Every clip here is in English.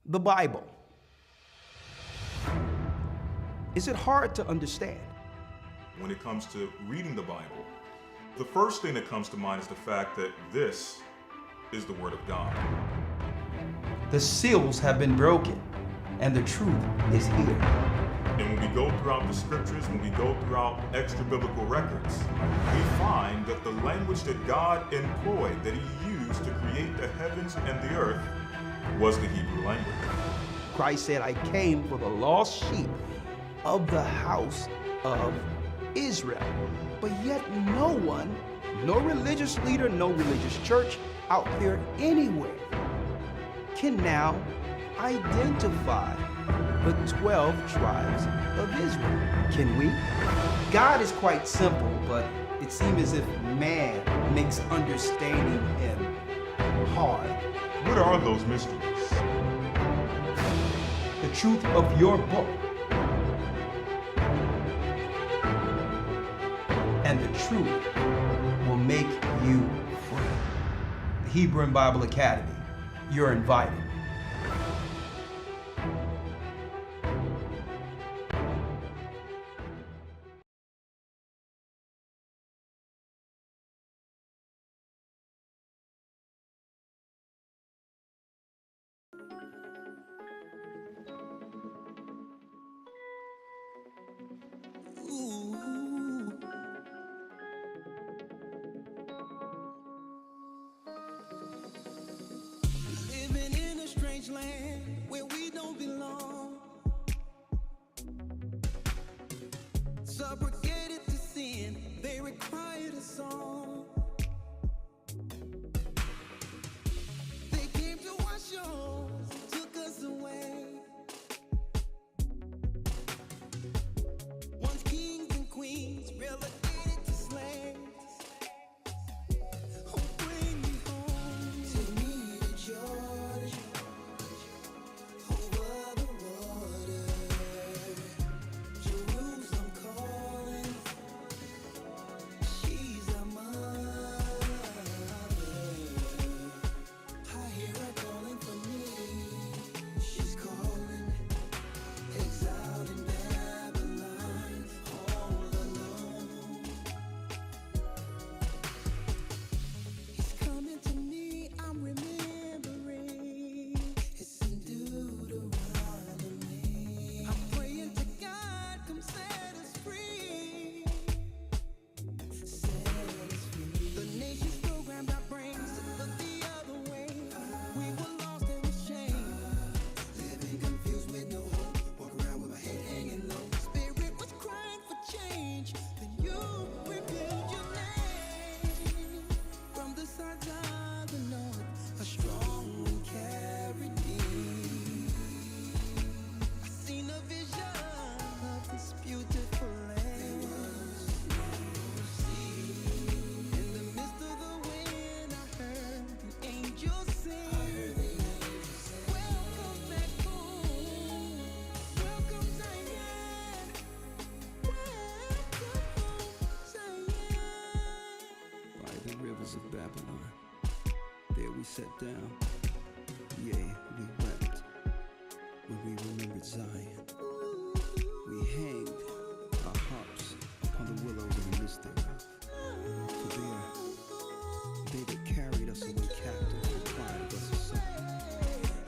the Bible. Is it hard to understand? When it comes to reading the Bible, the first thing that comes to mind is the fact that this is the Word of God. The seals have been broken, and the truth is here. And when we go throughout the Scriptures, when we go throughout extra-biblical records, we find that the language that God employed, that He used to create the heavens and the earth, was the Hebrew language. Christ said, I came for the lost sheep of the house of Israel. But yet no one, no religious leader, no religious church out there anywhere can now identify the 12 tribes of Israel. Can we? God is quite simple, but it seems as if man makes understanding Him hard. What are those mysteries? The truth of your book and the truth will make you free. The Hebrew and Bible Academy, you're invited. Living in a strange land where we don't belong. Subjugated to sin, they required a song. They came to our shores, took us away. Once kings and queens, relegated to slaves. Oh, bring me home. Take me to Georgia, over the water. Jerusalem calling, she's our mother. I hear her calling for me. She's calling, exiled in Babylon, all alone. He's coming to me, I'm remembering. It's in Deuteronomy. I'm praying to God, come set us free. Set us free. The nation's programmed our brains to look the other way. We were lost and ashamed. Living confused with no hope. Walk around with my head hanging low. Spirit was crying for change. Then you revealed your name. From the sides of the north, a strong wind carried me. I seen a vision of this beautiful land. In the midst of the wind, I heard the angels sing. Welcome back home. Welcome, Zion. Welcome home, Zion. By the rivers of Babylon, there we sat down. Yea, we wept when we remembered Zion. We hanged our harps upon the willows in the midst thereof. For there, they that carried us away captive required of us a song.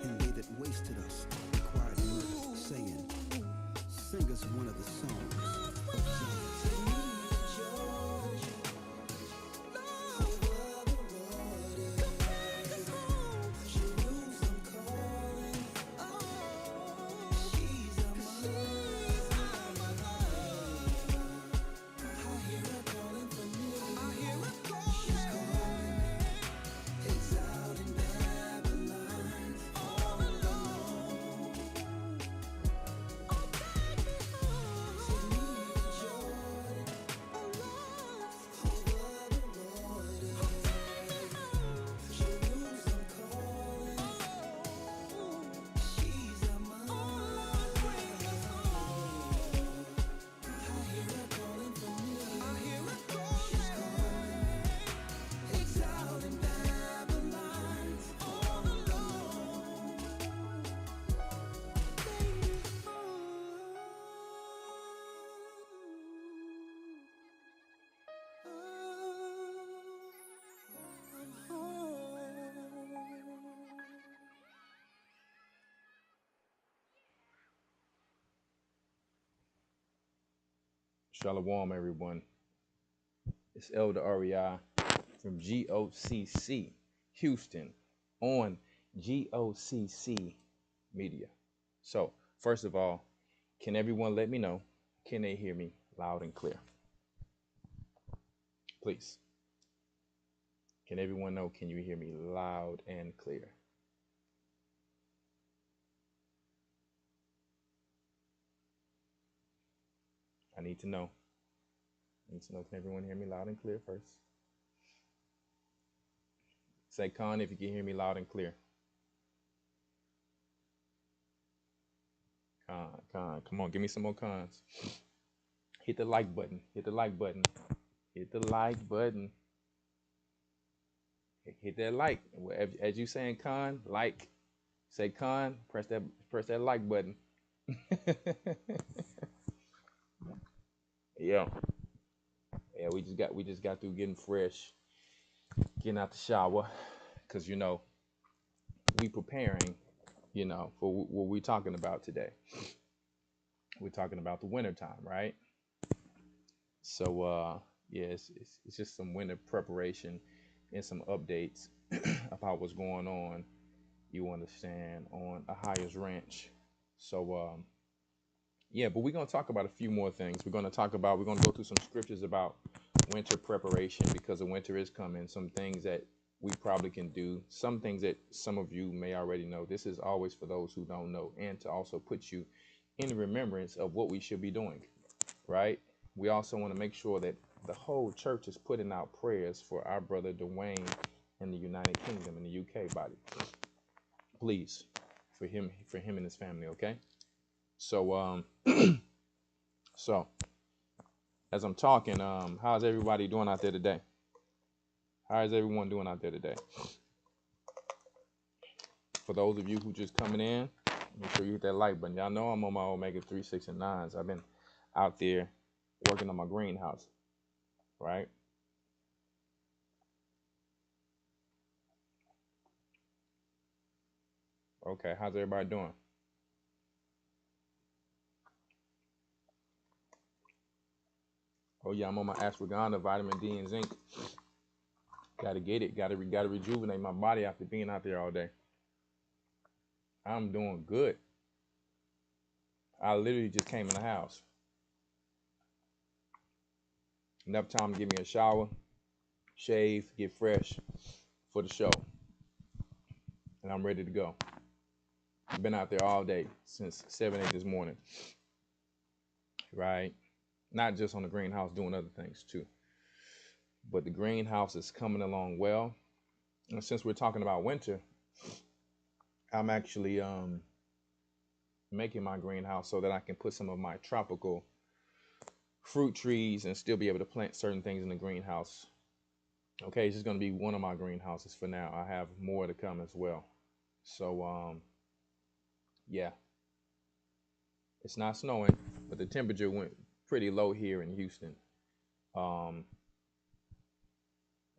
And they that wasted us required mirth, saying, sing us one of the songs of Zion. Jerusalem calling, she's our mother. Shalom, everyone. It's Elder Rawchaa from G.O.C.C. Houston on G.O.C.C. Media. So, first of all, can everyone let me know, can they hear me loud and clear? Please. Can everyone know, can you hear me loud and clear? I need to know. Can everyone hear me loud and clear first? Say con if you can hear me loud and clear. Con. Come on, give me some more cons. Hit the like button. Hit the like button. Hit the like button. Hit that like. As you saying con, like. Say con, press that like button. Yeah. Yeah, we just got through getting fresh, getting out the shower, because we preparing, for what we're talking about today. We're talking about the winter time, right? So yeah, it's just some winter preparation and some updates about what's going on, you understand, on Ahia's ranch. So yeah, but we're going to talk about a few more things. We're going to go through some scriptures about winter preparation, because the winter is coming. Some things that we probably can do, some things that some of you may already know. This is always for those who don't know, and to also put you in remembrance of what we should be doing, right? We also want to make sure that the whole church is putting out prayers for our brother Dwayne in the United Kingdom, in the UK body. Please, for him and his family, okay? So so as I'm talking, how's everybody doing out there today? How is everyone doing out there today? For those of you who just coming in, make sure you hit that like button. Y'all know I'm on my Omega 3, 6, and 9s. I've been out there working on my greenhouse, right? Okay, how's everybody doing? Oh yeah, I'm on my ashwagandha, vitamin D, and zinc. Gotta get it. Gotta rejuvenate my body after being out there all day. I'm doing good. I literally just came in the house. Enough time to give me a shower, shave, get fresh for the show. And I'm ready to go. I've been out there all day since 7, 8 this morning. Right? Not just on the greenhouse, doing other things too. But the greenhouse is coming along well. And since we're talking about winter, I'm actually making my greenhouse so that I can put some of my tropical fruit trees and still be able to plant certain things in the greenhouse. Okay, it's just going to be one of my greenhouses for now. I have more to come as well. So yeah, it's not snowing, but the temperature went pretty low here in Houston. One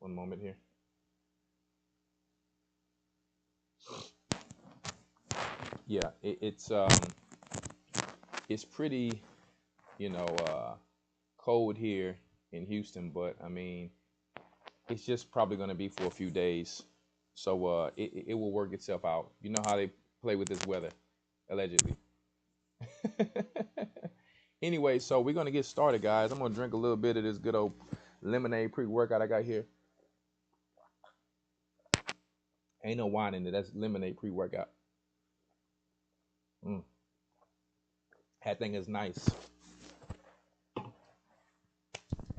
moment here. Yeah, it's pretty, cold here in Houston, but I mean, it's just probably going to be for a few days. So it will work itself out. You know how they play with this weather, allegedly. Anyway, so we're going to get started, guys. I'm going to drink a little bit of this good old lemonade pre-workout I got here. Ain't no wine in it. That's lemonade pre-workout. That thing is nice.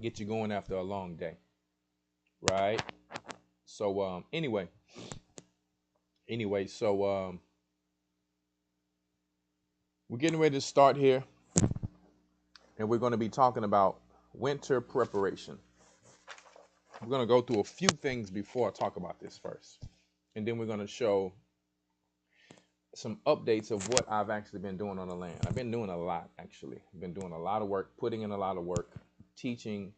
Get you going after a long day. Right? So, anyway, so we're getting ready to start here. And we're going to be talking about winter preparation. We're going to go through a few things before I talk about this first. And then we're going to show some updates of what I've actually been doing on the land. I've been doing a lot, actually. I've been doing a lot of work, putting in a lot of work, teaching,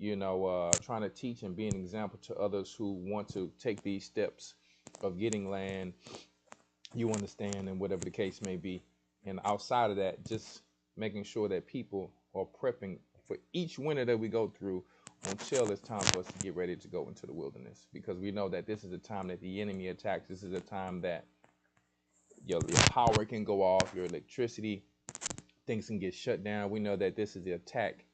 trying to teach and be an example to others who want to take these steps of getting land, you understand, and whatever the case may be. And outside of that, just making sure that people are prepping for each winter that we go through until it's time for us to get ready to go into the wilderness, because we know that this is the time that the enemy attacks. This is a time that your power can go off, your electricity, things can get shut down. We know that this is the attack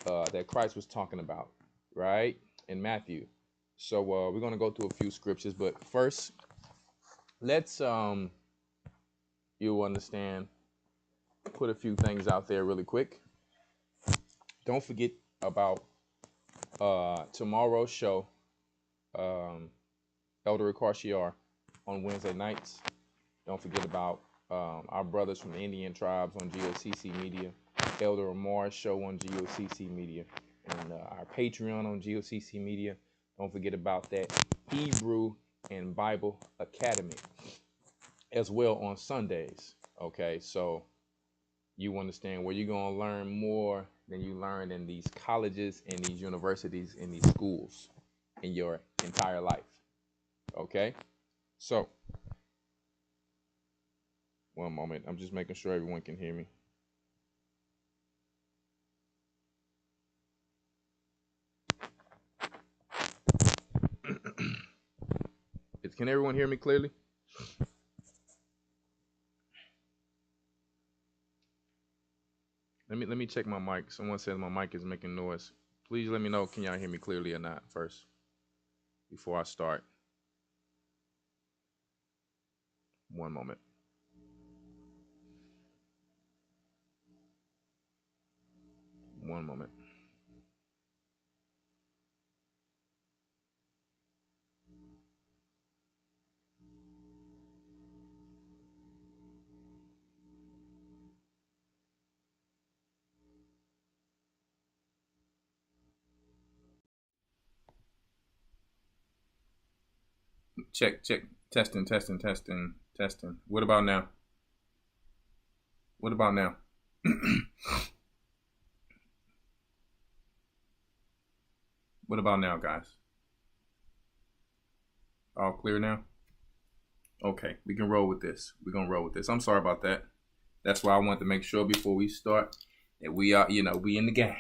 that Christ was talking about, right, in Matthew. So we're going to go through a few scriptures, but first, let's, you'll understand, put a few things out there really quick. Don't forget about tomorrow's show, Elder Rawchaa on Wednesday nights. Don't forget about our brothers from the Indian tribes on G.O.C.C. Media, Elder Rawchaa show on G.O.C.C. Media, and our Patreon on G.O.C.C. Media. Don't forget about that Hebrew and Bible Academy as well on Sundays. Okay, so you understand where you're going to learn more than you learn in these colleges, in these universities, in these schools in your entire life. Okay, so one moment. I'm just making sure everyone can hear me. Can everyone hear me clearly? Let me check my mic. Someone says my mic is making noise. Please let me know, can y'all hear me clearly or not first before I start. One moment. One moment. Check. Testing. What about now? What about now? What about now, guys? All clear now? Okay, we can roll with this. We're going to roll with this. I'm sorry about that. That's why I want to make sure before we start that we are, we in the game.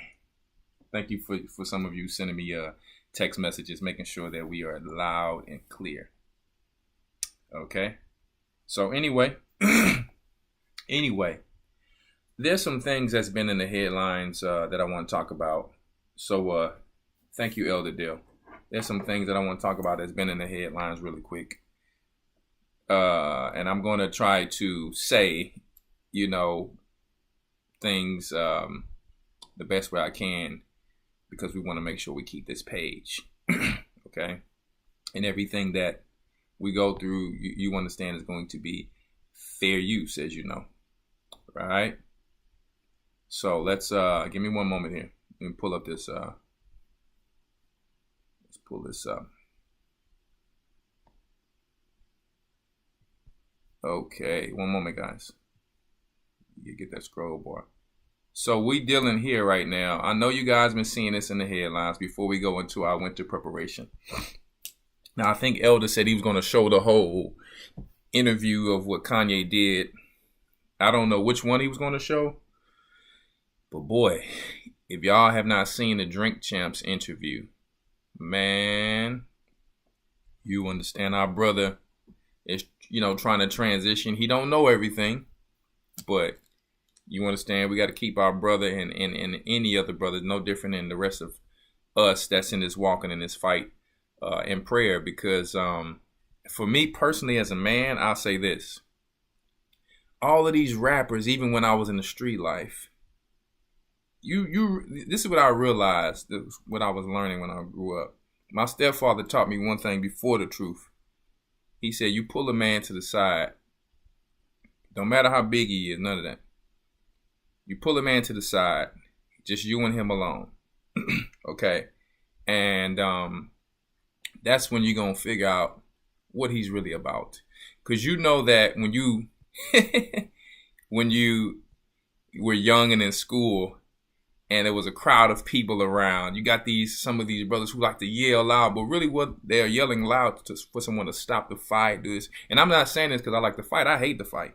Thank you for some of you sending me text messages, making sure that we are loud and clear. Okay. So anyway, there's some things that's been in the headlines that I want to talk about. So thank you, Elder Dale. There's some things that I want to talk about that's been in the headlines really quick. And I'm going to try to say, things the best way I can, because we want to make sure we keep this page. Okay. And everything that we go through, you understand, is going to be fair use, as you know. Right? So let's give me one moment here. Let me pull up this. Let's pull this up. Okay, one moment, guys. You get that scroll bar. So we dealing here right now. I know you guys been seeing this in the headlines before we go into our winter preparation. Now, I think Elder said he was going to show the whole interview of what Kanye did. I don't know which one he was going to show. But boy, if y'all have not seen the Drink Champs interview, man, you understand our brother is, trying to transition. He don't know everything, but you understand we got to keep our brother and any other brother no different than the rest of us that's in this walking in this fight in prayer. Because for me personally, as a man, I'll say this. All of these rappers, even when I was in the street life, this is what I realized, what I was learning when I grew up. My stepfather taught me one thing before the truth. He said, you pull a man to the side, don't matter how big he is, none of that. You pull a man to the side, just you and him alone. Okay. And that's when you're going to figure out what he's really about. Because you know that when you were young and in school and there was a crowd of people around, you got some of these brothers who like to yell loud, but really what they're yelling loud for someone to stop the fight, do this. And I'm not saying this because I like to fight. I hate to fight.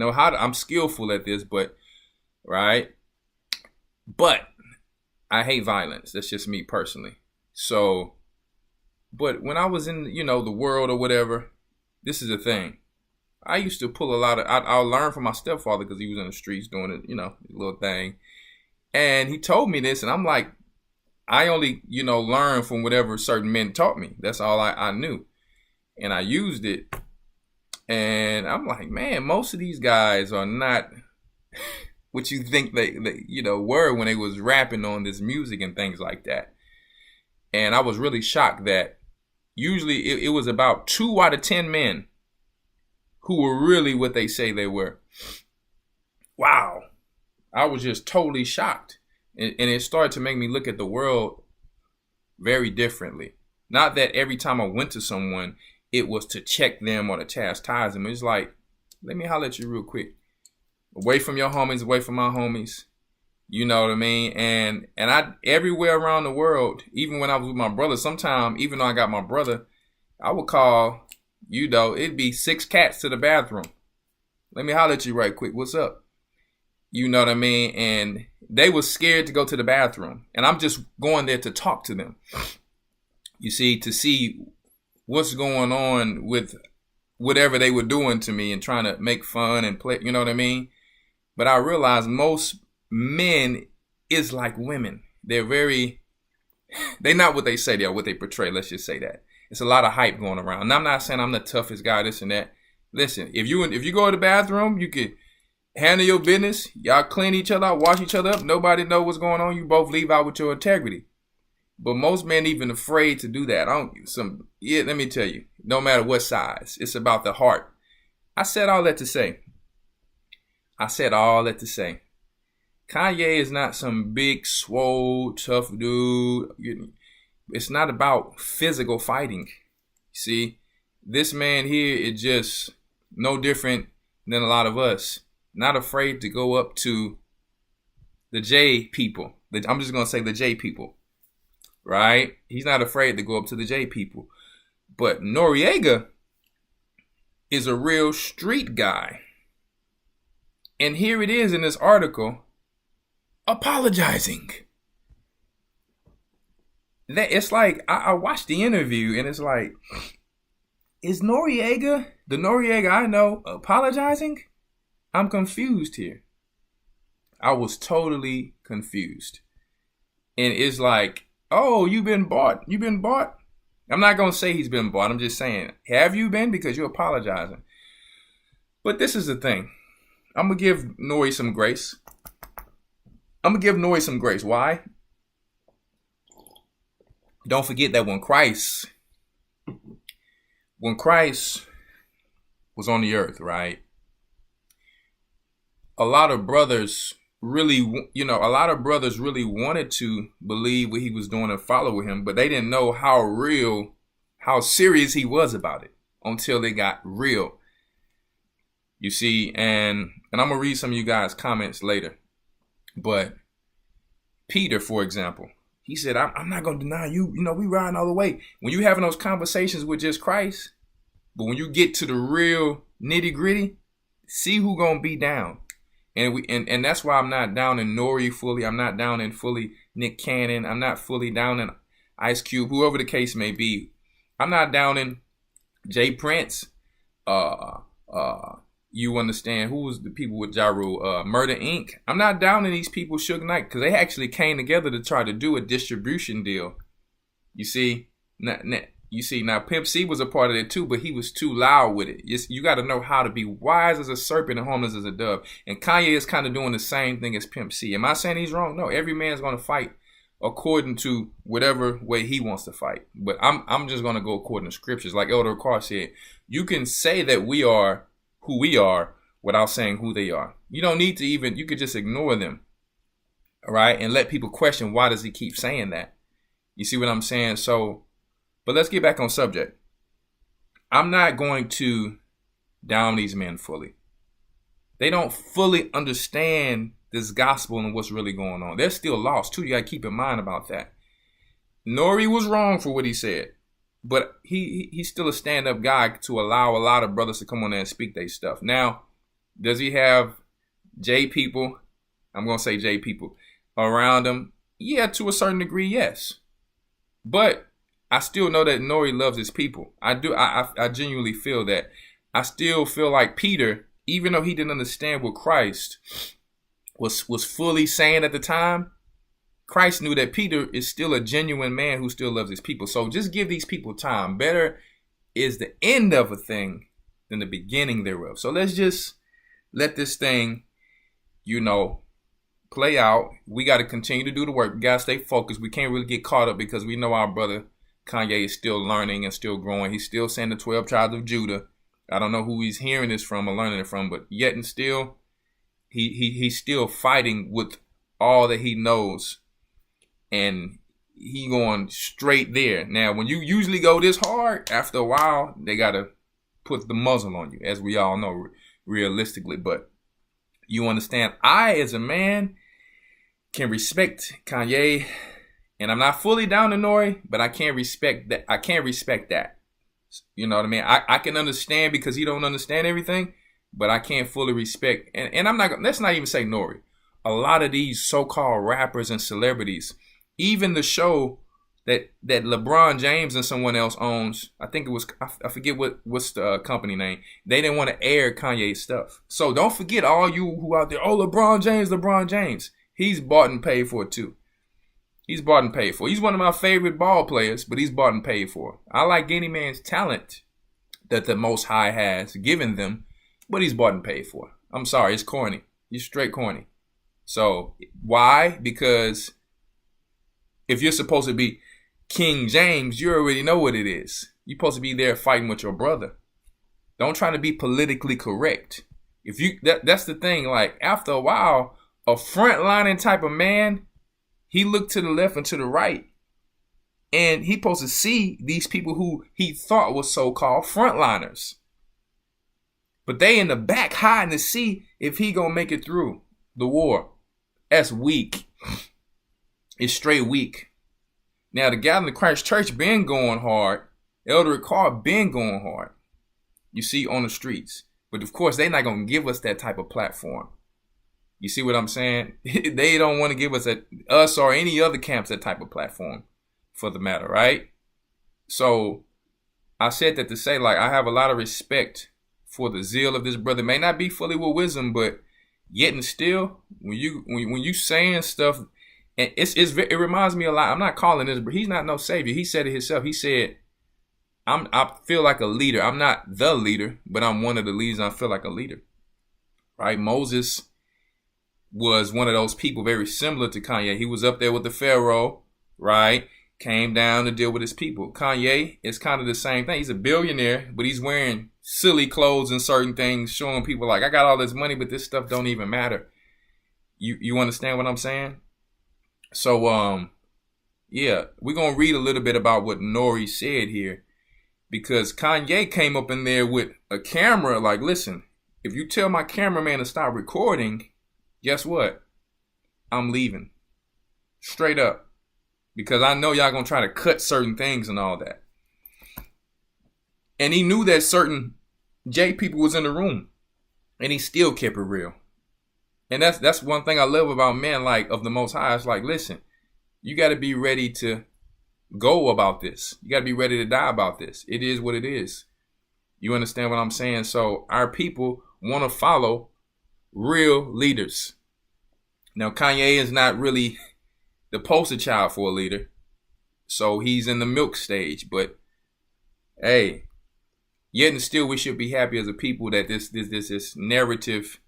I'm skillful at this, but right. But I hate violence. That's just me personally. So, but when I was in, the world or whatever, this is the thing. I used to pull a lot of, I'll learn from my stepfather because he was in the streets doing it, little thing. And he told me this, and I'm like, I only, learned from whatever certain men taught me. That's all I knew. And I used it. And I'm like, man, most of these guys are not what you think they were when they was rapping on this music and things like that. And I was really shocked that usually it was about 2 out of 10 men who were really what they say they were. Wow. I was just totally shocked. And it started to make me look at the world very differently. Not that every time I went to someone, it was to check them or to chastise them. It's like, let me holler at you real quick. Away from your homies, away from my homies. You know what I mean? And I everywhere around the world, even when I was with my brother, sometimes, even though I got my brother, I would call, it'd be 6 cats to the bathroom. Let me holler at you right quick. What's up? You know what I mean? And they were scared to go to the bathroom. And I'm just going there to talk to them. You see, to see what's going on with whatever they were doing to me and trying to make fun and play, you know what I mean? But I realized most men is like women. They're not what they say they are, what they portray. Let's just say that. It's a lot of hype going around. And I'm not saying I'm the toughest guy, this and that. Listen, if you go to the bathroom, you can handle your business. Y'all clean each other out, wash each other up. Nobody know what's going on. You both leave out with your integrity. But most men even afraid to do that. Let me tell you, no matter what size, it's about the heart. I said all that to say. Kanye is not some big, swole, tough dude. It's not about physical fighting. See, this man here is just no different than a lot of us. Not afraid to go up to the J people. I'm just going to say the J people. Right? He's not afraid to go up to the J people. But Noriega is a real street guy. And here it is in this article, apologizing. It's like, I watched the interview and it's like, is Noriega, the Noriega I know, apologizing? I'm confused here. I was totally confused. And it's like, oh, you've been bought. I'm not going to say he's been bought. I'm just saying, have you been? Because you're apologizing. But this is the thing. I'm going to give Nori some grace. Why? Don't forget that when Christ was on the earth, right? A lot of brothers really wanted to believe what he was doing and follow him, but they didn't know how serious he was about it until they got real. You see, and I'm going to read some of you guys' comments later. But Peter, for example, he said, I'm not going to deny you. We riding all the way. When you having those conversations with just Christ, but when you get to the real nitty gritty, see who going to be down. And that's why I'm not down in Nori fully. I'm not down in fully Nick Cannon. I'm not fully down in Ice Cube, whoever the case may be. I'm not down in Jay Prince. You understand who was the people with Ja Rule, Murder Inc. I'm not down in these people, Suge Knight, because they actually came together to try to do a distribution deal. You see, now Pimp C was a part of it too, but he was too loud with it. You got to know how to be wise as a serpent and harmless as a dove. And Kanye is kind of doing the same thing as Pimp C. Am I saying he's wrong? No, every man's going to fight according to whatever way he wants to fight. But I'm just going to go according to scriptures. Like Elder Rawchaa said, you can say that we are who we are without saying who they are. You don't need to you could just ignore them. All right. And let people question, why does he keep saying that? You see what I'm saying? So, but let's get back on subject. I'm not going to down these men fully. They don't fully understand this gospel and what's really going on. They're still lost too. You got to keep in mind about that. Nori was wrong for what he said. But he's still a stand-up guy to allow a lot of brothers to come on there and speak their stuff. Now, does he have J people? I'm going to say J people around him. Yeah, to a certain degree, yes. But I still know that Nori loves his people. I do. I genuinely feel that. I still feel like Peter, even though he didn't understand what Christ was fully saying at the time, Christ knew that Peter is still a genuine man who still loves his people. So just give these people time. Better is the end of a thing than the beginning thereof. So let's just let this thing, play out. We got to continue to do the work. We got to stay focused. We can't really get caught up because we know our brother Kanye is still learning and still growing. He's still saying the 12 tribes of Judah. I don't know who he's hearing this from or learning it from, but yet and still, he's still fighting with all that he knows. And he going straight there. Now, when you usually go this hard, after a while, they got to put the muzzle on you, as we all know realistically. But you understand, I, as a man, can respect Kanye. And I'm not fully down to Nori, but I can't respect that. I can't respect that. You know what I mean? I can understand because he don't understand everything, but I can't fully respect. And I'm not, let's not even say Nori. A lot of these so-called rappers and celebrities, even the show that LeBron James and someone else owns, I think it was, I forget what's the company name. They didn't want to air Kanye's stuff. So don't forget all you who out there, oh, LeBron James. He's bought and paid for it too. He's bought and paid for. He's one of my favorite ball players, but he's bought and paid for. I like any man's talent that the Most High has given them, but he's bought and paid for. I'm sorry, it's corny. He's straight corny. So why? Because if you're supposed to be King James, you already know what it is. You're supposed to be there fighting with your brother. Don't try to be politically correct. If you that's the thing. Like after a while, a frontlining type of man, he looked to the left and to the right, and he supposed to see these people who he thought was so-called frontliners, but they in the back hiding to see if he gonna make it through the war. That's weak. It's straight weak. Now, the Gathering of Christ Church been going hard. Elder Rawchaa been going hard. You see, on the streets. But of course, they're not going to give us that type of platform. You see what I'm saying? They don't want to give us or any other camps that type of platform, for the matter, right? So, I said that to say, like, I have a lot of respect for the zeal of this brother. May not be fully with wisdom, but yet and still, when you saying stuff, and it reminds me a lot. I'm not calling this, but he's not no savior. He said it himself. He said, I feel like a leader. I'm not the leader, but I'm one of the leaders. I feel like a leader, right? Moses was one of those people very similar to Kanye. He was up there with the Pharaoh, right? Came down to deal with his people. Kanye is kind of the same thing. He's a billionaire, but he's wearing silly clothes and certain things, showing people like, I got all this money, but this stuff don't even matter. You understand what I'm saying? So, yeah, we're going to read a little bit about what Nori said here, because Kanye came up in there with a camera like, listen, if you tell my cameraman to stop recording, guess what? I'm leaving. Straight up. Because I know y'all going to try to cut certain things and all that. And he knew that certain J people was in the room, and he still kept it real. And that's one thing I love about men like of the Most High. It's like, listen, you got to be ready to go about this. You got to be ready to die about this. It is what it is. You understand what I'm saying? So our people want to follow real leaders. Now, Kanye is not really the poster child for a leader. So he's in the milk stage. But, hey, yet and still we should be happy as a people that this narrative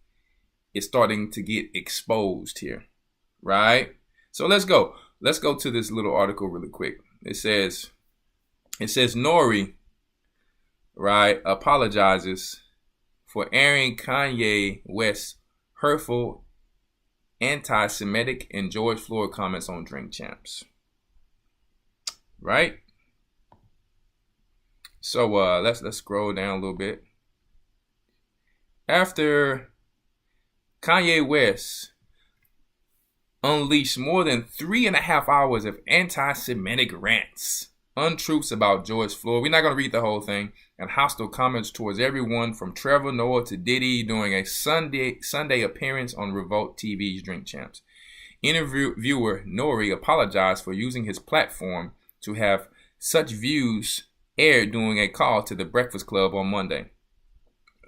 is starting to get exposed here, right? So let's go. Let's go to this little article really quick. It says Nori, right, apologizes for airing Kanye West's hurtful, anti-Semitic and George Floyd comments on Drink Champs, right? So let's scroll down a little bit. After Kanye West unleashed more than 3.5 hours of anti-Semitic rants, untruths about George Floyd. We're not going to read the whole thing. And hostile comments towards everyone from Trevor Noah to Diddy during a Sunday appearance on Revolt TV's Drink Champs. Interviewer Nori apologized for using his platform to have such views aired during a call to the Breakfast Club on Monday.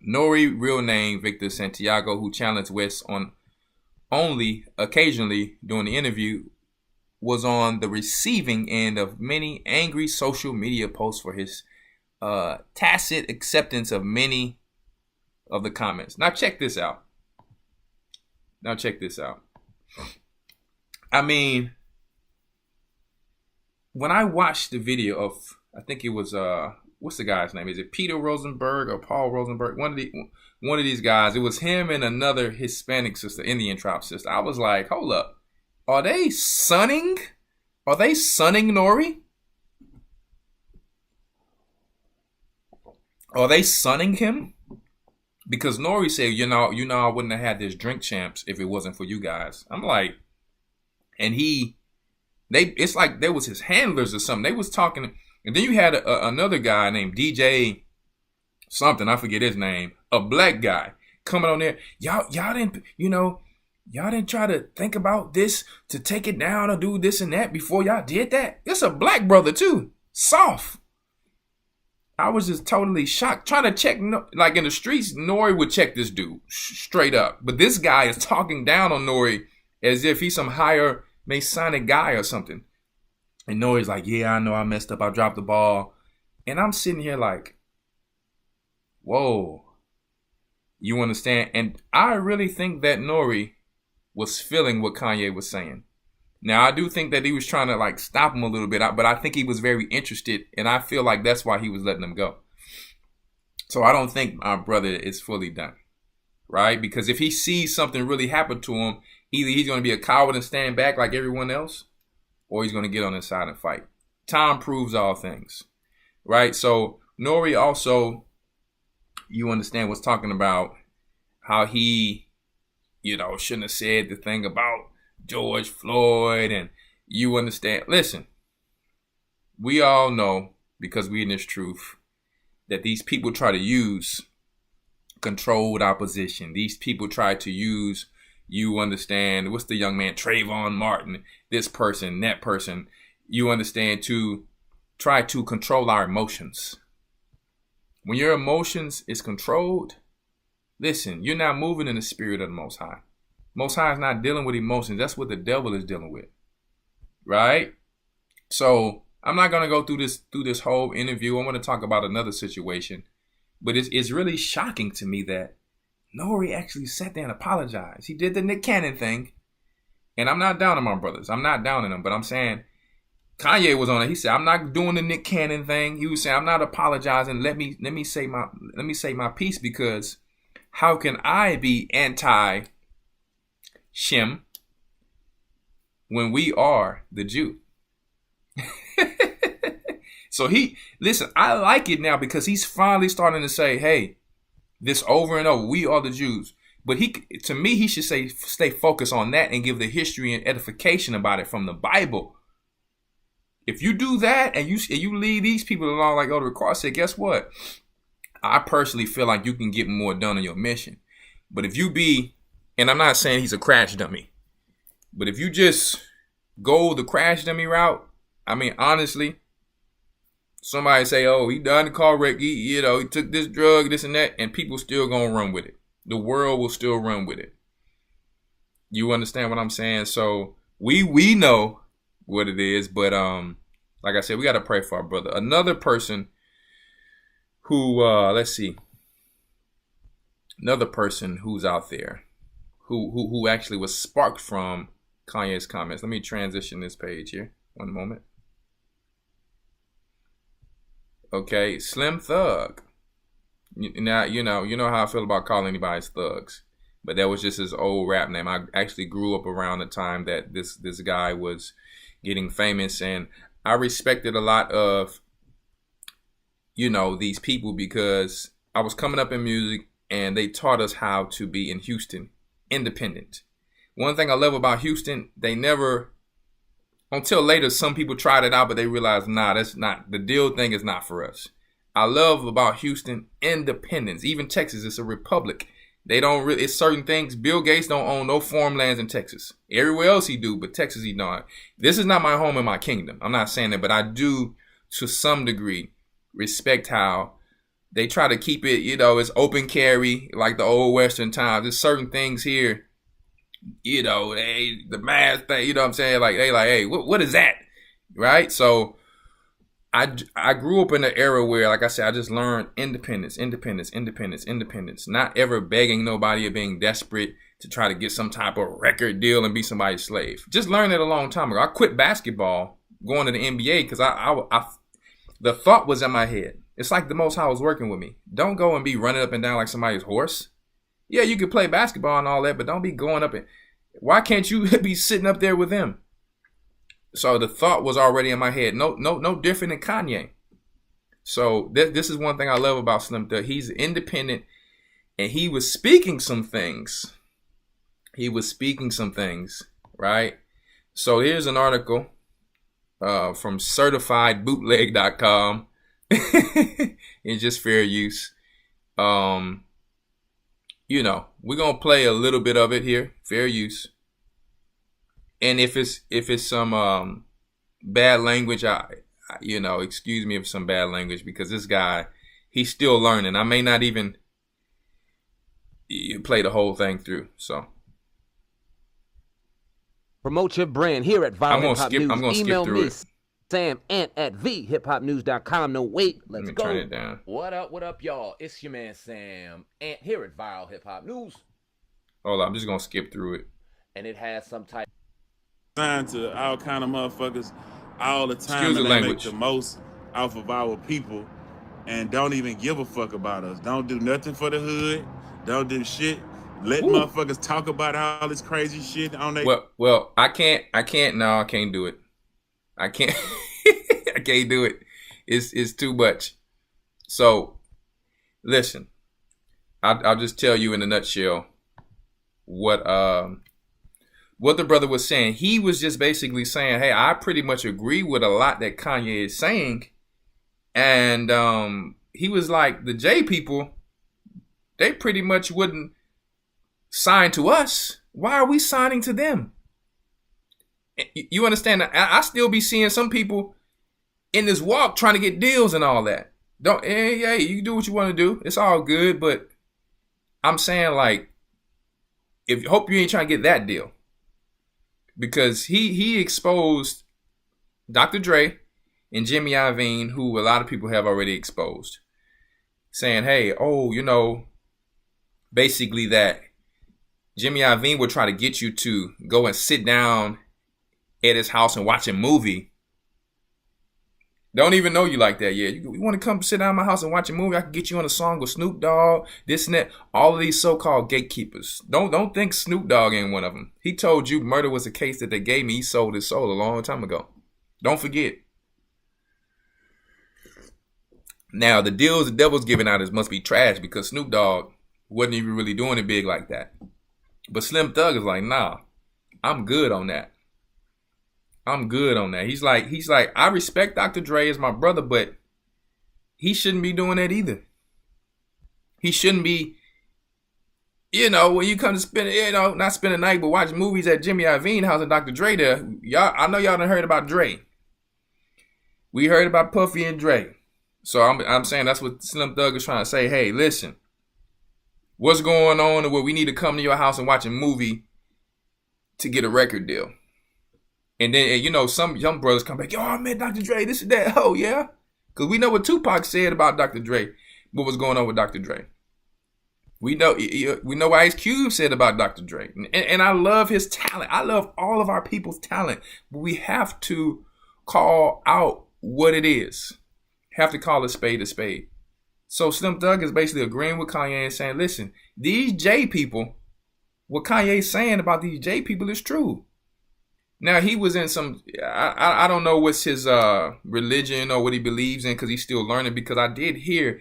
Nori, real name Victor Santiago, who challenged West on only occasionally during the interview, was on the receiving end of many angry social media posts for his tacit acceptance of many of the comments. Now check this out. I mean, when I watched the video of, I think it was what's the guy's name? Is it Peter Rosenberg or Paul Rosenberg? One of these guys. It was him and another Hispanic sister, Indian tribe sister. I was like, hold up, are they sunning Nori? Are they sunning him? Because Nori said, you know, I wouldn't have had this Drink Champs if it wasn't for you guys. I'm like, and it's like there was his handlers or something. They was talking, and then you had another guy named DJ something, I forget his name, a black guy coming on there. Y'all didn't try to think about this to take it down or do this and that before y'all did that. It's a black brother too, soft. I was just totally shocked. Trying to check, like in the streets, Nori would check this dude straight up. But this guy is talking down on Nori as if he's some higher Masonic guy or something. And Nori's like, yeah, I know I messed up. I dropped the ball. And I'm sitting here like, whoa. You understand? And I really think that Nori was feeling what Kanye was saying. Now, I do think that he was trying to like stop him a little bit, but I think he was very interested, and I feel like that's why he was letting him go. So I don't think our brother is fully done, right? Because if he sees something really happen to him, either he's going to be a coward and stand back like everyone else, or he's going to get on his side and fight. Time proves all things, right? So Nori also, you understand, was talking about how he, shouldn't have said the thing about George Floyd, and you understand. Listen, we all know, because we in this truth, that these people try to use controlled opposition. These people try to use, you understand, what's the young man, Trayvon Martin, this person, that person, you understand, to try to control our emotions. When your emotions is controlled, listen, you're not moving in the spirit of the Most High. Most High is not dealing with emotions. That's what the devil is dealing with, right? So I'm not going to go through this whole interview. I want to talk about another situation, but it's really shocking to me that Nori actually sat there and apologized. He did the Nick Cannon thing, and I'm not down on my brothers. I'm not down on them, but I'm saying Kanye was on it. He said, I'm not doing the Nick Cannon thing. He was saying, I'm not apologizing. Let me say my piece, because how can I be anti Shem when we are the Jew? So listen, I like it now because he's finally starting to say, hey, this over and over, we are the Jews. But to me, he should stay focused on that and give the history and edification about it from the Bible. If you do that and you lead these people along, like Elder Rawchaa said, guess what? I personally feel like you can get more done on your mission. But if you and I'm not saying he's a crash dummy, but if you just go the crash dummy route, I mean, honestly, somebody say, oh, he done the car wreck, he took this drug, this and that, and people still gonna run with it. The world will still run with it. You understand what I'm saying? So we know what it is, but like I said, we got to pray for our brother. Another person who, another person who's out there, who actually was sparked from Kanye's comments. Let me transition this page here. One moment. Okay, Slim Thug. Now, you know how I feel about calling anybody thugs, but that was just his old rap name. I actually grew up around the time that this guy was getting famous, and I respected a lot of, these people, because I was coming up in music and they taught us how to be in Houston independent. One thing I love about Houston, they never, until later, some people tried it out, but they realized, that's not, the deal thing is not for us. I love about Houston independence. Even Texas is a republic. They don't really, it's certain things. Bill Gates don't own no farmlands in Texas. Everywhere else he do, but Texas he don't. This is not my home and my kingdom. I'm not saying that, but I do, to some degree, respect how they try to keep it, you know, it's open carry, like the old Western times. There's certain things here, you know, the math thing, you know what I'm saying? Like, they like, hey, what is that? Right? So I grew up in an era where, like I said, I just learned independence, not ever begging nobody or being desperate to try to get some type of record deal and be somebody's slave. Just learned it a long time ago. I quit basketball going to the NBA because the thought was in my head. It's like the Most High was working with me. Don't go and be running up and down like somebody's horse. Yeah, you can play basketball and all that, but don't be going up and, why can't you be sitting up there with them? So the thought was already in my head. No different than Kanye. So this is one thing I love about Slim Thug. He's independent, and he was speaking some things. Right? So here's an article from certifiedbootleg.com. It's just fair use. You know, we're gonna play a little bit of it here. Fair use. And if it's some bad language, you know, excuse me if some bad language, because this guy, he's still learning. I may not even play the whole thing through. So promote your brand here at Viral Hip Hop News. I'm gonna skip Email through me, it. Sam Ant at vhiphopnews.com. No wait, let's go. Turn it down. What up, y'all? It's your man Sam Ant here at Viral Hip Hop News, Hold on, I'm just gonna skip through it. and it has some type. Signed to all kind of motherfuckers all the time, Excuse and the they language. make the most off of our people and don't even give a fuck about us. Don't do nothing for the hood. Don't do shit. Let motherfuckers talk about all this crazy shit on their... Well, I can't do it. I can't I can't do it. It's too much. So listen, I'll just tell you in a nutshell what the brother was saying. He was just basically saying, hey, I pretty much agree with a lot that Kanye is saying. And he was like, the J people, they pretty much wouldn't sign to us. Why are we signing to them? You understand? I still be seeing some people in this walk trying to get deals and all that. Hey, you do what you want to do. It's all good. But I'm saying, like, hope you ain't trying to get that deal. Because he exposed Dr. Dre and Jimmy Iovine, who a lot of people have already exposed, saying, hey, you know, basically that Jimmy Iovine would try to get you to go and sit down at his house and watch a movie. Don't even know you like that yet. You want to come sit down at my house and watch a movie? I can get you on a song with Snoop Dogg, this and that. All of these so-called gatekeepers. Don't think Snoop Dogg ain't one of them. He told you murder was a case that they gave me. He sold his soul a long time ago. Don't forget. Now, the deals the devil's giving out must be trash because Snoop Dogg wasn't even really doing it big like that. But Slim Thug is like, nah, I'm good on that. He's like, I respect Dr. Dre as my brother, but he shouldn't be doing that either. He shouldn't be, you know, when you come to spend, you know, not spend a night, but watch movies at Jimmy Iovine house and Dr. Dre there. I know y'all done heard about Dre. We heard about Puffy and Dre. So I'm saying that's what Slim Thug is trying to say. Hey, listen, what's going on where we need to come to your house and watch a movie to get a record deal? And then, you know, some young brothers come back, yo, I met Dr. Dre, this and that. Oh, yeah? Because we know what Tupac said about Dr. Dre, what was going on with Dr. Dre. We know what Ice Cube said about Dr. Dre. And I love his talent. I love all of our people's talent. But we have to call out what it is. Have to call a spade a spade. So Slim Thug is basically agreeing with Kanye and saying, listen, these J people, what Kanye's saying about these J people is true. Now, he was in some, I don't know what's his religion or what he believes in because he's still learning, because I did hear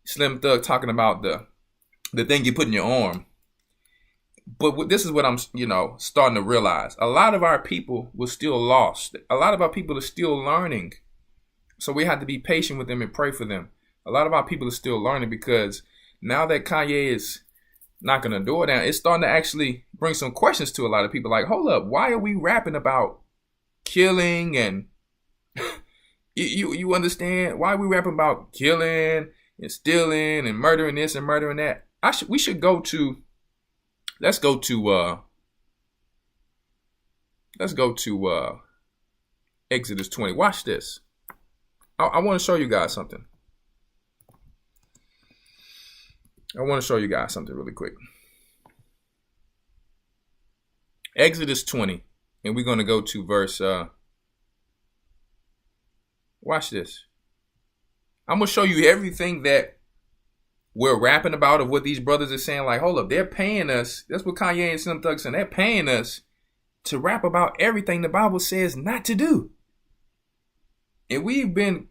Slim Thug talking about the thing you put in your arm. But this is what I'm, you know, starting to realize. A lot of our people were still lost. A lot of our people are still learning. So we have to be patient with them and pray for them. A lot of our people are still learning because now that Kanye is knocking the door down, it's starting to actually bring some questions to a lot of people. Like, hold up, why are we rapping about killing and you understand? Why are we rapping about killing and stealing and murdering this and murdering that? We should go to, let's go to Exodus 20. Watch this. I want to show you guys something. I want to show you guys something really quick. Exodus 20, and we're going to go to verse, watch this. I'm going to show you everything that we're rapping about of what these brothers are saying. Like, hold up, they're paying us. That's what Kanye and Slim Thug saying. They're paying us to rap about everything the Bible says not to do. And we've been,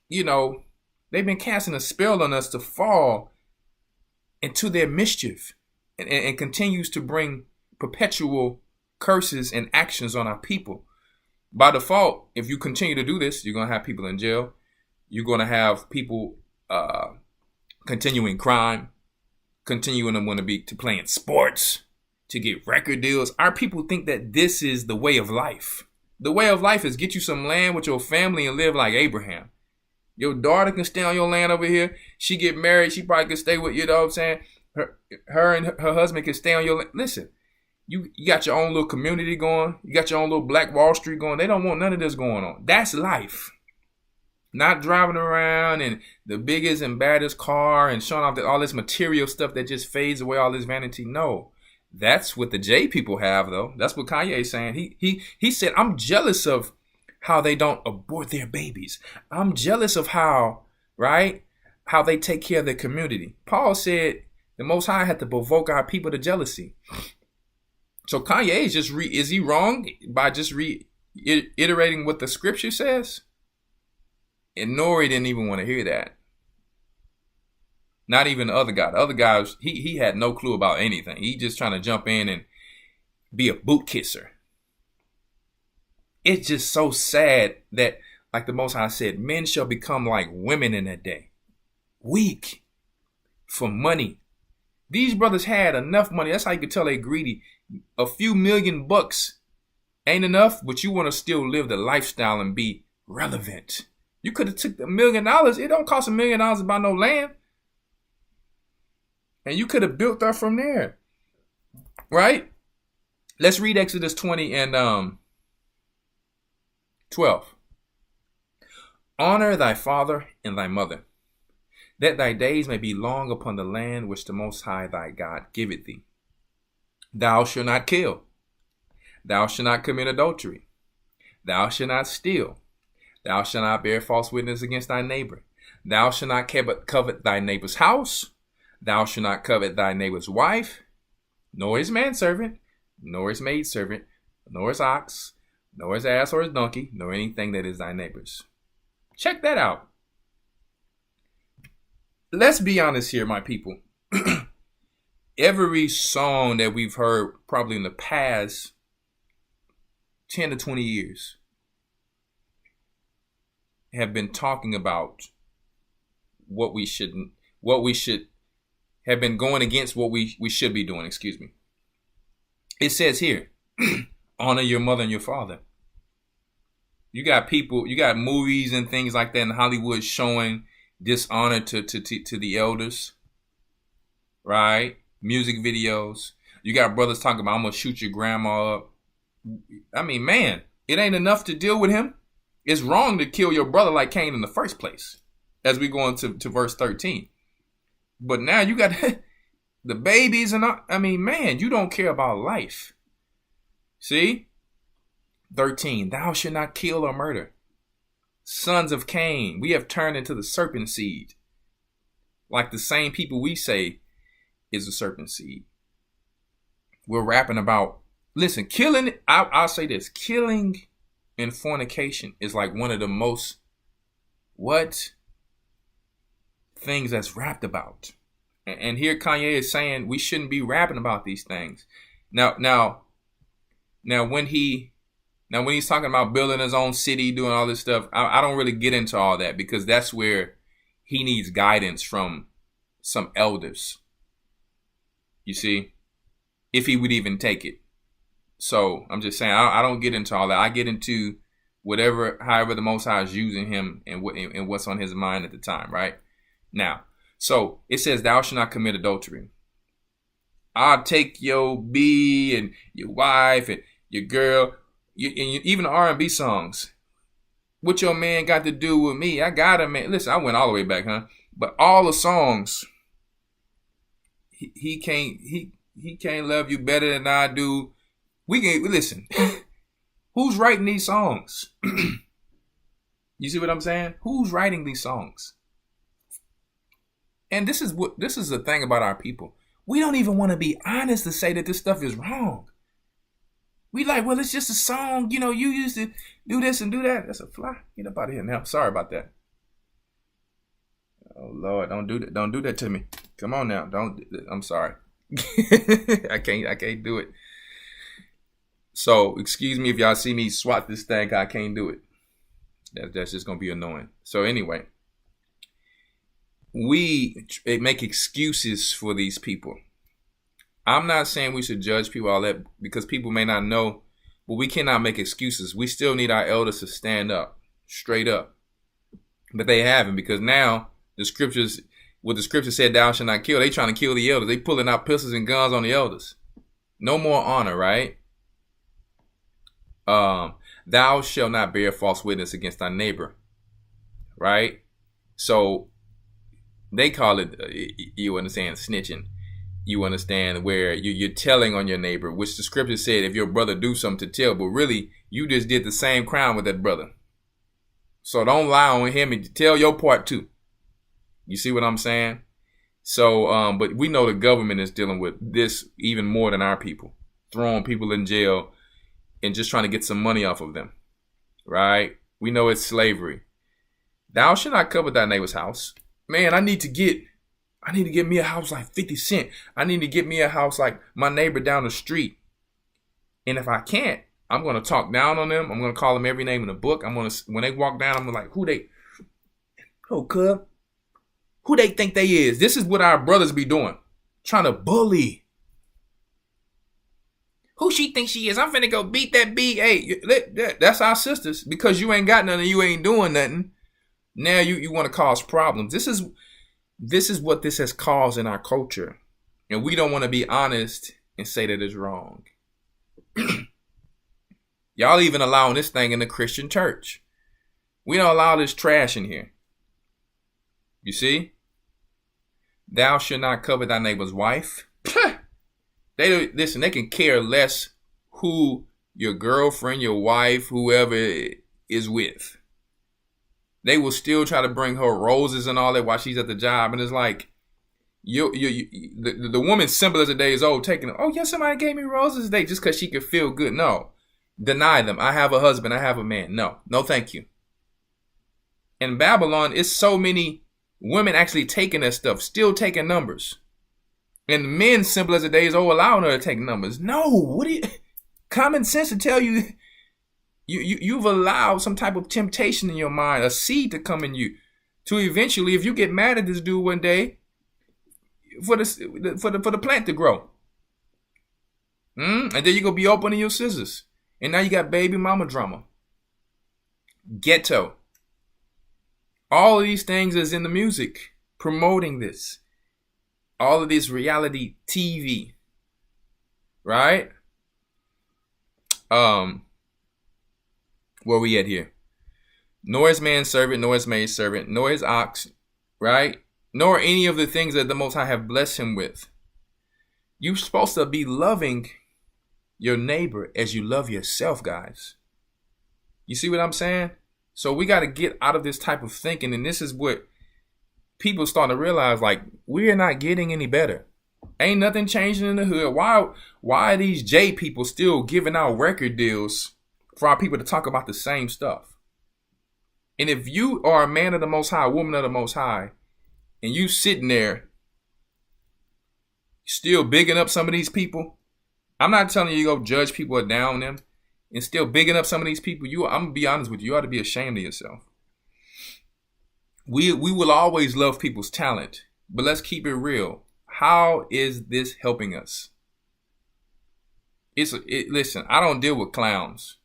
they've been casting a spell on us to fall into their mischief and continues to bring perpetual curses and actions on our people. By default, if you continue to do this, you're going to have people in jail. You're going to have people continuing crime, continuing to want to playing sports, to get record deals. Our people think that this is the way of life. The way of life is get you some land with your family and live like Abraham. Your daughter can stay on your land over here. She get married. She probably can stay with, you know what I'm saying? Her and her husband can stay on your land. Listen, you got your own little community going. You got your own little Black Wall Street going. They don't want none of this going on. That's life. Not driving around in the biggest and baddest car and showing off all this material stuff that just fades away, all this vanity. No. That's what the J people have, though. That's what Kanye's saying. He said, I'm jealous of how they don't abort their babies. I'm jealous of how they take care of their community. Paul said the Most High had to provoke our people to jealousy. So Kanye is he wrong by just reiterating what the scripture says? And Nori didn't even want to hear that. Not even the other guy. The other guy, he had no clue about anything. He just trying to jump in and be a boot kisser. It's just so sad that, like the Most High said, men shall become like women in that day. Weak for money. These brothers had enough money. That's how you could tell they greedy. A few $1,000,000 ain't enough, but you want to still live the lifestyle and be relevant. You could have took $1 million. It don't cost $1 million to buy no land. And you could have built up from there. Right? Let's read Exodus 20 and 12. Honor thy father and thy mother, that thy days may be long upon the land which the Most High thy God giveth thee. Thou shalt not kill. Thou shalt not commit adultery. Thou shalt not steal. Thou shalt not bear false witness against thy neighbor. Thou shalt not covet thy neighbor's house. Thou shalt not covet thy neighbor's wife, nor his manservant, nor his maidservant, nor his ox, nor his ass or his donkey, nor anything that is thy neighbor's. Check that out. Let's be honest here, my people. Every song that we've heard probably in the past 10 to 20 years have been talking about what we should have been going against what we should be doing, excuse me. It says here, honor your mother and your father. You got people, you got movies and things like that in Hollywood showing dishonor to the elders, right? Music videos. You got brothers talking about, I'm going to shoot your grandma up. I mean, man, it ain't enough to deal with him. It's wrong to kill your brother like Cain in the first place, as we go into verse 13. But now you got the babies and all. I mean, man, you don't care about life. See? 13, thou shalt not kill or murder. Sons of Cain, we have turned into the serpent seed. Like the same people we say is the serpent seed. We're rapping about, listen, killing, I'll say this, killing and fornication is like one of the most, things that's rapped about. And here Kanye is saying we shouldn't be rapping about these things. Now when he's talking about building his own city, doing all this stuff, I don't really get into all that because that's where he needs guidance from some elders. You see, if he would even take it. So I'm just saying, I don't get into all that. I get into however the Most High is using him and what's on his mind at the time, right? Now, so it says, thou shalt not commit adultery. I'll take your B and your wife and your girl, even the R&B songs. What your man got to do with me? I got a man. Listen, I went all the way back, huh? But all the songs, he can't love you better than I do. We can listen. Who's writing these songs? You see what I'm saying? Who's writing these songs? And this is the thing about our people. We don't even want to be honest to say that this stuff is wrong. We like, well, it's just a song. You know, you used to do this and do that. That's a fly. Get up out of here now. Sorry about that. Oh Lord, don't do that. Don't do that to me. Come on now. I'm sorry. I can't do it. So excuse me if y'all see me swat this thing. I can't do it. That's just gonna be annoying. So anyway, we make excuses for these people. I'm not saying we should judge people all that because people may not know, but we cannot make excuses. We still need our elders to stand up, straight up. But they haven't, because now the scriptures, what the scripture said, thou shalt not kill, they trying to kill the elders. They pulling out pistols and guns on the elders. No more honor, right? Thou shalt not bear false witness against thy neighbor, right? So they call it, you understand, snitching. You understand, where you're telling on your neighbor, which the scripture said if your brother do something to tell, but really you just did the same crime with that brother. So don't lie on him and tell your part too. You see what I'm saying? So, but we know the government is dealing with this even more than our people, throwing people in jail and just trying to get some money off of them, right? We know it's slavery. Thou shalt not covet thy neighbor's house. Man, I need to get me a house like 50 Cent. I need to get me a house like my neighbor down the street. And if I can't, I'm going to talk down on them. I'm going to call them every name in the book. When they walk down, I'm like, who they think they is? This is what our brothers be doing. Trying to bully. Who she think she is? I'm finna go beat that B. Hey, that's our sisters. Because you ain't got nothing, you ain't doing nothing. Now you want to cause problems. This is what this has caused in our culture. And we don't want to be honest and say that it's wrong. Y'all even allowing this thing in the Christian church. We don't allow this trash in here. You see? Thou shalt not covet thy neighbor's wife. They can care less who your girlfriend, your wife, whoever is with. They will still try to bring her roses and all that while she's at the job. And it's like, the woman's simple as a day is old, taking, oh yeah, somebody gave me roses today just because she could feel good. No, deny them. I have a husband. I have a man. No, thank you. In Babylon, it's so many women actually taking that stuff, still taking numbers. And men, simple as a day is old, allowing her to take numbers. No, common sense to tell you, you've allowed some type of temptation in your mind, a seed to come in you, to eventually, if you get mad at this dude one day, for the plant to grow. And then you're gonna be opening your scissors, and now you got baby mama drama. Ghetto. All of these things is in the music promoting this. All of this reality TV, right? Where we at here? Nor is man's servant, nor is maid's servant, nor is ox, right? Nor any of the things that the Most High have blessed him with. You're supposed to be loving your neighbor as you love yourself, guys. You see what I'm saying? So we got to get out of this type of thinking, and this is what people start to realize, like, we're not getting any better. Ain't nothing changing in the hood. Why are these J people still giving out record deals for our people to talk about the same stuff? And if you are a man of the Most High, a woman of the Most High, and you sitting there still bigging up some of these people, I'm not telling you go judge people or down them, and still bigging up some of these people, I'm going to be honest with you, you ought to be ashamed of yourself. We will always love people's talent, but let's keep it real. How is this helping us? Listen, I don't deal with clowns.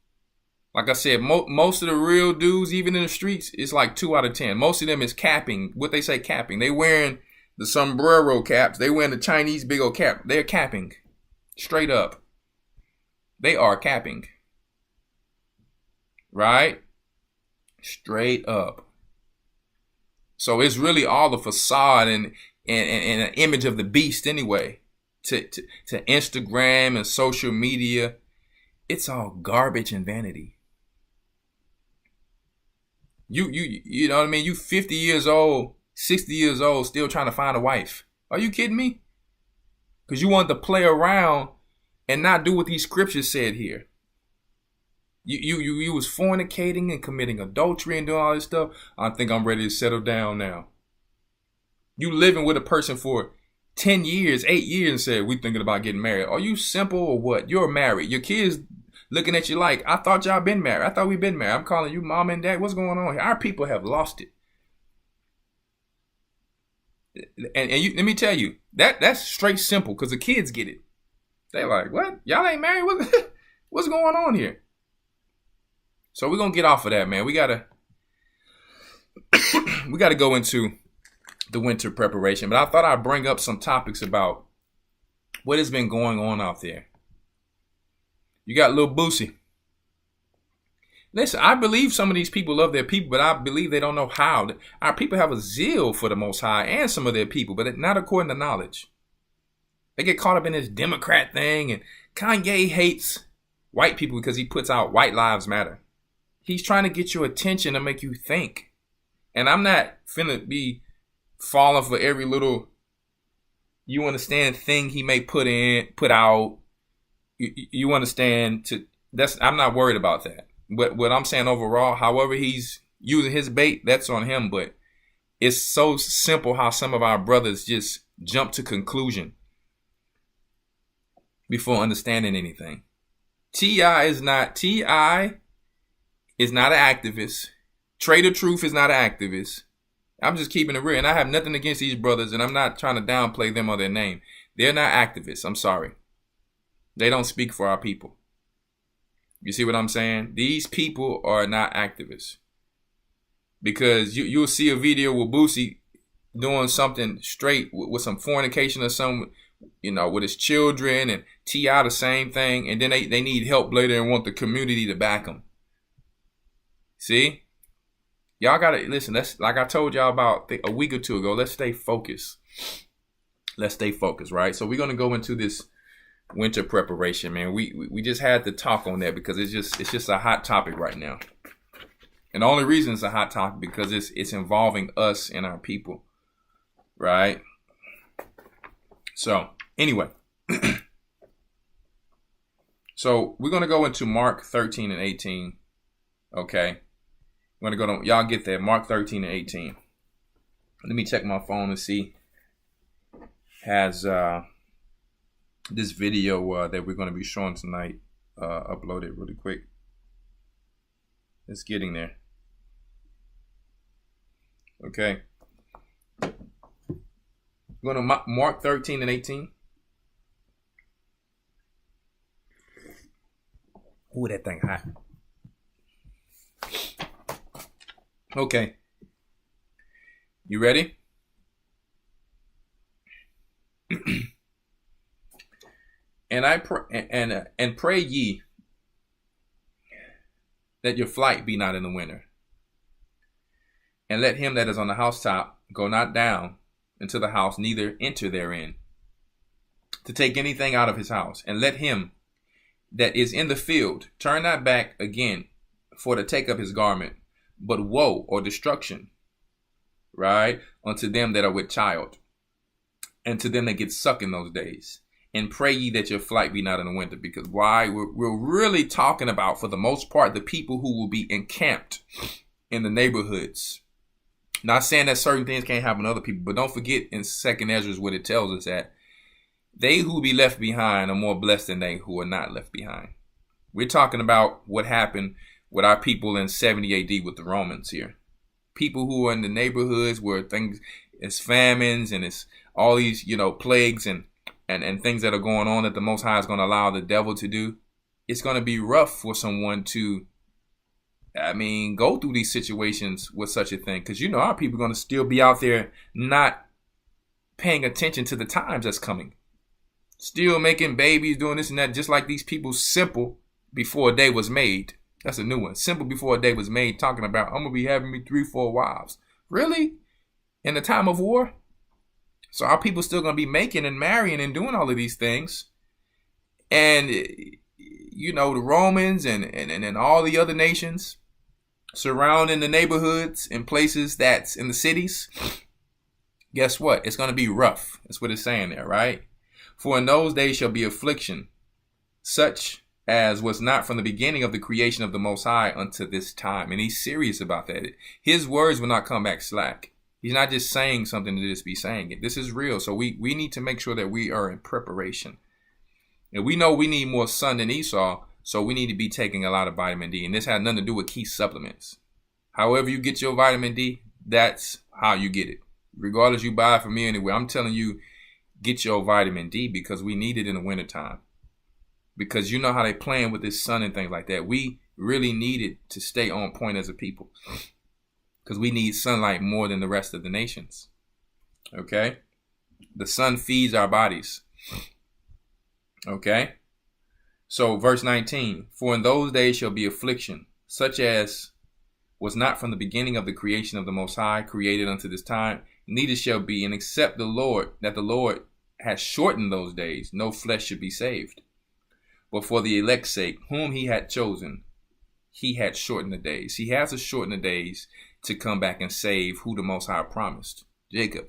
Like I said, most of the real dudes, even in the streets, it's like 2 out of 10. Most of them is capping. What they say, capping. They wearing the sombrero caps. They wearing the Chinese big old cap. They're capping. Straight up. They are capping. Right? Straight up. So it's really all the facade and an image of the beast anyway. To Instagram and social media. It's all garbage and vanity. You know what I mean? You 50 years old, 60 years old, still trying to find a wife. Are you kidding me? Because you want to play around and not do what these scriptures said here. You was fornicating and committing adultery and doing all this stuff. I think I'm ready to settle down now. You living with a person for 10 years, 8 years and said, we thinking about getting married. Are you simple or what? You're married. Your kids looking at you like, I thought y'all been married. I thought we been married. I'm calling you mom and dad. What's going on here? Our people have lost it. And let me tell you, that's straight simple because the kids get it. They're like, what? Y'all ain't married? What's going on here? So we're going to get off of that, man. We got to go into the winter preparation. But I thought I'd bring up some topics about what has been going on out there. You got Lil Boosie. Listen, I believe some of these people love their people, but I believe they don't know how. Our people have a zeal for the Most High and some of their people, but not according to knowledge. They get caught up in this Democrat thing, and Kanye hates white people because he puts out White Lives Matter. He's trying to get your attention to make you think. And I'm not finna be falling for every little, you understand, thing he may put out. You understand? I'm not worried about that. But what I'm saying overall, however he's using his bait, that's on him. But it's so simple how some of our brothers just jump to conclusion before understanding anything. T.I. is not an activist. Trader Truth is not an activist. I'm just keeping it real. And I have nothing against these brothers, and I'm not trying to downplay them or their name. They're not activists. I'm sorry. They don't speak for our people. You see what I'm saying? These people are not activists. Because you'll see a video with Boosie doing something straight with some fornication or something, with his children, and T.I. the same thing. And then they need help later and want the community to back them. See? Y'all got to listen. That's like I told y'all about a week or two ago. Let's stay focused. Right? So we're going to go into this winter preparation, man. We just had to talk on that because it's just a hot topic right now. And the only reason it's a hot topic because it's involving us and our people. Right? So, anyway. So, we're going to go into Mark 13 and 18. Okay? I'm going to go to, y'all get that, Mark 13 and 18. Let me check my phone and see. Has this video that we're going to be showing tonight uploaded really quick. It's getting there. Okay. Going to Mark 13 and 18. Ooh, that thing hot. Okay. You ready? And I and pray ye that your flight be not in the winter. And let him that is on the housetop go not down into the house, neither enter therein, to take anything out of his house. And let him that is in the field turn not back again for to take up his garment. But woe or destruction, right, unto them that are with child, and to them that get sucked in those days. And pray ye that your flight be not in the winter. Because why? We're really talking about, for the most part, the people who will be encamped in the neighborhoods. Not saying that certain things can't happen to other people, but don't forget in 2nd Ezra what it tells us that they who will be left behind are more blessed than they who are not left behind. We're talking about what happened with our people in 70 AD with the Romans here. People who are in the neighborhoods where things, it's famines and it's all these, plagues and things that are going on that the Most High is going to allow the devil to do, it's going to be rough for someone to, go through these situations with such a thing. Because, our people are going to still be out there not paying attention to the times that's coming. Still making babies, doing this and that, just like these people simple before a day was made. That's a new one. Simple before a day was made, talking about, I'm going to be having me 3-4 wives. Really? In the time of war? So our people still going to be making and marrying and doing all of these things. And, the Romans and all the other nations surrounding the neighborhoods and places that's in the cities, guess what? It's going to be rough. That's what it's saying there, right? For in those days shall be affliction, such as was not from the beginning of the creation of the Most High unto this time. And he's serious about that. His words will not come back slack. He's not just saying something to just be saying it. This is real. So we need to make sure that we are in preparation. And we know we need more sun than Esau, so we need to be taking a lot of vitamin D. And this has nothing to do with key supplements. However you get your vitamin D, that's how you get it. Regardless, you buy it from me anywhere. I'm telling you, get your vitamin D because we need it in the wintertime. Because you know how they playing with this sun and things like that. We really need it to stay on point as a people. Because we need sunlight more than the rest of the nations. Okay? The sun feeds our bodies. Okay? So verse 19. For in those days shall be affliction, such as was not from the beginning of the creation of the Most High, created unto this time, neither shall be, and except the Lord has shortened those days, no flesh should be saved. But for the elect's sake, whom he had chosen, he had shortened the days. He has to shorten the days to come back and save who the Most High promised, Jacob.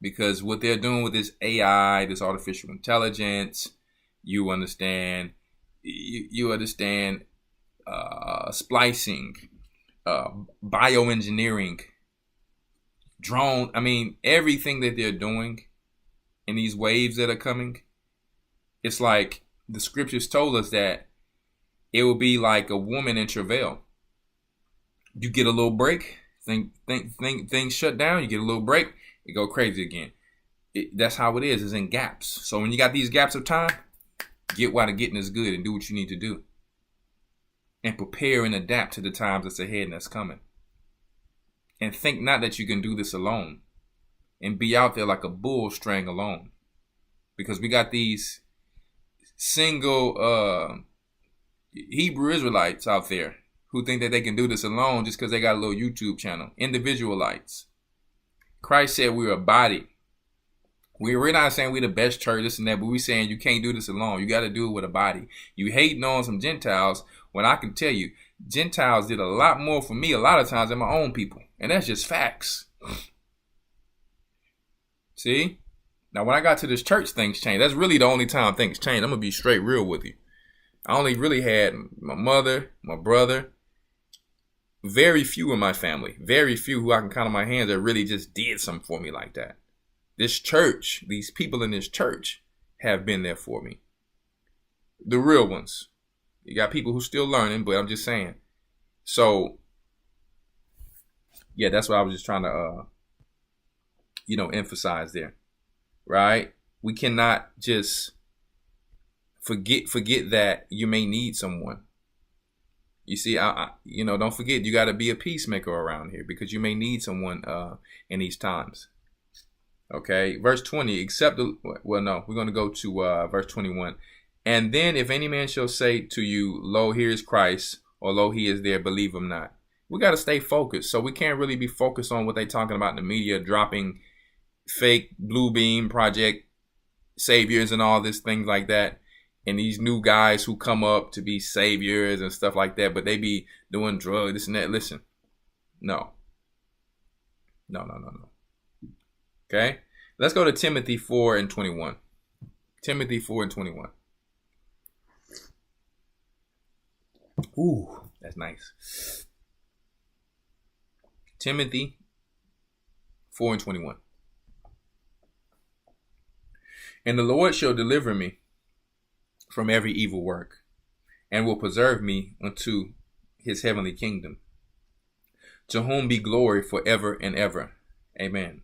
Because what they're doing with this AI, this artificial intelligence, you understand splicing, bioengineering, drone. Everything that they're doing in these waves that are coming, it's like the scriptures told us that it will be like a woman in travail. You get a little break, things shut down. You get a little break, it go crazy again. That's how it is. It's in gaps. So when you got these gaps of time, get while the getting is good and do what you need to do. And prepare and adapt to the times that's ahead and that's coming. And think not that you can do this alone. And be out there like a bull straying alone. Because we got these single Hebrew Israelites out there who think that they can do this alone just because they got a little YouTube channel. Individualites. Christ said we're a body. We're not saying we're the best church, this and that, but we're saying you can't do this alone. You got to do it with a body. You hating on some Gentiles when I can tell you, Gentiles did a lot more for me a lot of times than my own people. And that's just facts. See? Now, when I got to this church, things changed. That's really the only time things changed. I'm going to be straight real with you. I only really had my mother, my brother, very few in my family, very few who I can count on my hands that really just did something for me like that. This church, these people in this church have been there for me. The real ones. You got people who still learning, but I'm just saying. So, yeah, that's what I was just trying to, emphasize there. Right? We cannot just forget that you may need someone. You see, don't forget, you got to be a peacemaker around here because you may need someone in these times. Okay, verse 20, we're going to go to verse 21. And then if any man shall say to you, lo, here is Christ, or lo, he is there, believe him not. We got to stay focused. So we can't really be focused on what they're talking about in the media, dropping fake Blue Beam Project saviors and all this things like that. And these new guys who come up to be saviors and stuff like that, but they be doing drugs, this and that. Listen, no. Okay, let's go to Timothy 4:21. Timothy 4:21. Ooh, that's nice. Timothy 4:21. And the Lord shall deliver me from every evil work, and will preserve me unto his heavenly kingdom, to whom be glory forever and ever. Amen.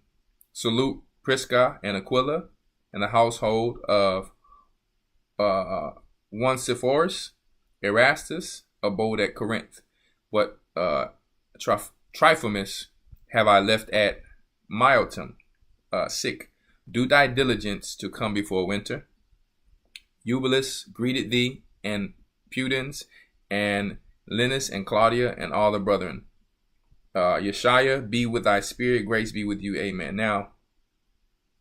Salute Prisca and Aquila and the household of Onesiphorus. Erastus abode at Corinth, but Trophimus have I left at Miletum, sick. Do thy diligence to come before winter. Eubulus greeted thee, and Pudens, and Linus, and Claudia, and all the brethren. Yeshaya be with thy spirit, grace be with you, amen. Now,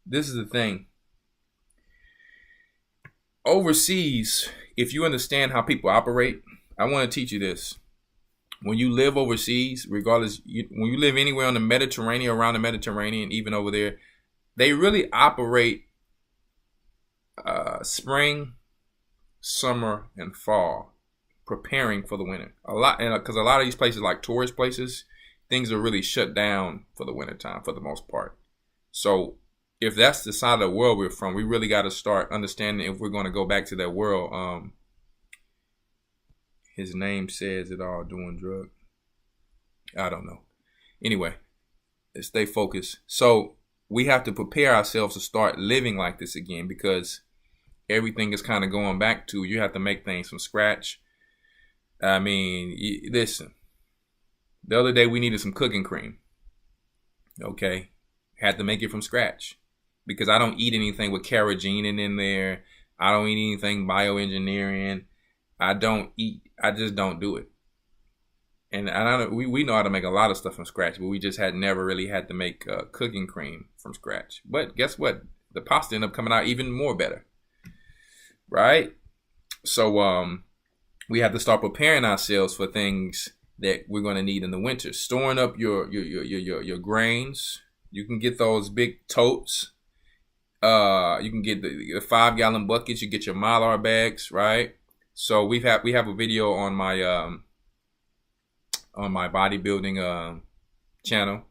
this is the thing. Overseas, if you understand how people operate, I want to teach you this. When you live overseas, regardless, when you live anywhere on the Mediterranean, around the Mediterranean, even over there, they really operate spring, summer, and fall, preparing for the winter. Because a lot of these places, like tourist places, things are really shut down for the winter time for the most part. So if that's the side of the world we're from, we really got to start understanding if we're going to go back to that world. His name says it all, doing drug. I don't know. Anyway, stay focused. So we have to prepare ourselves to start living like this again, because everything is kind of going back to, you have to make things from scratch. I mean, listen, the other day we needed some cooking cream. Okay. Had to make it from scratch because I don't eat anything with carrageenan in there. I don't eat anything bioengineering. I just don't do it. And we know how to make a lot of stuff from scratch, but we just had never really had to make cooking cream from scratch. But guess what? The pasta ended up coming out even more better. Right? So we have to start preparing ourselves for things that we're going to need in the winter. Storing up your grains. You can get those big totes. You can get the 5-gallon buckets. You get your Mylar bags, right? So we have a video on my bodybuilding channel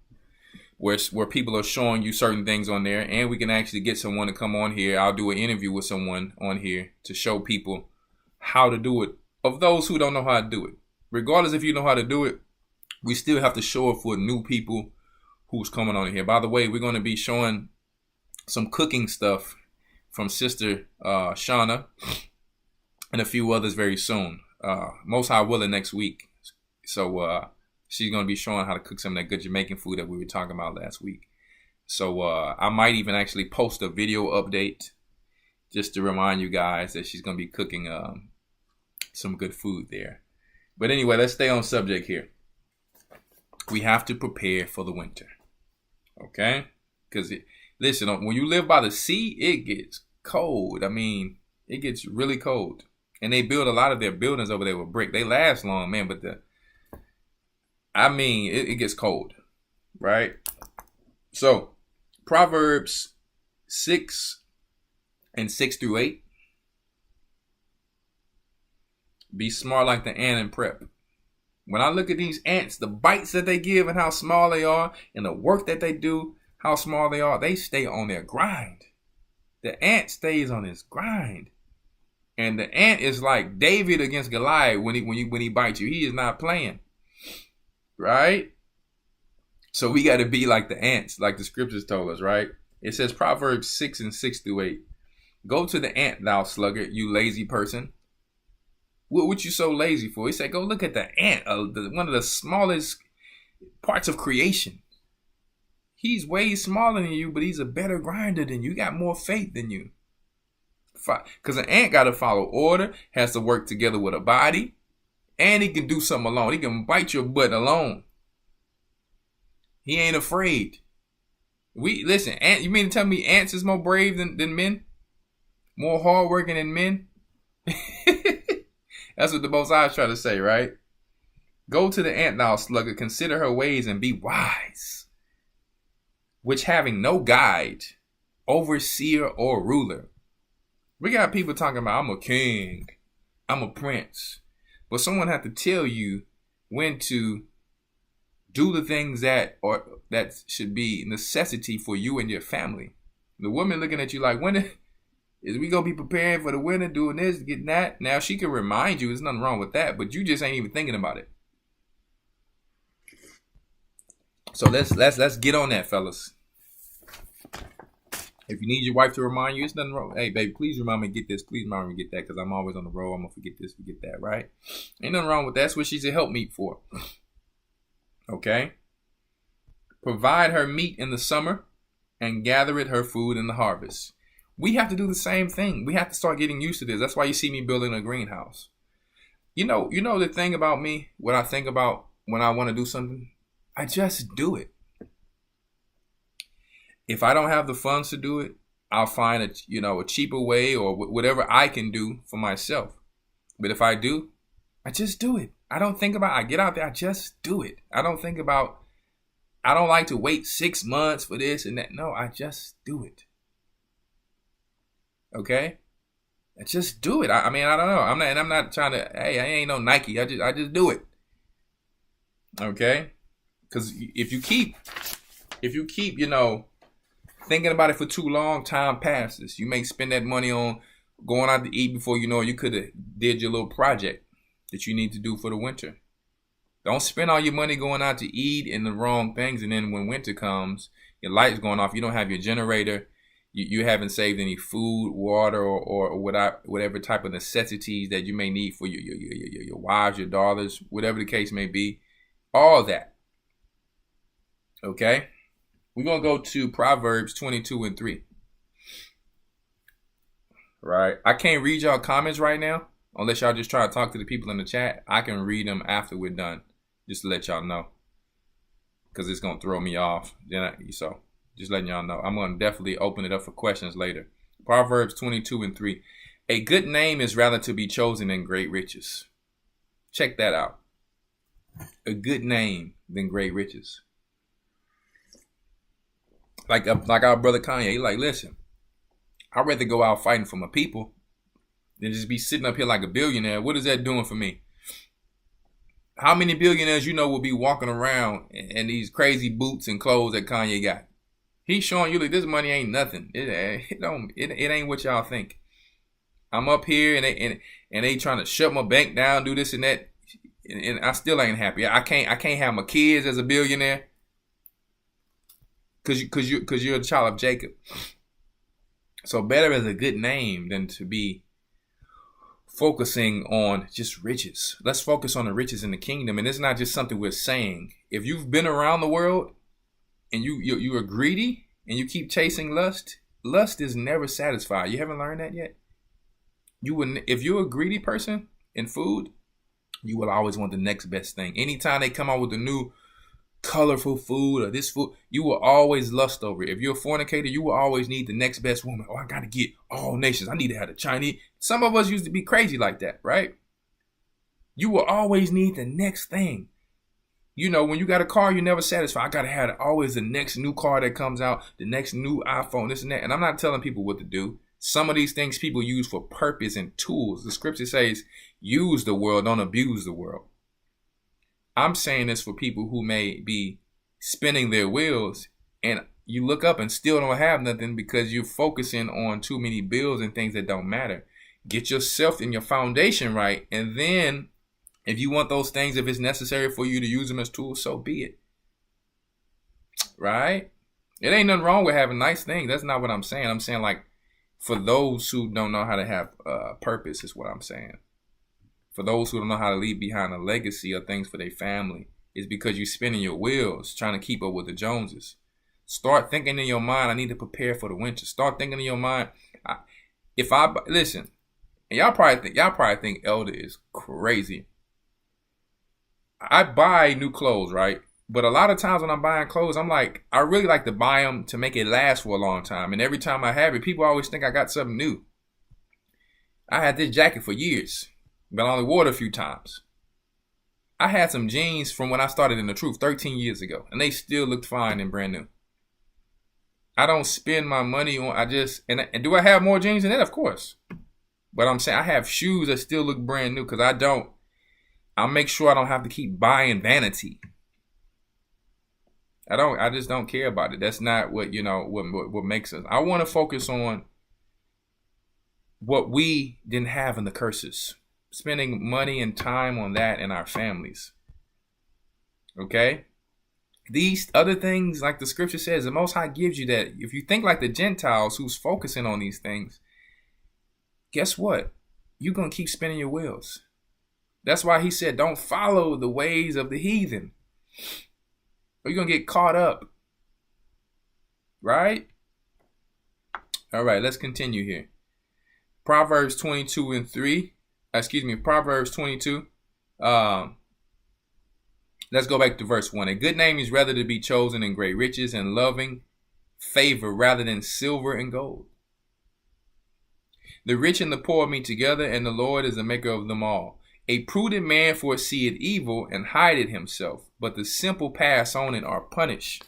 where people are showing you certain things on there, and we can actually get someone to come on here. I'll do an interview with someone on here to show people how to do it, of those who don't know how to do it. Regardless if you know how to do it, we still have to show it for new people who's coming on here. By the way, we're going to be showing some cooking stuff from Sister Shauna and a few others very soon. Most High willing next week. So she's going to be showing how to cook some of that good Jamaican food that we were talking about last week. So I might even actually post a video update just to remind you guys that she's going to be cooking some good food there. But anyway, let's stay on subject here. We have to prepare for the winter. Okay? Because, listen, when you live by the sea, it gets cold. I mean, it gets really cold. And they build a lot of their buildings over there with brick. They last long, man, but it gets cold, right? So, Proverbs 6 and 6 through 8. Be smart like the ant and prep. When I look at these ants, the bites that they give and how small they are, and the work that they do, how small they are, they stay on their grind. The ant stays on his grind. And the ant is like David against Goliath when he bites you. He is not playing. Right? So we got to be like the ants, like the scriptures told us, right? It says Proverbs 6 and 6 through 8. Go to the ant, thou sluggard, you lazy person. What you so lazy for? He said, go look at the ant, one of the smallest parts of creation. He's way smaller than you, but he's a better grinder than you. He got more faith than you. Because an ant got to follow order, has to work together with a body, and he can do something alone. He can bite your butt alone. He ain't afraid. Listen, you mean to tell me ants is more brave than men? More hardworking than men? That's what the Most High is trying to say, right? Go to the ant, thou sluggard, consider her ways and be wise, which having no guide, overseer, or ruler. We got people talking about, I'm a king, I'm a prince. But someone have to tell you when to do the things that should be necessity for you and your family. The woman looking at you like, when is we gonna be preparing for the winter, doing this, getting that? Now she can remind you, there's nothing wrong with that, but you just ain't even thinking about it. So let's get on that, fellas. If you need your wife to remind you, it's nothing wrong. Hey, baby, please remind me to get this. Please remind me to get that, because I'm always on the road. I'm going to forget this, forget that, right? Ain't nothing wrong with that. That's what she's a helpmeet for. Okay? Provide her meat in the summer and gather it her food in the harvest. We have to do the same thing. We have to start getting used to this. That's why you see me building a greenhouse. You know the thing about me, what I think about when I want to do something, I just do it. If I don't have the funds to do it, I'll find a cheaper way or whatever I can do for myself. But if I do, I just do it. I don't think about, I get out there, I just do it. I don't think about, I don't like to wait 6 months for this and that. No, I just do it. Okay? I just do it. I mean, I don't know. I'm not trying to, hey, I ain't no Nike. I just do it. Okay? Because if you keep, thinking about it for too long, time passes. You may spend that money on going out to eat before you know it. You could have did your little project that you need to do for the winter. Don't spend all your money going out to eat and the wrong things. And then when winter comes, your light's going off. You don't have your generator. You haven't saved any food, water, or whatever type of necessities that you may need for your wives, your daughters, whatever the case may be. All that. Okay? We're going to go to Proverbs 22:3. Right? I can't read y'all comments right now, unless y'all just try to talk to the people in the chat. I can read them after we're done, just to let y'all know. Because it's going to throw me off. So, just letting y'all know. I'm going to definitely open it up for questions later. Proverbs 22:3. A good name is rather to be chosen than great riches. Check that out. A good name than great riches. Like our brother Kanye, he's like, listen, I'd rather go out fighting for my people than just be sitting up here like a billionaire. What is that doing for me? How many billionaires will be walking around in these crazy boots and clothes that Kanye got? He's showing you that this money ain't nothing. It ain't what y'all think. I'm up here and they trying to shut my bank down, do this and that, and I still ain't happy. I can't have my kids as a billionaire. Because you're a child of Jacob. So better is a good name than to be focusing on just riches. Let's focus on the riches in the kingdom. And it's not just something we're saying. If you've been around the world and you are greedy and you keep chasing lust is never satisfied. You haven't learned that yet? If you're a greedy person in food, you will always want the next best thing. Anytime they come out with a new colorful food or this food, you will always lust over it. If you're a fornicator, you will always need the next best woman. Oh, I got to get all nations. I need to have the Chinese. Some of us used to be crazy like that, right? You will always need the next thing. When you got a car, you're never satisfied. I got to have always the next new car that comes out, the next new iPhone, this and that. And I'm not telling people what to do. Some of these things people use for purpose and tools. The scripture says, use the world, don't abuse the world. I'm saying this for people who may be spinning their wheels and you look up and still don't have nothing because you're focusing on too many bills and things that don't matter. Get yourself and your foundation right. And then if you want those things, if it's necessary for you to use them as tools, so be it. Right? It ain't nothing wrong with having nice things. That's not what I'm saying. I'm saying like for those who don't know how to have purpose is what I'm saying. For those who don't know how to leave behind a legacy or things for their family, it's because you're spinning your wheels trying to keep up with the Joneses. Start thinking in your mind, I need to prepare for the winter. Start thinking in your mind, listen, and y'all probably think Elder is crazy. I buy new clothes, right? But a lot of times when I'm buying clothes, I'm like, I really like to buy them to make it last for a long time. And every time I have it, people always think I got something new. I had this jacket for years, but I only wore it a few times. I had some jeans from when I started in the truth 13 years ago, and they still looked fine and brand new. I don't spend my money on, and do I have more jeans than that? Of course. But I'm saying I have shoes that still look brand new because I make sure I don't have to keep buying vanity. I just don't care about it. That's not what makes us. I want to focus on what we didn't have in the curses. Spending money and time on that in our families. Okay? these other things, like the scripture says, the Most High gives you that. If you think like the Gentiles who's focusing on these things, guess what? You're going to keep spinning your wheels. That's why he said, don't follow the ways of the heathen, or you're going to get caught up. Right? All right, let's continue here. Proverbs 22:3. Proverbs 22. Let's go back to verse 1. A good name is rather to be chosen than great riches, and loving favor rather than silver and gold. The rich and the poor meet together, and the Lord is the maker of them all. A prudent man foreseeth evil and hideth himself, but the simple pass on and are punished.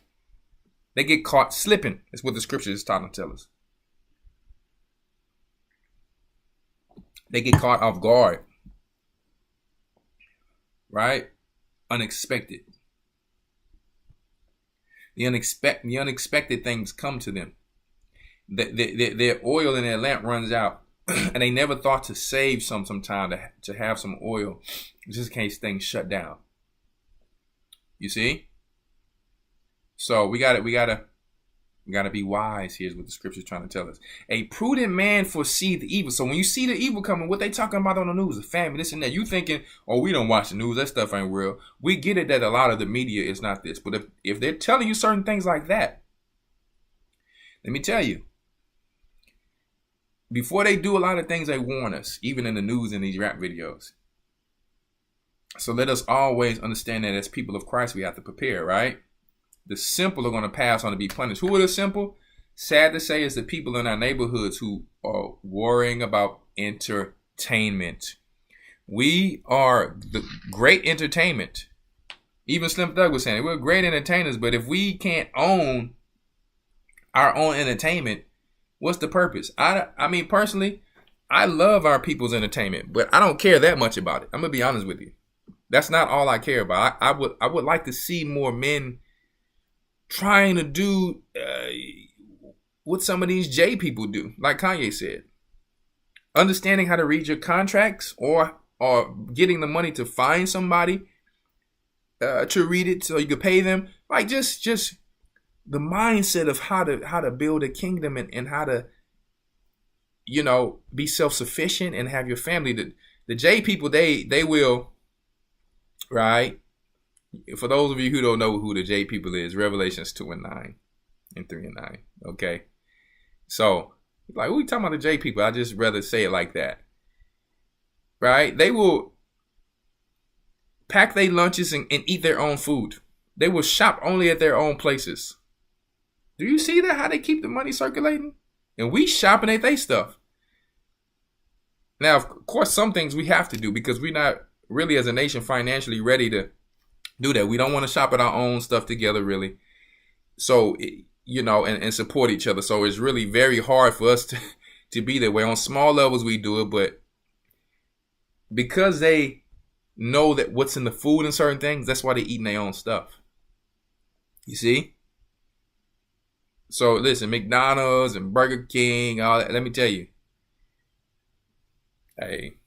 They get caught slipping. That's what the scripture is trying to tell us. They get caught off guard. Right? Unexpected. The unexpected things come to them. Their oil in their lamp runs out, and they never thought to save some time to have some oil, just in case things shut down. You see? So we gotta be wise. Here's what the scripture is trying to tell us. A prudent man foreseeth the evil. So when you see the evil coming, what they talking about on the news, the family, this and that, you thinking, oh, we don't watch the news, that stuff ain't real. We get it that a lot of the media is not this. But if they're telling you certain things like that, let me tell you, before they do a lot of things, they warn us, even in the news and these rap videos. So let us always understand that as people of Christ, we have to prepare, right? The simple are going to pass on to be punished. Who are the simple? Sad to say, is the people in our neighborhoods who are worrying about entertainment. We are the great entertainment. Even Slim Thug was saying, we're great entertainers, but if we can't own our own entertainment, what's the purpose? I mean, personally, I love our people's entertainment, but I don't care that much about it. I'm going to be honest with you. That's not all I care about. I would like to see more men trying to do what some of these J people do, like Kanye said. Understanding how to read your contracts, or getting the money to find somebody to read it so you could pay them. Like just the mindset of how to build a kingdom and how to, be self-sufficient and have your family. The J people, they will, right? For those of you who don't know who the J people is, Revelations 2:9 and 3:9. Okay. So, like, we talking about the J people. I just rather say it like that. Right? They will pack their lunches and eat their own food. They will shop only at their own places. Do you see that? How they keep the money circulating? And we shopping at their stuff. Now, of course, some things we have to do because we're not really as a nation financially ready to do that. We don't want to shop at our own stuff together, really. So, and support each other. So it's really very hard for us to be that way. On small levels, we do it, but because they know that what's in the food and certain things, that's why they're eating their own stuff. You see? So listen, McDonald's and Burger King, all that, let me tell you. Hey,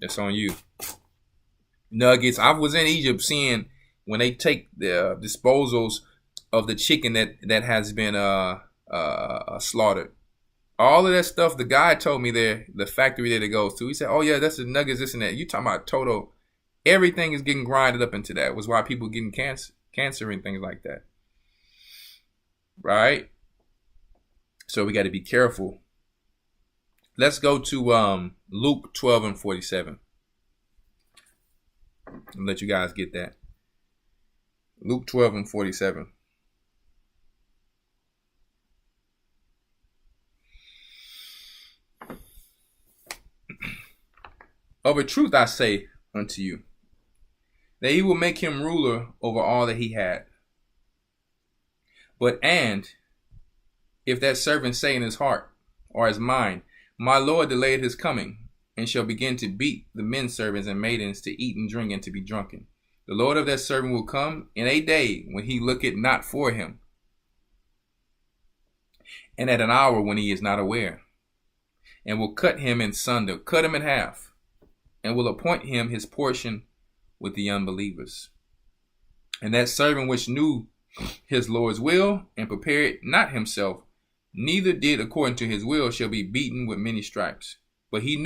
that's on you. Nuggets. I was in Egypt seeing when they take the disposals of the chicken that has been slaughtered. All of that stuff, the guy told me there, the factory that it goes to, he said, oh yeah, that's the nuggets, this and that. You talking about total, everything is getting grinded up into that. Was why people getting cancer and things like that. Right? So we got to be careful. Let's go to Luke 12:47. And let you guys get that. Luke 12:47. Of a truth I say unto you, that he will make him ruler over all that he had. But if that servant say in his heart or his mind, my Lord delayed his coming, and shall begin to beat the men servants and maidens to eat and drink and to be drunken, the Lord of that servant will come in a day when he looketh not for him, and at an hour when he is not aware, and will cut him in sunder, cut him in half, and will appoint him his portion with the unbelievers. And that servant which knew his Lord's will and prepared not himself, neither did according to his will, shall be beaten with many stripes. But he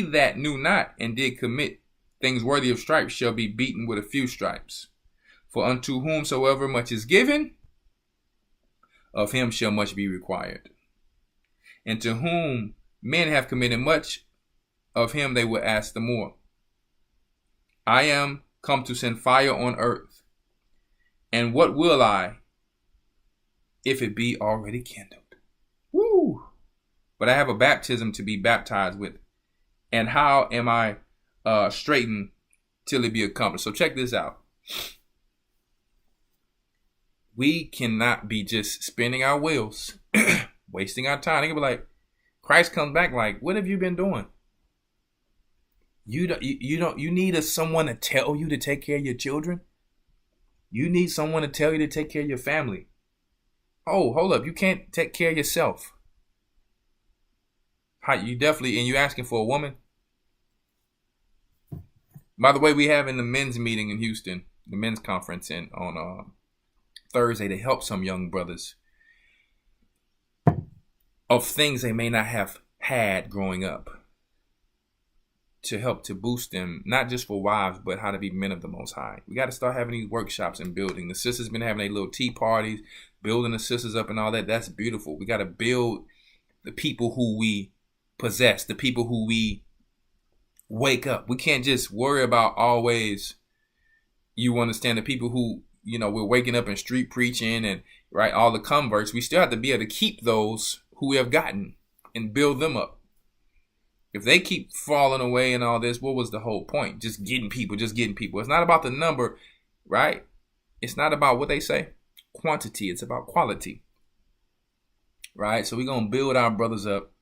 that knew not and did commit things worthy of stripes shall be beaten with a few stripes. For unto whomsoever much is given, of him shall much be required. And to whom men have committed much, of him they will ask the more. I am come to send fire on earth, and what will I, if it be already kindled? Woo! But I have a baptism to be baptized with, and how am I straightened till it be accomplished? So check this out. We cannot be just spinning our wheels, wasting our time. They can be like, Christ comes back like, what have you been doing? You need someone to tell you to take care of your children. You need someone to tell you to take care of your family. Oh, hold up. You can't take care of yourself. You definitely, and you asking for a woman. By the way, we have in the men's meeting in Houston, the men's conference on Thursday to help some young brothers of things they may not have had growing up, to help to boost them, not just for wives, but how to be men of the Most High. We got to start having these workshops and building. The sisters been having their little tea parties, building the sisters up and all that. That's beautiful. We got to build the people who we possess, the people who we wake up. We can't just worry about always, you understand, the people who, we're waking up and street preaching and right, all the converts. We still have to be able to keep those who we have gotten and build them up. If they keep falling away and all this, what was the whole point? Just getting people. It's not about the number, right? It's not about what they say, quantity. It's about quality, right? So we're going to build our brothers up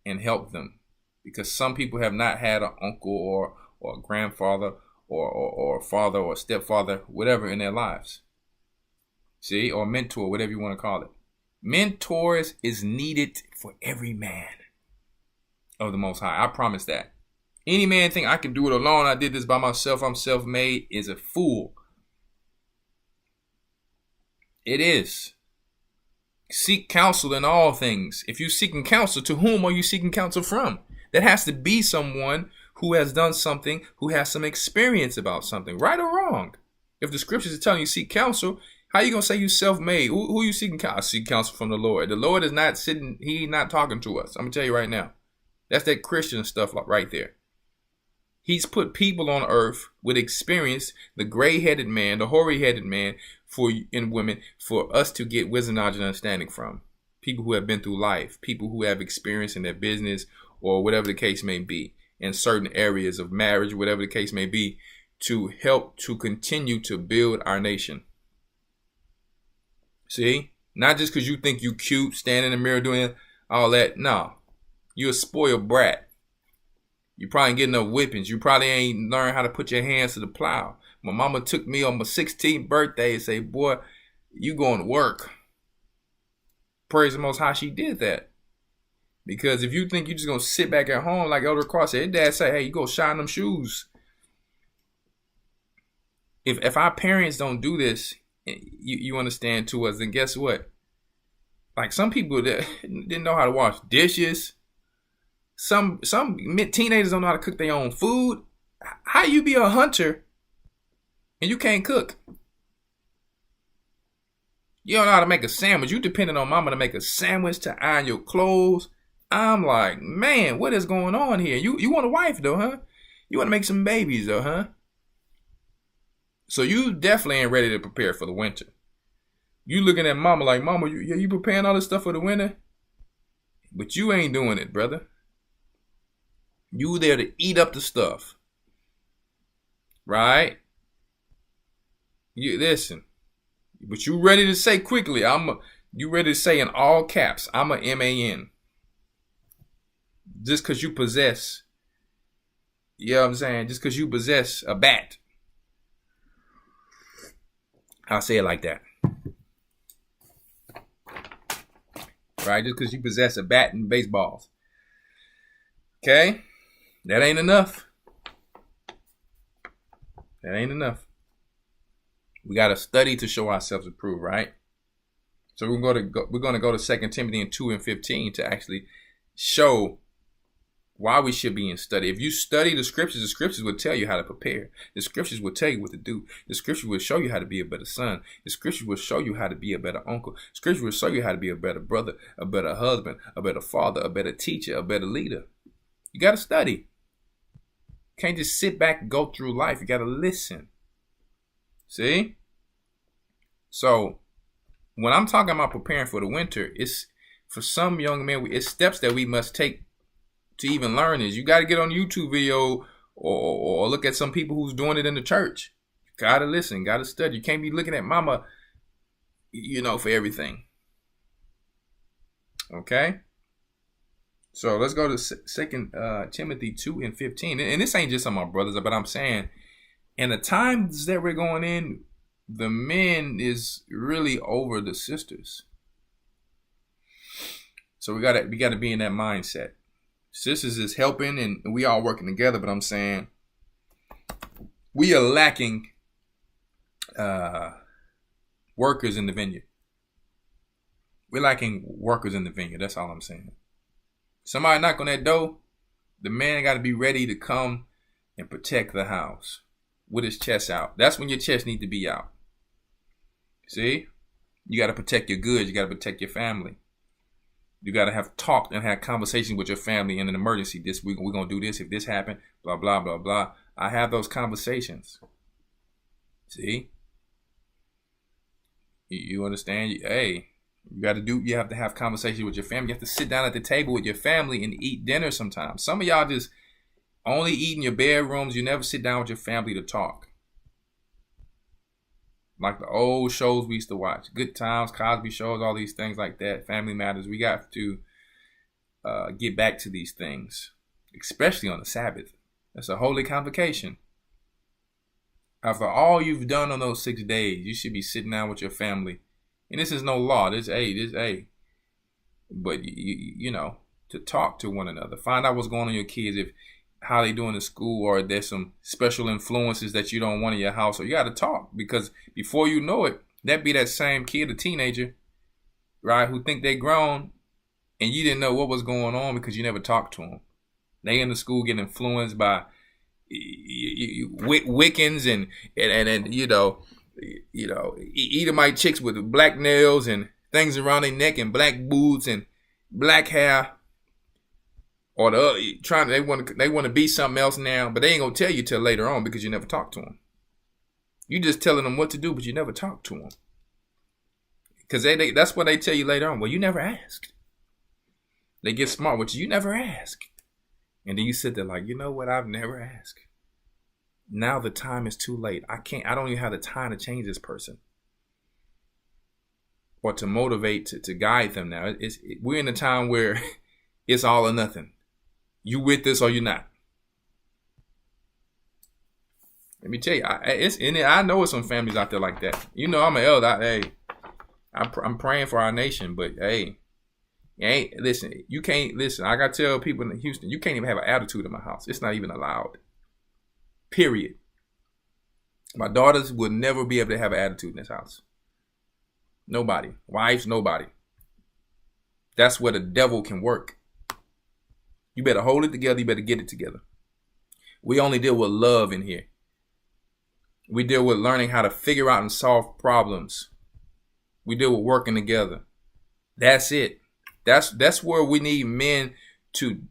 and help them, because some people have not had an uncle or a grandfather or father or stepfather, whatever, in their lives. See, or mentor, whatever you want to call it. Mentors is needed for every man of the Most High. I promise that. Any man think I can do it alone, I did this by myself, I'm self-made, is a fool. It is. Seek counsel in all things. If you're seeking counsel, to whom are you seeking counsel from? That has to be someone who has done something, who has some experience about something, right or wrong. If the scriptures are telling you seek counsel, how you going to say you self-made? Who are you seeking counsel? I seek counsel from the Lord. The Lord is not sitting, he's not talking to us. I'm going to tell you right now. That's that Christian stuff right there. He's put people on earth with experience, the gray-headed man, the hoary-headed man, and women, for us to get wisdom, knowledge, and understanding from. People who have been through life, people who have experience in their business or whatever the case may be, in certain areas of marriage, whatever the case may be, to help to continue to build our nation. See? Not just because you think you cute, stand in the mirror doing all that. No. You're a spoiled brat. You probably ain't getting no whippings. You probably ain't learned how to put your hands to the plow. My mama took me on my 16th birthday and say, boy, you going to work. Praise the Most High, she did that. Because if you think you're just going to sit back at home, like Elder Rawchaa said, Dad say, hey, you go shine them shoes. If our parents don't do this, you understand, to us, then guess what? Like some people that didn't know how to wash dishes. Some teenagers don't know how to cook their own food. How you be a hunter and you can't cook? You don't know how to make a sandwich. You depending on mama to make a sandwich, to iron your clothes. I'm like, man, what is going on here? You want a wife though, huh? You want to make some babies though, huh? So you definitely ain't ready to prepare for the winter. You looking at mama like, mama, you preparing all this stuff for the winter? But you ain't doing it, brother. You there to eat up the stuff. Right? You listen. But you ready to say quickly, you ready to say in all caps, I'm a MAN. Just because you possess, you know what I'm saying? Just because you possess a bat. I'll say it like that. Right? Just because you possess a bat and baseballs. Okay? That ain't enough. That ain't enough. We got to study to show ourselves approved, right? So we're going to go to 2 Timothy 2:15 to actually show why we should be in study. If you study the scriptures will tell you how to prepare. The scriptures will tell you what to do. The scriptures will show you how to be a better son. The scriptures will show you how to be a better uncle. Scripture will show you how to be a better brother, a better husband, a better father, a better teacher, a better leader. You got to study. You can't just sit back and go through life. You got to listen. See? So when I'm talking about preparing for the winter, it's for some young men, it's steps that we must take to even learn this. You got to get on YouTube video or look at some people who's doing it in the church. You got to listen, got to study. You can't be looking at mama, for everything. Okay? So let's go to 2 Timothy 2:15. And this ain't just on my brothers, but I'm saying in the times that we're going in, the men is really over the sisters. So we gotta be in that mindset. Sisters is helping and we all working together, but I'm saying we are lacking workers in the vineyard. We're lacking workers in the vineyard. That's all I'm saying. Somebody knock on that door, the man got to be ready to come and protect the house with his chest out. That's when your chest need to be out. See? You got to protect your goods. You got to protect your family. You got to have talked and had conversations with your family in an emergency. This week, we're going to do this. If this happened, blah, blah, blah, blah. I have those conversations. See? You understand? Hey, you have to have conversations with your family. You have to sit down at the table with your family and eat dinner sometimes. Some of y'all just only eat in your bedrooms. You never sit down with your family to talk. Like the old shows we used to watch. Good Times, Cosby shows, all these things like that. Family Matters. We got to get back to these things, especially on the Sabbath. That's a holy convocation. After all you've done on those 6 days, you should be sitting down with your family. And this is no law. This but to talk to one another, find out what's going on with your kids, if how they doing in school, or there's some special influences that you don't want in your house. So you got to talk, because before you know it, that be that same kid, a teenager, right, who think they grown, and you didn't know what was going on because you never talked to them. They in the school getting influenced by Wiccans and Edomite chicks with black nails and things around their neck and black boots and black hair. Or they want to be something else now, but they ain't gonna tell you till later on because you never talked to them. You just telling them what to do, but you never talk to them. Because that's what they tell you later on. Well, you never asked. They get smart with you. You never ask. And then you sit there like, you know what? I've never asked. Now the time is too late. I don't even have the time to change this person. Or to motivate, to guide them now. We're in a time where it's all or nothing. You with this or you not? Let me tell you, I know some families out there like that. I'm an elder. I'm praying for our nation, but listen. You can't listen. I gotta tell people in Houston, you can't even have an attitude in my house. It's not even allowed. Period. My daughters will never be able to have an attitude in this house. Nobody, wives, nobody. That's where the devil can work. You better hold it together. You better get it together. We only deal with love in here. We deal with learning how to figure out and solve problems. We deal with working together. That's it. That's where we need men to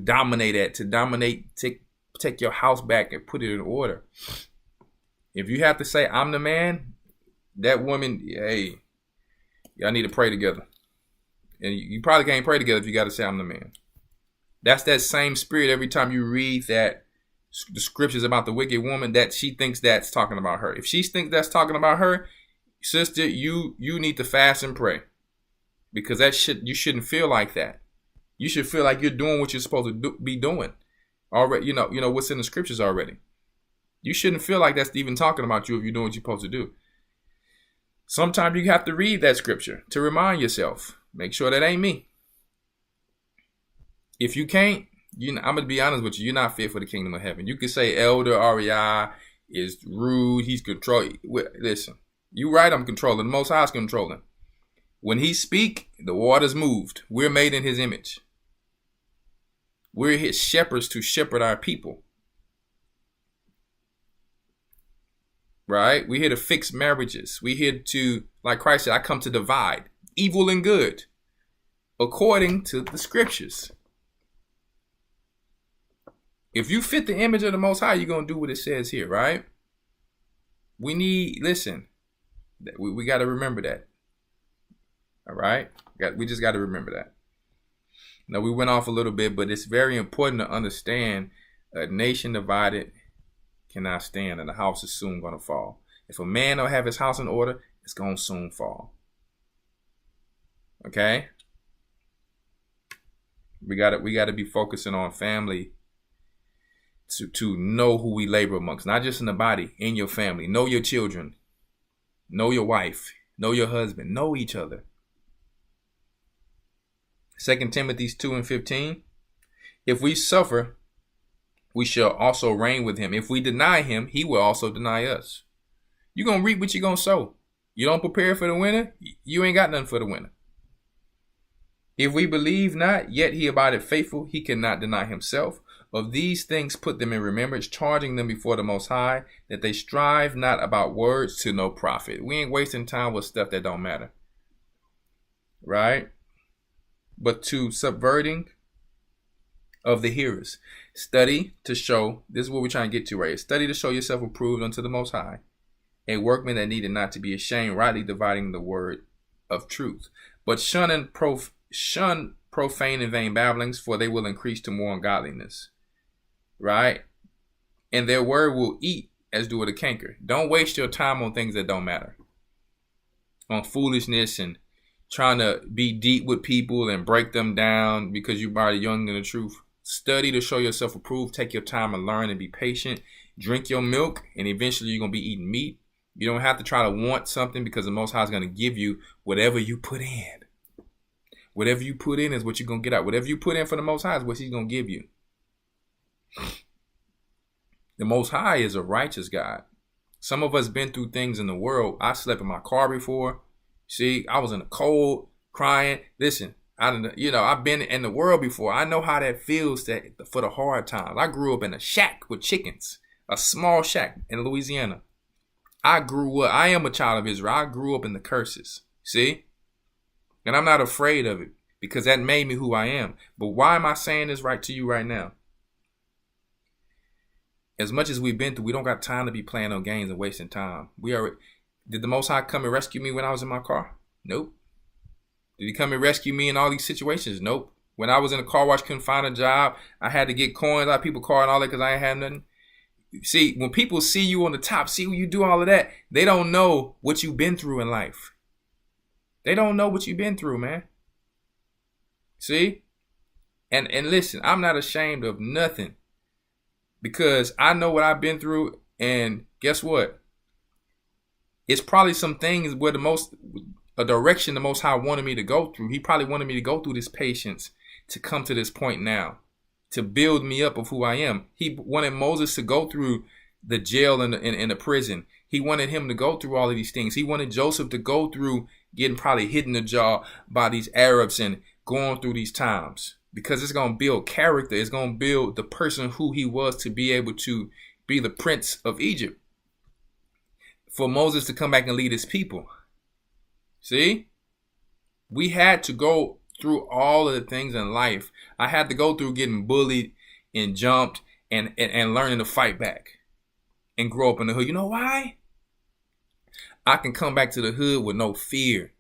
dominate at. To dominate, take your house back and put it in order. If you have to say I'm the man, that woman, hey, y'all need to pray together. And you probably can't pray together if you got to say I'm the man. That's that same spirit every time you read the scriptures about the wicked woman, that she thinks that's talking about her. If she thinks that's talking about her, sister, you need to fast and pray. Because you shouldn't feel like that. You should feel like you're doing what you're supposed to be doing. Already, you know what's in the scriptures already. You shouldn't feel like that's even talking about you if you're doing what you're supposed to do. Sometimes you have to read that scripture to remind yourself. Make sure that ain't me. If you can't, I'm going to be honest with you. You're not fit for the kingdom of heaven. You could say Elder Rawchaa. is rude. He's controlling. Listen, you right, I'm controlling. The Most High is controlling. When he speak, the waters moved. We're made in his image. We're his shepherds to shepherd our people. Right? We're here to fix marriages. We're here to, like Christ said, I come to divide evil and good according to the scriptures. If you fit the image of the Most High, you're going to do what it says here, right? We need, listen, we got to remember that. All right? We just got to remember that. Now, we went off a little bit, but it's very important to understand a nation divided cannot stand, and the house is soon going to fall. If a man don't have his house in order, it's going to soon fall. Okay? We got to be focusing on family to know who we labor amongst, not just in the body, in your family. Know your children. Know your wife. Know your husband. Know each other. 2 Timothy 2:15. If we suffer, we shall also reign with him. If we deny him, he will also deny us. You're going to reap what you're going to sow. You don't prepare for the winter, you ain't got nothing for the winter. If we believe not, yet he abideth faithful, he cannot deny himself. Of these things put them in remembrance, charging them before the Most High, that they strive not about words to no profit. We ain't wasting time with stuff that don't matter. Right? But to subverting of the hearers. Study to show, this is what we're trying to get to right here. Study to show yourself approved unto the Most High, a workman that needed not to be ashamed, rightly dividing the word of truth. But shun profane and vain babblings, for they will increase to more ungodliness. Right? And their word will eat as do it a canker. Don't waste your time on things that don't matter. On foolishness and trying to be deep with people and break them down because you're already young in the truth. Study to show yourself approved. Take your time and learn and be patient. Drink your milk, and eventually you're going to be eating meat. You don't have to try to want something, because the Most High is going to give you whatever you put in. Whatever you put in is what you're going to get out. Whatever you put in for the Most High is what he's going to give you. The Most High is a righteous God. Some of us been through things in the world. I slept in my car before. See, I was in the cold, crying. Listen, I've been in the world before. I know how that feels for the hard times. I grew up in a shack with chickens, a small shack in Louisiana. I grew up. I am a child of Israel. I grew up in the curses. See? And I'm not afraid of it, because that made me who I am. But why am I saying this right to you right now? As much as we've been through, we don't got time to be playing on games and wasting time. Did the Most High come and rescue me when I was in my car? Nope. Did he come and rescue me in all these situations? Nope. When I was in a car wash, couldn't find a job, I had to get coins out of people's car and all that because I ain't had nothing. See, when people see you on the top, see when you do all of that, they don't know what you've been through in life. They don't know what you've been through, man. See? And listen, I'm not ashamed of nothing, because I know what I've been through, and guess what? It's probably some things where a direction the Most High wanted me to go through. He probably wanted me to go through this patience to come to this point now, to build me up of who I am. He wanted Moses to go through the jail and the prison. He wanted him to go through all of these things. He wanted Joseph to go through getting probably hit in the jaw by these Arabs and going through these times, because it's going to build character. It's going to build the person who he was to be able to be the prince of Egypt. For Moses to come back and lead his people. See? We had to go through all of the things in life. I had to go through getting bullied and jumped and learning to fight back and grow up in the hood. You know why? I can come back to the hood with no fear.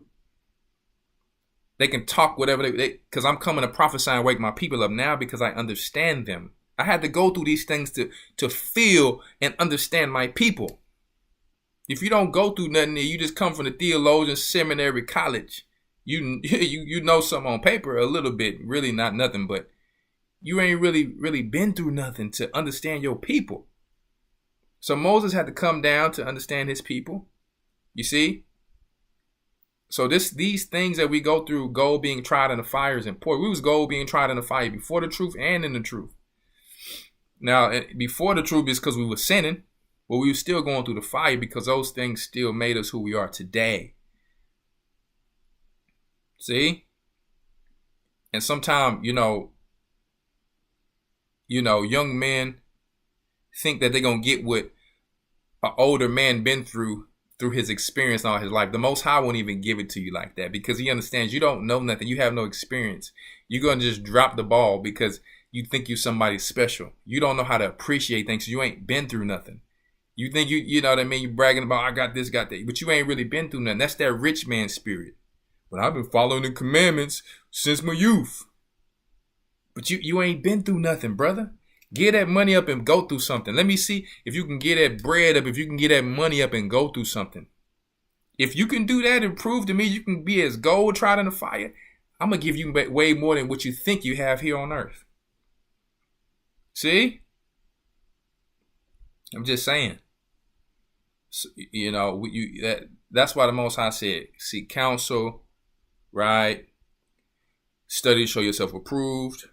They can talk whatever because I'm coming to prophesy and wake my people up now, because I understand them. I had to go through these things to feel and understand my people. If you don't go through nothing, you just come from the theologian seminary college. You know something on paper a little bit, really not nothing, but you ain't really been through nothing to understand your people. So Moses had to come down to understand his people. You see? So these things that we go through, gold being tried in the fire is important. We was gold being tried in the fire before the truth and in the truth. Now, before the truth is because we were sinning. But we were still going through the fire because those things still made us who we are today. See? And sometimes, young men think that they're going to get what an older man been through his experience all his life. The Most High won't even give it to you like that because he understands you don't know nothing. You have no experience. You're going to just drop the ball because you think you're somebody special. You don't know how to appreciate things. You ain't been through nothing. You think you know what I mean? You're bragging about, I got this, got that. But you ain't really been through nothing. That's that rich man spirit. But I've been following the commandments since my youth. But you ain't been through nothing, brother. Get that money up and go through something. Let me see if you can get that bread up, if you can get that money up and go through something. If you can do that and prove to me you can be as gold tried in the fire, I'm going to give you way more than what you think you have here on earth. See? I'm just saying. So, that's why the Most High said, seek counsel, right? Study to show yourself approved.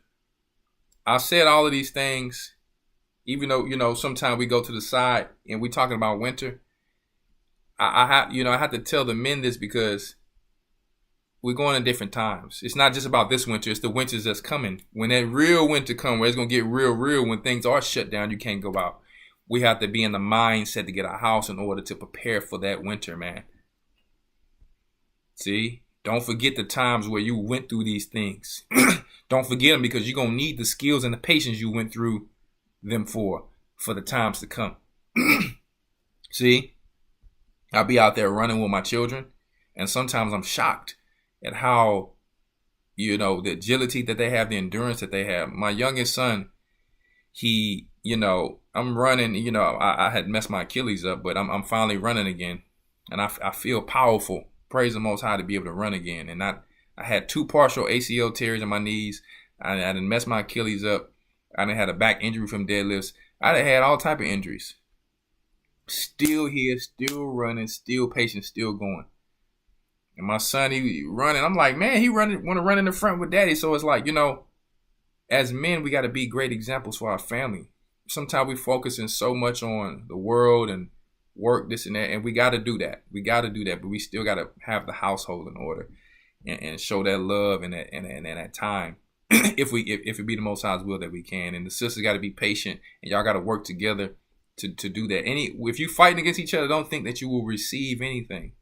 I said all of these things, even though, sometimes we go to the side and we talking about winter. I have to tell the men this because we're going in different times. It's not just about this winter. It's the winters that's coming. When that real winter comes, where it's going to get real, when things are shut down, you can't go out. We have to be in the mindset to get our house in order to prepare for that winter, man. See? Don't forget the times where you went through these things. Don't forget them because you're going to need the skills and the patience you went through them for the times to come. See? I'll be out there running with my children, and sometimes I'm shocked at how, the agility that they have, the endurance that they have. My youngest son, I'm running, I had messed my Achilles up, but I'm finally running again, and I feel powerful. Praise the Most High to be able to run again. And I had 2 partial ACL tears in my knees. I done messed my Achilles up. I done had a back injury from deadlifts. I done had all type of injuries. Still here, still running, still patient, still going. And my son, he running. I'm like, man, he want to run in the front with daddy. So it's like, as men, we got to be great examples for our family. Sometimes we focusing so much on the world and work, this and that, and we got to do that. But we still got to have the household in order and show that love and that time. if it be the Most High's will that we can. And the sisters got to be patient, and y'all got to work together to do that. If you fighting against each other, don't think that you will receive anything.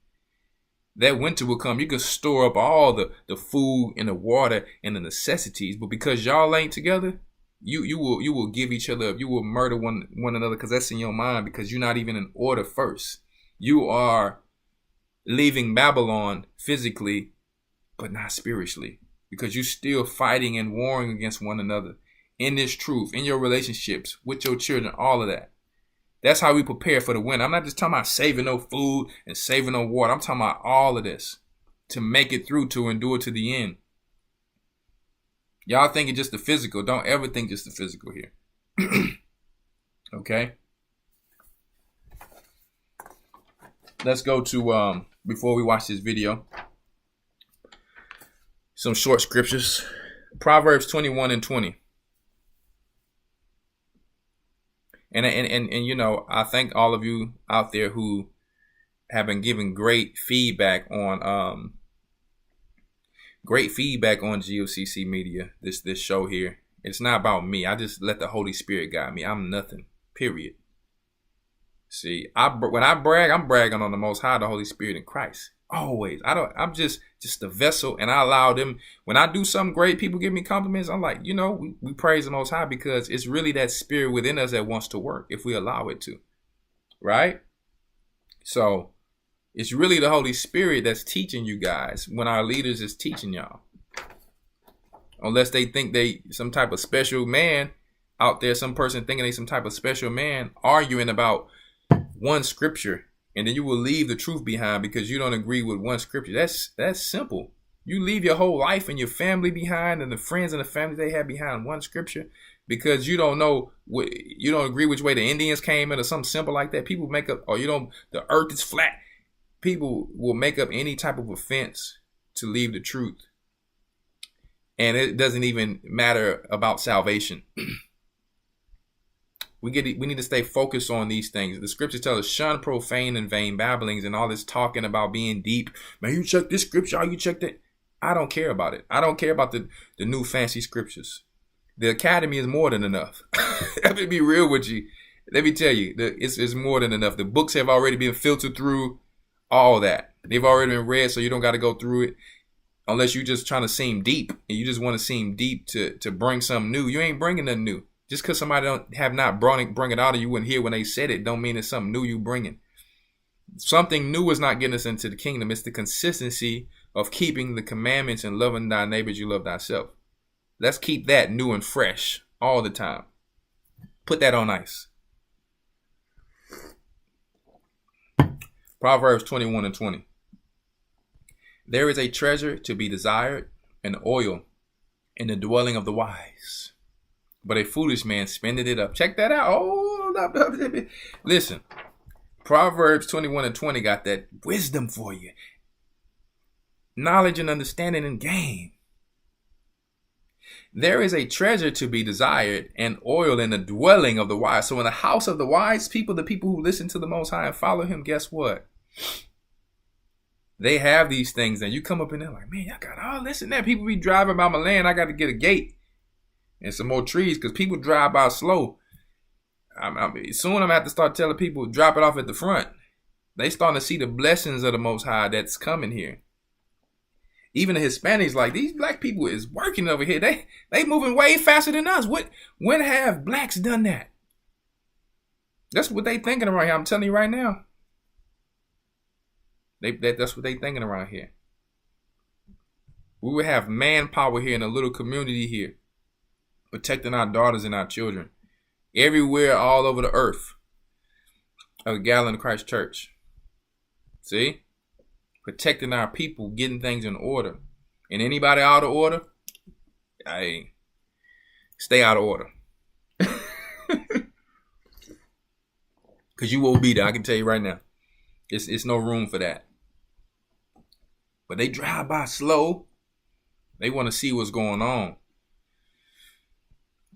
That winter will come. You can store up all the food and the water and the necessities, but because y'all ain't together, you will give each other up. You will murder one another because that's in your mind, because you're not even in order first. You are leaving Babylon physically, but not spiritually, because you're still fighting and warring against one another in this truth, in your relationships, with your children, all of that. That's how we prepare for the winter. I'm not just talking about saving no food and saving no water. I'm talking about all of this to make it through, to endure to the end. Y'all thinking just the physical. Don't ever think just the physical here. Okay? Let's go to, before we watch this video, some short scriptures. Proverbs 21:20. And I thank all of you out there who have been giving great feedback on G.O.C.C. media, this show here. It's not about me. I just let the Holy Spirit guide me. I'm nothing, period. See, when I brag, I'm bragging on the Most High, the Holy Spirit, in Christ. Always. I'm just a vessel, and I allow them. When I do something great, people give me compliments. I'm like, we praise the Most High, because it's really that spirit within us that wants to work if we allow it to. Right? So it's really the Holy Spirit that's teaching you guys when our leaders is teaching y'all. Unless they think they some type of special man out there, some person thinking they some type of special man arguing about one scripture, and then you will leave the truth behind because you don't agree with one scripture. That's simple. You leave your whole life and your family behind, and the friends and the family they have behind one scripture, because you don't know you don't agree which way the Indians came in, or something simple like that. People make up, or the earth is flat. People will make up any type of offense to leave the truth. And it doesn't even matter about salvation. We need to stay focused on these things. The scriptures tell us, shun profane and vain babblings and all this talking about being deep. Man, you check this scripture, you check that. I don't care about it. I don't care about the new fancy scriptures. The academy is more than enough. Let me be real with you. Let me tell you, it's more than enough. The books have already been filtered through, all that. They've already been read, so you don't got to go through it. Unless you're just trying to seem deep and you just want to seem deep to bring something new. You ain't bringing nothing new. Just because somebody have not bring it out and you wouldn't hear when they said it, don't mean it's something new you bringing. Something new is not getting us into the kingdom. It's the consistency of keeping the commandments and loving thy neighbor as you love thyself. Let's keep that new and fresh all the time. Put that on ice. Proverbs 21:20. There is a treasure to be desired, and oil in the dwelling of the wise, but a foolish man spendeth it up. Check that out. Oh, listen. Proverbs 21:20 got that wisdom for you. Knowledge and understanding and gain. There is a treasure to be desired and oil in the dwelling of the wise. So in the house of the wise people, the people who listen to the Most High and follow him, guess what? They have these things and you come up in there like, man, y'all got all this and that. People be driving by my land. I got to get a gate and some more trees because people drive by slow. Soon I'm going to have to start telling people, drop it off at the front. They starting to see the blessings of the Most High that's coming here. Even the Hispanics, like, these black people is working over here. They moving way faster than us. When have blacks done that? That's what they thinking around here. I'm telling you right now. That's what they thinking around here. We would have manpower here in a little community here, protecting our daughters and our children. Everywhere, all over the earth. A Gallon Christ Church. See? Protecting our people, getting things in order. And anybody out of order, stay out of order. Because you will be there, I can tell you right now. It's no room for that. But they drive by slow. They want to see what's going on.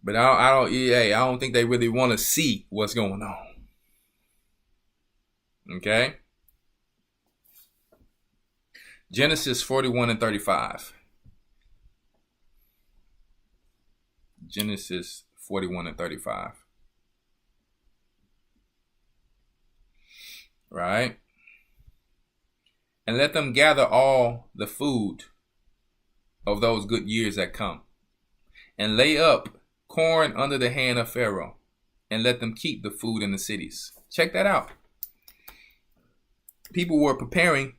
But I don't think they really want to see what's going on. Okay? Genesis 41:35. Genesis 41:35. Right? And let them gather all the food of those good years that come, and lay up corn under the hand of Pharaoh, and let them keep the food in the cities. Check that out. People were preparing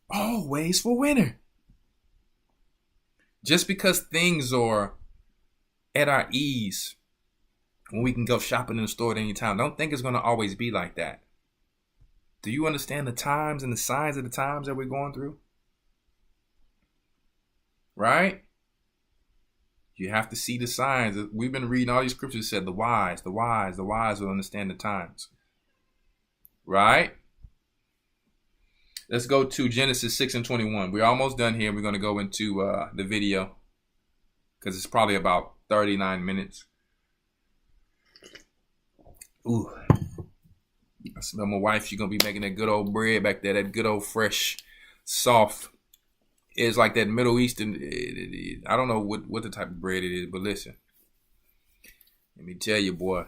always for winter. Just because things are at our ease, when we can go shopping in the store at any time, don't think it's going to always be like that. Do you understand the times and the signs of the times that we're going through? Right? You have to see the signs. We've been reading all these scriptures that said the wise will understand the times. Right? Let's go to Genesis 6:21. We're almost done here. We're going to go into the video because it's probably about 39 minutes. Ooh. I smell my wife. She's going to be making that good old bread back there. That good old fresh, soft. It's like that Middle Eastern. I don't know what the type of bread it is, but listen. Let me tell you, boy.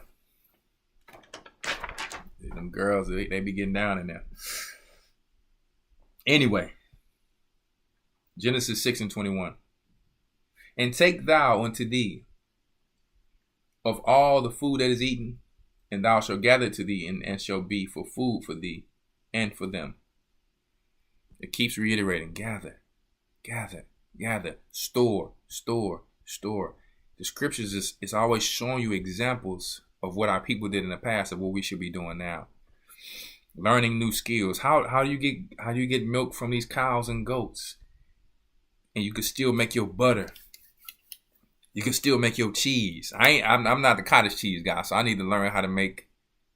Them girls, they be getting down in there. Anyway. Genesis 6:21. And take thou unto thee of all the food that is eaten, and thou shalt gather to thee, and shall be for food for thee and for them. It keeps reiterating, gather, store. The scriptures is always showing you examples of what our people did in the past of what we should be doing now. Learning new skills. How do you get milk from these cows and goats? And you can still make your butter. You can still make your cheese. I'm not the cottage cheese guy, so I need to learn how to make,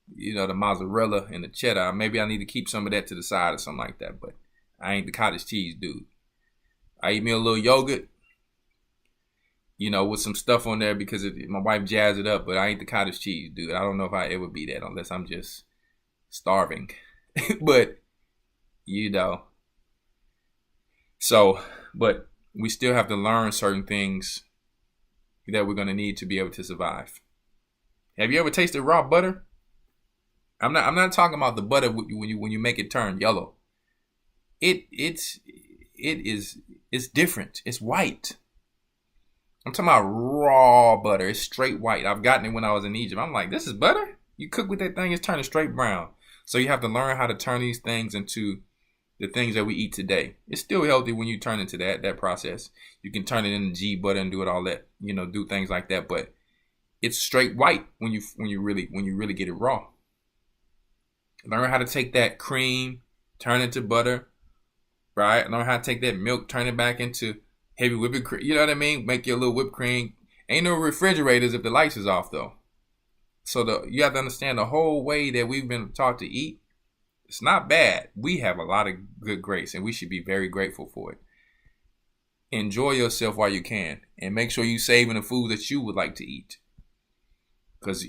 the mozzarella and the cheddar. Maybe I need to keep some of that to the side or something like that, but I ain't the cottage cheese dude. I eat me a little yogurt. with some stuff on there because my wife jazzed it up, but I ain't the cottage cheese, dude. I don't know if I ever be that unless I'm just starving. But, but we still have to learn certain things that we're going to need to be able to survive. Have you ever tasted raw butter? I'm not talking about the butter when you make it turn yellow. It's different. It's white. I'm talking about raw butter. It's straight white. I've gotten it when I was in Egypt. I'm like, this is butter? You cook with that thing, it's turning straight brown. So you have to learn how to turn these things into the things that we eat today. It's still healthy when you turn into that process. You can turn it into G butter and do it all that, do things like that. But it's straight white when you really get it raw. Learn how to take that cream, turn it to butter, right? Learn how to take that milk, turn it back into heavy whipping cream. You know what I mean? Make your little whipped cream. Ain't no refrigerators if the lights is off though. So you have to understand the whole way that we've been taught to eat. It's not bad. We have a lot of good grace and we should be very grateful for it. Enjoy yourself while you can and make sure you saving the food that you would like to eat. Because,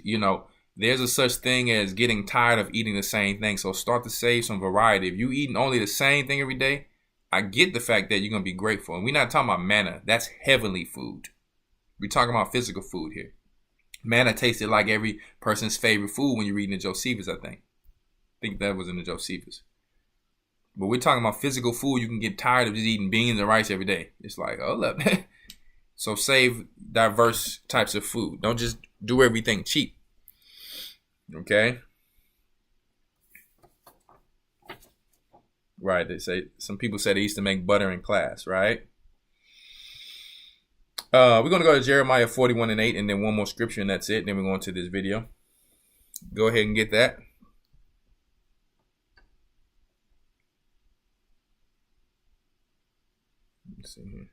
there's a such thing as getting tired of eating the same thing. So start to save some variety. If you eating only the same thing every day, I get the fact that you're going to be grateful. And we're not talking about manna. That's heavenly food. We're talking about physical food here. Manna tasted like every person's favorite food when you're reading the Josephus, I think. I think that was in the Josephus. But we're talking about physical food. You can get tired of just eating beans and rice every day. It's like, hold up. So save diverse types of food. Don't just do everything cheap. Okay? Right. Some people say they used to make butter in class, right? We're going to go to Jeremiah 41:8 and then one more scripture and that's it. And then we're going to this video. Go ahead and get that. Let's see here.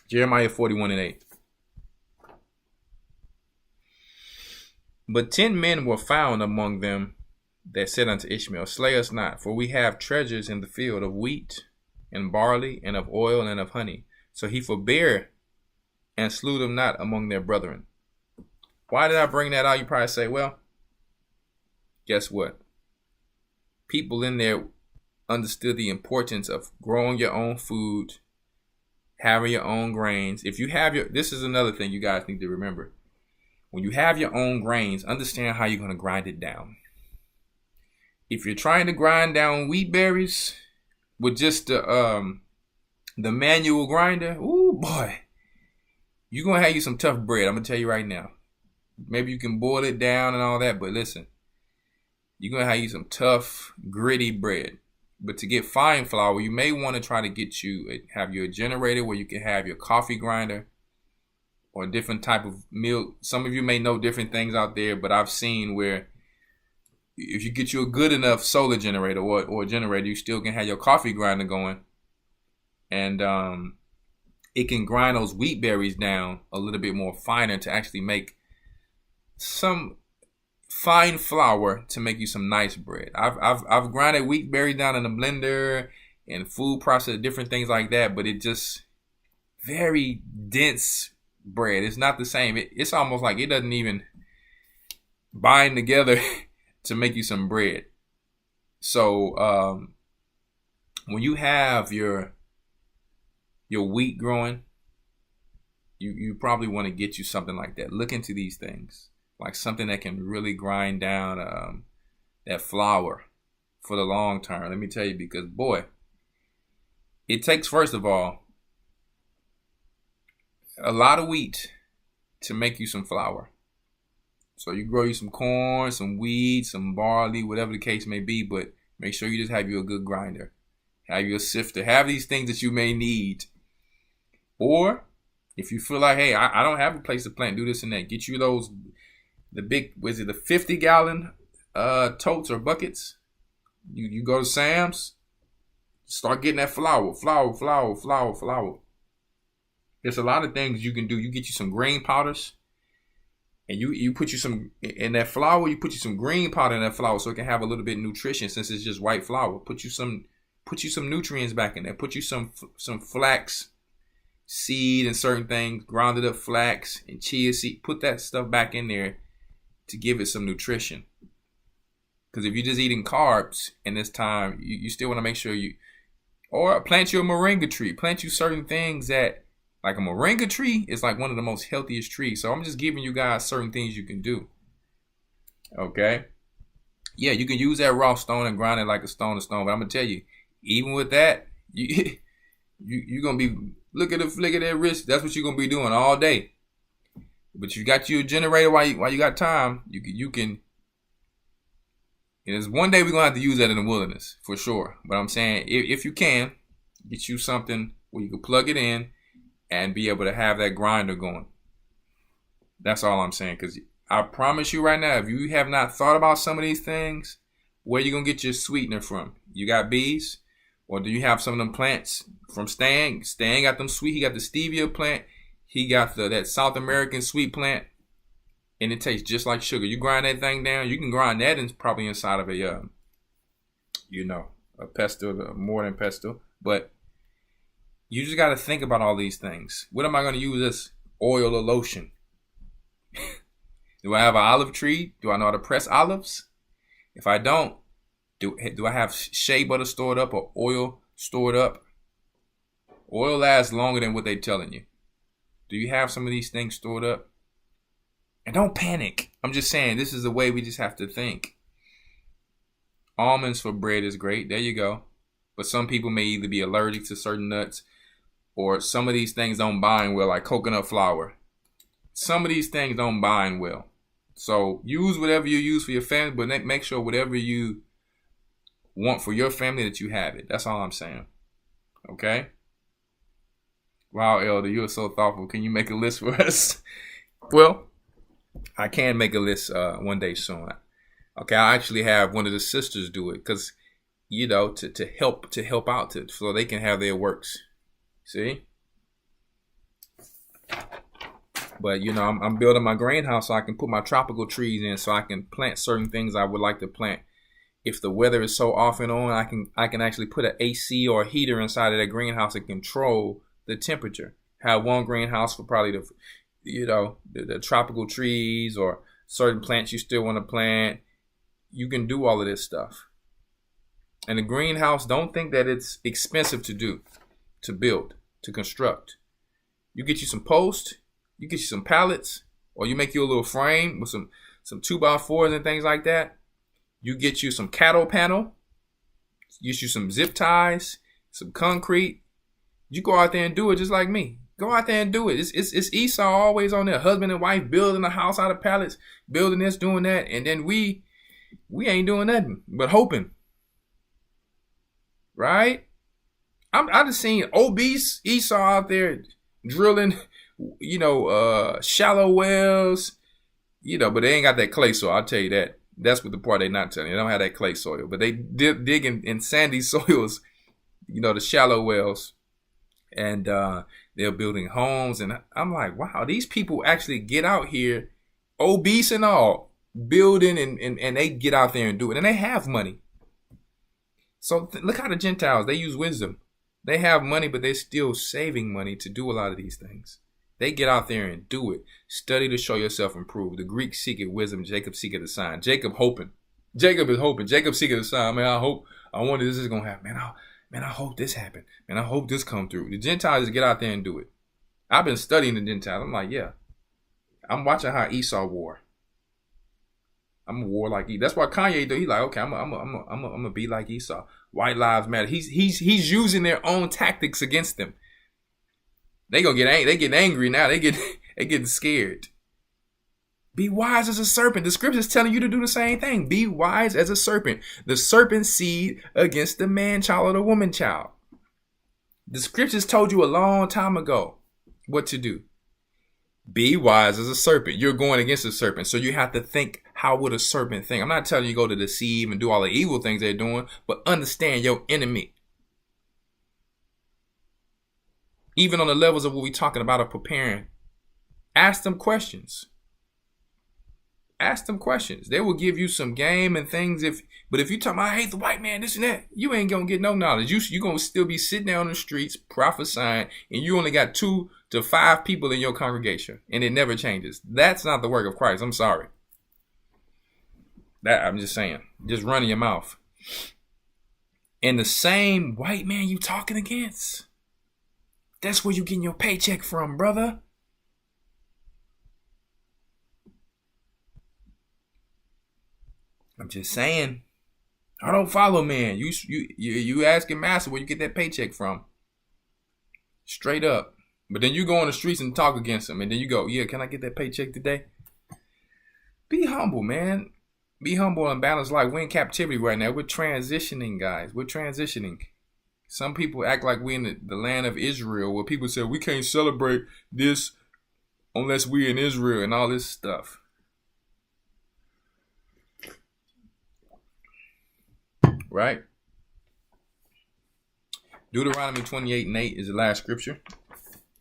Jeremiah 41:8. But 10 men were found among them that said unto Ishmael, slay us not, for we have treasures in the field of wheat and barley and of oil and of honey. So he forbore and slew them not among their brethren. Why did I bring that out? You probably say, well, guess what? People in there understood the importance of growing your own food, having your own grains. If you have this is another thing you guys need to remember. When you have your own grains, understand how you're going to grind it down. If you're trying to grind down wheat berries with just the manual grinder, ooh boy, you're going to have you some tough bread. I'm going to tell you right now. Maybe you can boil it down and all that, but listen, you're going to have you some tough, gritty bread. But to get fine flour, you may want to try to have your generator where you can have your coffee grinder or a different type of milk. Some of you may know different things out there, but I've seen where if you get you a good enough solar generator or generator, you still can have your coffee grinder going. And it can grind those wheat berries down a little bit more finer to actually make some fine flour to make you some nice bread. I've grinded wheat berries down in a blender and food process, different things like that, but it just very dense bread. It's not the same. It's almost like it doesn't even bind together to make you some bread. So when you have your wheat growing, you probably want to get you something like that. Look into these things. Like something that can really grind down that flour for the long term. Let me tell you, because boy, it takes, first of all, a lot of wheat to make you some flour. So you grow you some corn, some wheat, some barley, whatever the case may be, but make sure you just have you a good grinder. Have your sifter. Have these things that you may need. Or if you feel like, hey, I don't have a place to plant, do this and that. Get you the big, the 50-gallon totes or buckets. You go to Sam's, start getting that flour. There's a lot of things you can do. You get you some grain powders And you put you some in that flour, you put you some green powder in that flour so it can have a little bit of nutrition since it's just white flour. Put you some nutrients back in there. Put you some flax seed and certain things, grounded up flax and chia seed. Put that stuff back in there to give it some nutrition. Because if you're just eating carbs in this time, you still want to make sure or plant you a moringa tree. Plant you certain things that, like a moringa tree is like one of the most healthiest trees. So I'm just giving you guys certain things you can do. Okay. Yeah, you can use that raw stone and grind it like a stone to stone. But I'm going to tell you, even with that, you're going to be, look at that wrist. That's what you're going to be doing all day. But you got your generator while you got time. You can. There's one day we're going to have to use that in the wilderness for sure. But I'm saying if you can, get you something where you can plug it in and be able to have that grinder going. That's all I'm saying. Because I promise you right now, if you have not thought about some of these things, where you going to get your sweetener from? You got bees? Or do you have some of them plants from Stan? Stan got them sweet. He got the stevia plant. He got that South American sweet plant. And it tastes just like sugar. You grind that thing down. You can grind that probably inside of a pestle, more than pestle. But you just got to think about all these things. What am I going to use this oil or lotion? Do I have an olive tree? Do I know how to press olives? If I don't, do I have shea butter stored up or oil stored up? Oil lasts longer than what they're telling you. Do you have some of these things stored up? And don't panic. I'm just saying, this is the way we just have to think. Almonds for bread is great. There you go. But some people may either be allergic to certain nuts, or some of these things don't bind well, like coconut flour. Some of these things don't bind well. So use whatever you use for your family, but make sure whatever you want for your family that you have it. That's all I'm saying. Okay? Wow, Elder, you are so thoughtful. Can you make a list for us? Well, I can make a list one day soon. Okay, I actually have one of the sisters do it because, to help out so they can have their works. See? But I'm building my greenhouse so I can put my tropical trees in, so I can plant certain things I would like to plant. If the weather is so off and on, I can actually put an AC or a heater inside of that greenhouse and control the temperature. Have one greenhouse for probably the tropical trees or certain plants you still want to plant. You can do all of this stuff. And the greenhouse, don't think that it's expensive to do, to build, to construct. You get you some posts, you get you some pallets, or you make you a little frame with some 2x4s and things like that. You get you some cattle panel, get you some zip ties, some concrete. You go out there and do it just like me. Go out there and do it. It's Esau always on there. Husband and wife building a house out of pallets, building this, doing that. And then we ain't doing nothing but hoping. Right? I just seen obese Esau out there drilling, shallow wells, but they ain't got that clay soil. I'll tell you that. That's what the part they not telling you. They don't have that clay soil, but they dig in sandy soils, the shallow wells. And they're building homes. And I'm like, wow, these people actually get out here, obese and all, building and they get out there and do it. And they have money. So look how the Gentiles, they use wisdom. They have money, but they're still saving money to do a lot of these things. They get out there and do it. Study to show yourself improved. The Greeks seeketh wisdom. Jacob seeketh a sign. Jacob hoping. Jacob is hoping. Jacob seeketh a sign. Man, I wonder this is going to happen. Man, I hope this happened. Man, I hope this come through. The Gentiles just get out there and do it. I've been studying the Gentiles. I'm like, yeah. I'm watching how Esau war. I'm a war like Esau. That's why Kanye do. He's like, okay, I'm gonna be like Esau. White lives matter. He's using their own tactics against them. They getting angry now. They getting scared. Be wise as a serpent. The scripture is telling you to do the same thing. Be wise as a serpent. The serpent seed against the man child or the woman child. The scriptures told you a long time ago what to do. Be wise as a serpent. You're going against a serpent. So you have to think, how would a serpent think? I'm not telling you go to deceive and do all the evil things they're doing, but understand your enemy. Even on the levels of what we're talking about of preparing, ask them questions. Ask them questions. They will give you some game and things. But if you talk about, I hate the white man, this and that, you ain't gonna get no knowledge. You gonna still be sitting there on the streets prophesying, and you only got 2 to 5 people in your congregation, and it never changes. That's not the work of Christ. I'm sorry. That I'm just saying. Just running your mouth. And the same white man you talking against, that's where you getting your paycheck from, brother. I'm just saying. I don't follow man. You asking master where you get that paycheck from. Straight up. But then you go on the streets and talk against them, and then you go, yeah, can I get that paycheck today? Be humble, man. Be humble and balanced life. We're in captivity right now. We're transitioning, guys. We're transitioning. Some people act like we're in the land of Israel, where people say we can't celebrate this unless we're in Israel and all this stuff. Right? Deuteronomy 28:8 is the last scripture.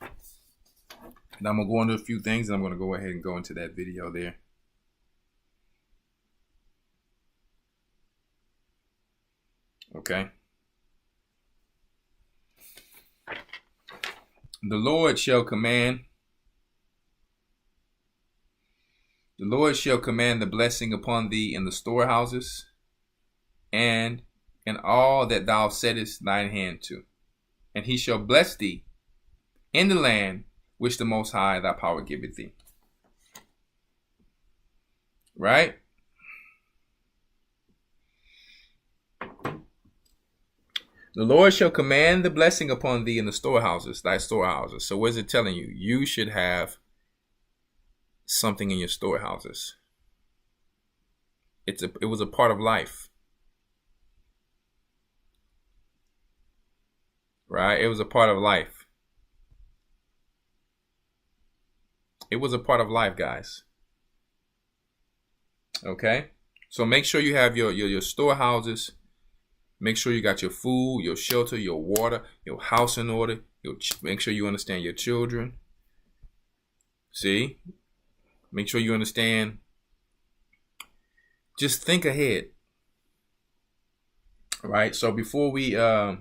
And I'm going to go into a few things, and I'm going to go ahead and go into that video there. Okay. The Lord shall command the blessing upon thee in the storehouses and in all that thou settest thine hand to. And he shall bless thee in the land which the Most High thy power giveth thee. Right? The Lord shall command the blessing upon thee in the storehouses, thy storehouses. So what is it telling you? You should have something in your storehouses. It was a part of life. Right? It was a part of life. It was a part of life, guys. Okay? So make sure you have your storehouses. Make sure you got your food, your shelter, your water, your house in order. Make sure you understand your children. See? Make sure you understand. Just think ahead. All right? So before we go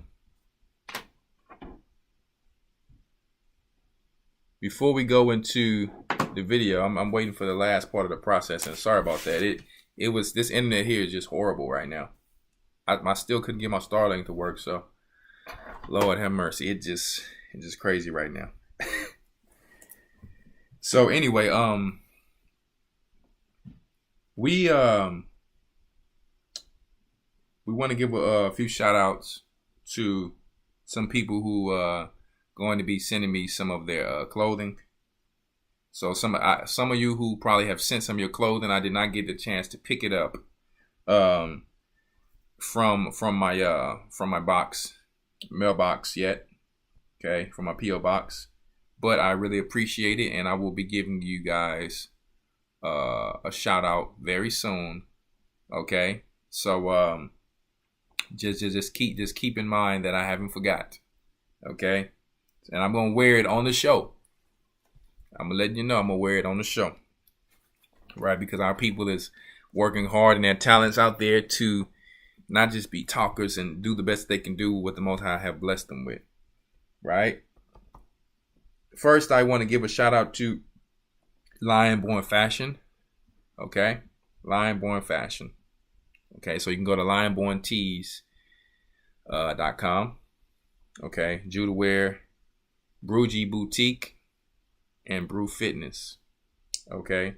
into the video, I'm waiting for the last part of the process, and sorry about that. It was, this internet here is just horrible right now. I still couldn't get my Starlink to work, so Lord have mercy. It's just crazy right now. So anyway, we want to give a few shout outs to some people who going to be sending me some of their clothing. So some of you who probably have sent some of your clothing, I did not get the chance to pick it up from my mailbox yet. Okay, from my PO box, but I really appreciate it, and I will be giving you guys a shout out very soon. Okay, so just keep in mind that I haven't forgot. Okay, and I'm gonna wear it on the show. I'm gonna let you know I'm gonna wear it on the show, right? Because our people is working hard and their talents out there to not just be talkers and do the best they can do with what the Most High have blessed them with, right? First, I want to give a shout out to Lion Born Fashion. Okay, Lion Born Fashion. Okay, so you can go to lionborntees.com. Okay, Judah Wear, Brewgy Boutique, and Brew Fitness. Okay,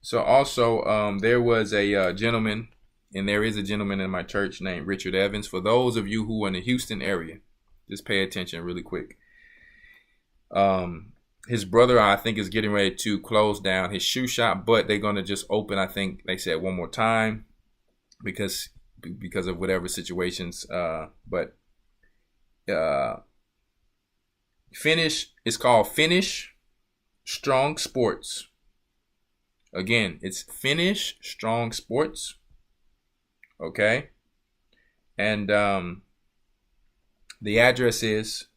so also there was a gentleman, and there is a gentleman in my church named Richard Evans. For those of you who are in the Houston area, just pay attention really quick. His brother, I think, is getting ready to close down his shoe shop, but they're going to just open, I think they said, one more time because of whatever situations. But Finish, it's called Finish Strong Sports. Again, it's Finish Strong Sports. Okay. And the address is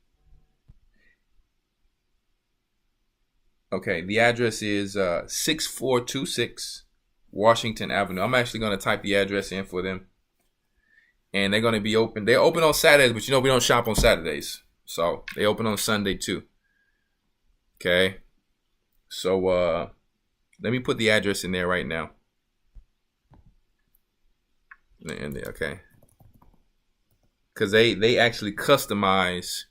6426 Washington Avenue. I'm actually going to type the address in for them. And they're going to be open. They're open on Saturdays, but you know we don't shop on Saturdays. So they open on Sunday too. Okay. So let me put the address in there right now. In there, okay. Because they actually customize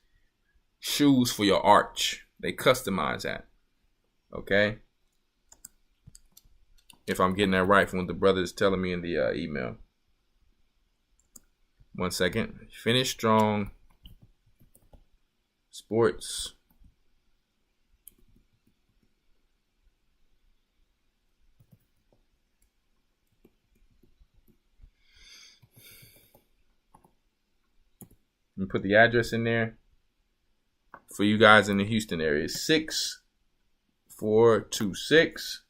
shoes for your arch. They customize that. Okay. If I'm getting that right from what the brother is telling me in the email. 1 second. Finish Strong Sports. And put the address in there for you guys in the Houston area. 6426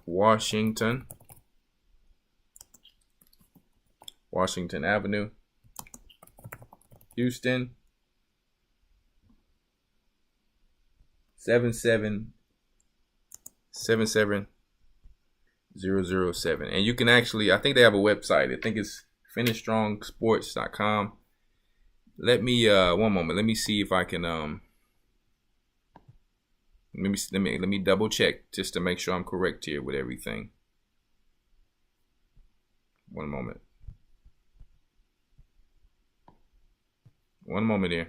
Washington Avenue, Houston, 7777007. And you can actually, I think they have a website. I think it's finishstrongsports.com. Let me 1 moment. Let me see if I can let me double check just to make sure I'm correct here with everything. 1 moment. 1 moment here.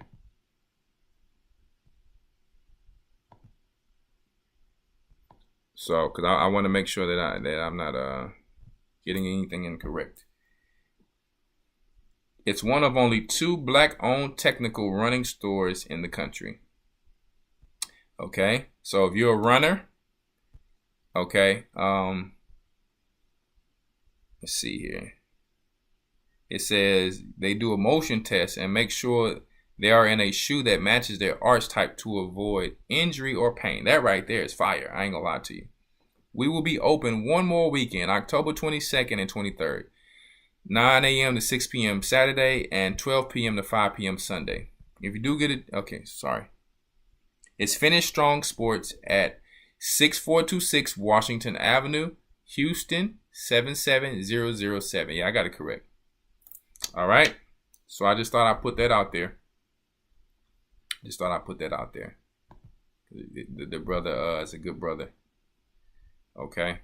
So, because I want to make sure that I'm not getting anything incorrect. It's one of only 2 black-owned technical running stores in the country. Okay, so if you're a runner, okay, let's see here. It says they do a motion test and make sure they are in a shoe that matches their arch type to avoid injury or pain. That right there is fire. I ain't gonna lie to you. We will be open one more weekend, October 22nd and 23rd. 9 a.m. to 6 p.m. Saturday and 12 p.m. to 5 p.m. Sunday. If you do get it, okay, sorry. It's Finish Strong Sports at 6426 Washington Avenue, Houston, 77007. Yeah, I got it correct. All right. So I just thought I'd put that out there. The brother is a good brother. Okay.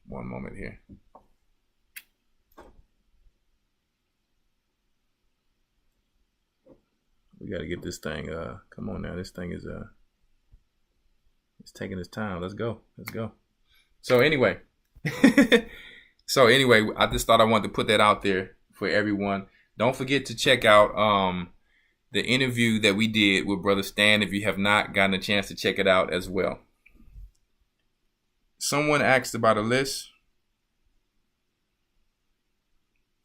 1 moment here. We got to get this thing. Come on now. This thing is it's taking its time. Let's go. So anyway. I just thought I wanted to put that out there for everyone. Don't forget to check out the interview that we did with Brother Stan if you have not gotten a chance to check it out as well. Someone asked about a list.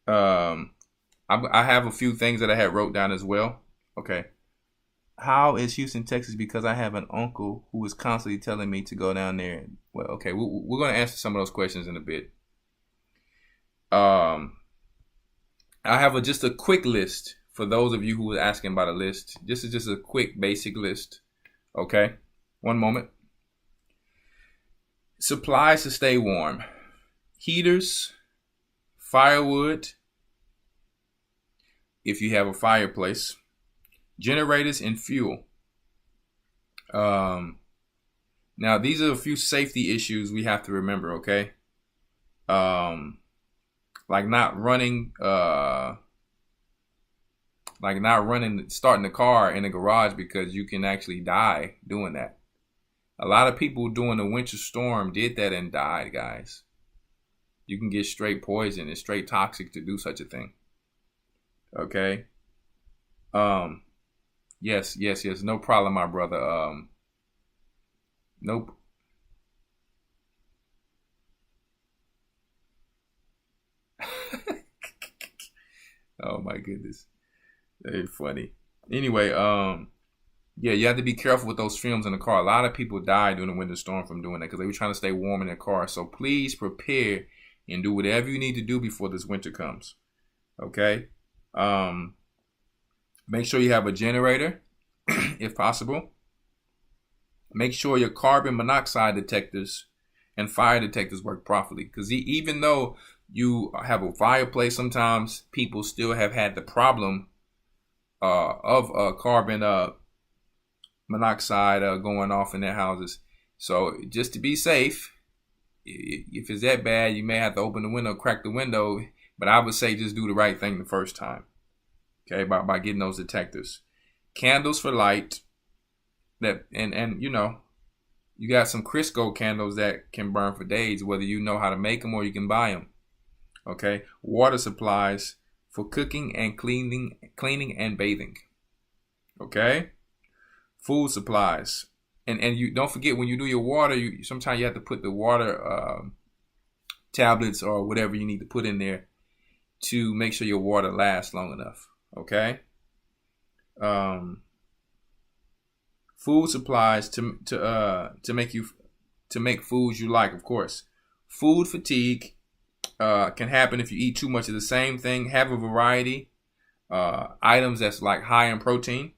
I have a few things that I had wrote down as well. Okay. How is Houston, Texas? Because I have an uncle who is constantly telling me to go down there. Well, okay, we're going to answer some of those questions in a bit. I have just a quick list for those of you who are asking about a list. This is just a quick basic list. Okay. 1 moment. Supplies to stay warm. Heaters, firewood, if you have a fireplace, generators, and fuel. Now, these are a few safety issues we have to remember, okay? Like not running, starting the car in the garage, because you can actually die doing that. A lot of people during the winter storm did that and died, guys. You can get straight poison. It's straight toxic to do such a thing. Okay. Yes. No problem, my brother. Nope. Oh my goodness. Very funny. Anyway, yeah, you have to be careful with those fumes in the car. A lot of people died during the winter storm from doing that because they were trying to stay warm in their car. So please prepare and do whatever you need to do before this winter comes. Okay? Make sure you have a generator if possible. make sure your carbon monoxide detectors and fire detectors work properly. Because even though you have a fireplace, sometimes people still have had the problem of carbon monoxide going off in their houses. So just to be safe, if it's that bad, you may have to open the window, crack the window. But I would say just do the right thing the first time. Okay, by getting those detectors. Candles for light. That and you know, you got some Crisco candles that can burn for days, whether you know how to make them or you can buy them. Okay, water supplies for cooking and cleaning and bathing. Okay, food supplies, and you don't forget when you do your water, sometimes you have to put the water tablets or whatever you need to put in there to make sure your water lasts long enough. Okay. Food supplies to make foods you like, of course. Food fatigue can happen if you eat too much of the same thing. Have a variety. Items that's like high in protein.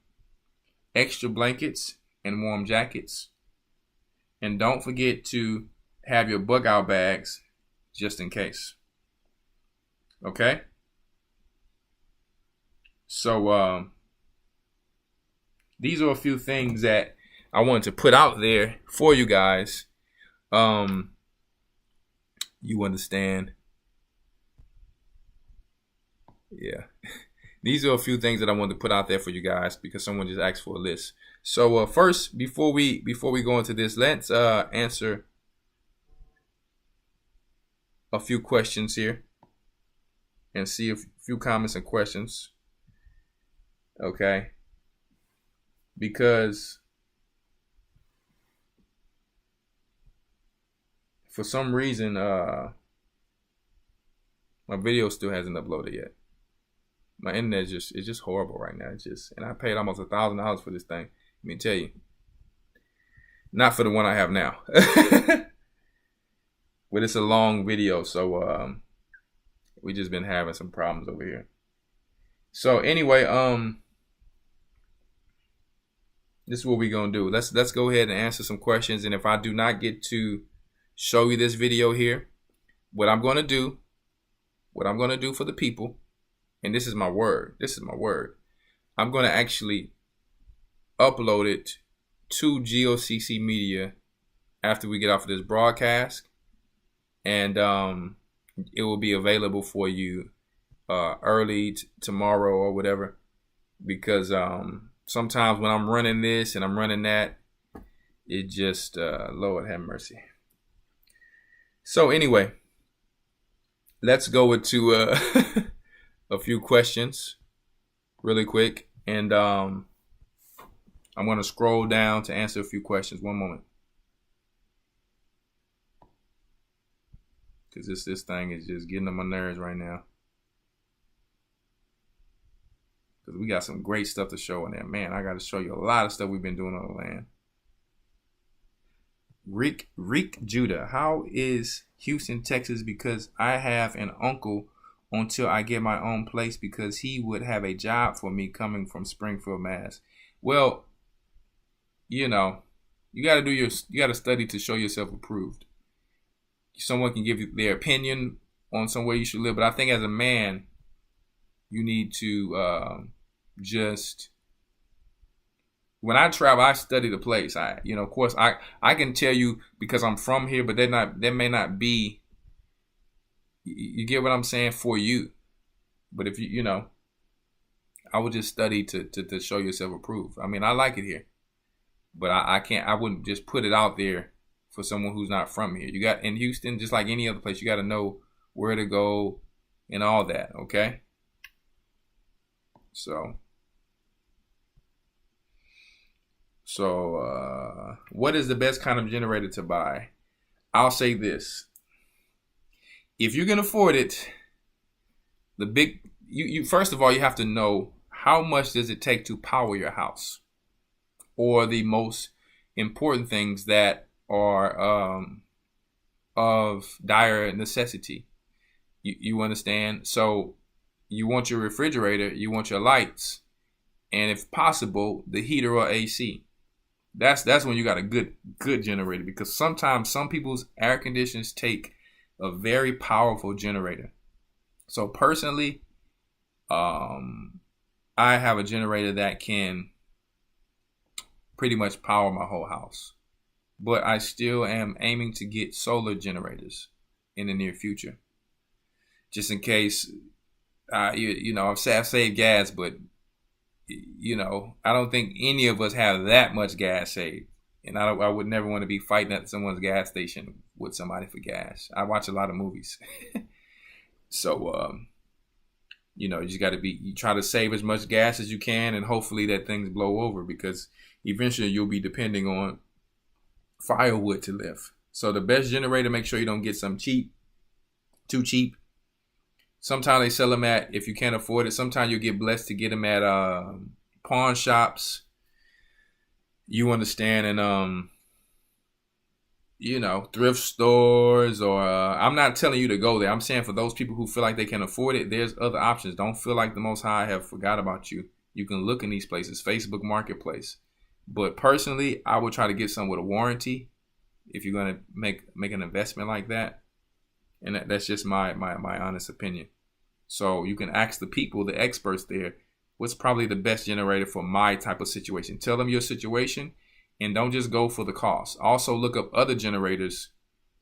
Extra blankets and warm jackets. And don't forget to have your bug out bags just in case. Okay? So these are a few things that I wanted to put out there for you guys. You understand? Yeah. These are a few things that I wanted to put out there for you guys because someone just asked for a list. So first, before we go into this, let's answer a few questions here and see a few comments and questions. Okay. Because for some reason, my video still hasn't uploaded yet. My internet is just horrible right now. And I paid almost $1,000 for this thing. Let me tell you. Not for the one I have now. But it's a long video, so we just been having some problems over here. So anyway, this is what we're gonna do. Let's go ahead and answer some questions. And if I do not get to show you this video here, what I'm gonna do for the people, and this is my word. I'm gonna actually upload it to G.O.C.C. Media after we get off of this broadcast, and it will be available for you early tomorrow or whatever, because sometimes when I'm running this and I'm running that, it just Lord have mercy. So anyway, let's go into a few questions really quick, and I'm going to scroll down to answer a few questions. One moment, because this thing is just getting on my nerves right now. Because we got some great stuff to show in there. Man, I got to show you a lot of stuff we've been doing on the land. Rick Judah, how is Houston, Texas? Because I have an uncle until I get my own place, because he would have a job for me coming from Springfield, Mass. Well, you know, you got to study to show yourself approved. Someone can give you their opinion on somewhere you should live, but I think as a man, you need to just, when I travel, I study the place. Of course, I can tell you because I'm from here, but they may not be. You get what I'm saying, for you. But if you know, I would just study to show yourself approved. I mean, I like it here, but I wouldn't just put it out there for someone who's not from here. You got in Houston, just like any other place, you got to know where to go and all that. Okay. So what is the best kind of generator to buy? I'll say this. If you can afford it, you first of all, you have to know how much does it take to power your house, or the most important things that are of dire necessity. You understand? So you want your refrigerator, you want your lights, and if possible, the heater or AC. That's when you got a good generator, because sometimes some people's air conditioners take a very powerful generator. So personally, I have a generator that can pretty much power my whole house, but I still am aiming to get solar generators in the near future, just in case. I've saved gas, but I don't think any of us have that much gas saved. And I would never want to be fighting at someone's gas station with somebody for gas. I watch a lot of movies. So, you just got to you try to save as much gas as you can, and hopefully that things blow over, because eventually you'll be depending on firewood to live. So the best generator, make sure you don't get some too cheap. Sometimes they sell them if you can't afford it, sometimes you'll get blessed to get them at pawn shops. You understand? And, thrift stores, or I'm not telling you to go there. I'm saying for those people who feel like they can afford it, there's other options. Don't feel like the Most High have forgot about you. You can look in these places, Facebook Marketplace. But personally, I would try to get some with a warranty if you're going to make an investment like that. And that's just my honest opinion. So you can ask the people, the experts there, what's probably the best generator for my type of situation. Tell them your situation, and don't just go for the cost. Also look up other generators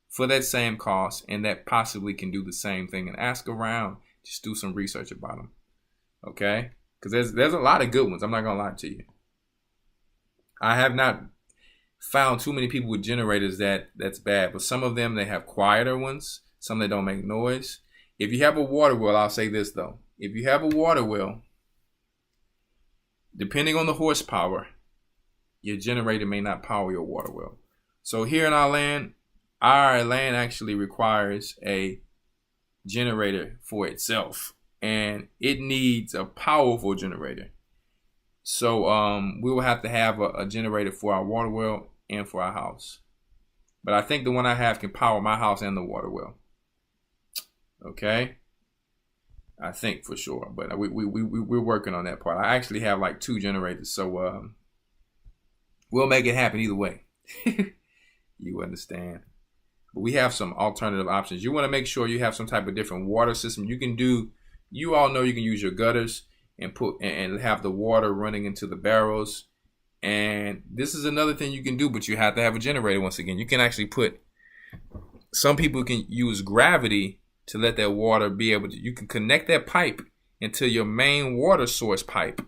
for that same cost and that possibly can do the same thing, and ask around. Just do some research about them. Okay? Because there's a lot of good ones. I'm not going to lie to you. I have not found too many people with generators that's bad, but some of them, they have quieter ones. Some that don't make noise. If you have a water well, I'll say this though. If you have a water well, depending on the horsepower, your generator may not power your water well. So here in our land actually requires a generator for itself, and it needs a powerful generator. So we will have to have a generator for our water well and for our house. But I think the one I have can power my house and the water well. Okay, I think for sure, but we're working on that part. I actually have like 2 generators, so we'll make it happen either way. You understand? But we have some alternative options. You want to make sure you have some type of different water system. You all know you can use your gutters and and have the water running into the barrels. And this is another thing you can do, but you have to have a generator. Once again, you can actually some people can use gravity to let that water be able to, you can connect that pipe into your main water source pipe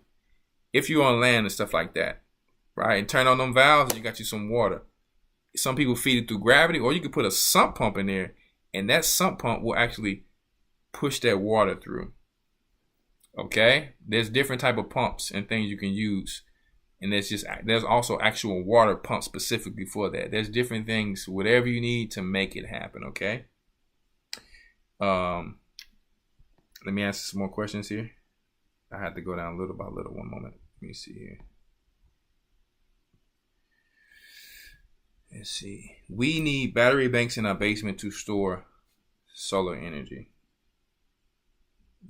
if you're on land and stuff like that, right? And turn on them valves and you got you some water. Some people feed it through gravity, or you can put a sump pump in there, and that sump pump will actually push that water through. Okay? There's different type of pumps and things you can use. And there's also actual water pumps specifically for that. There's different things, whatever you need to make it happen, okay? Let me ask some more questions here. I had to go down little by little. One moment. Let me see here. Let's see. We need battery banks in our basement to store solar energy.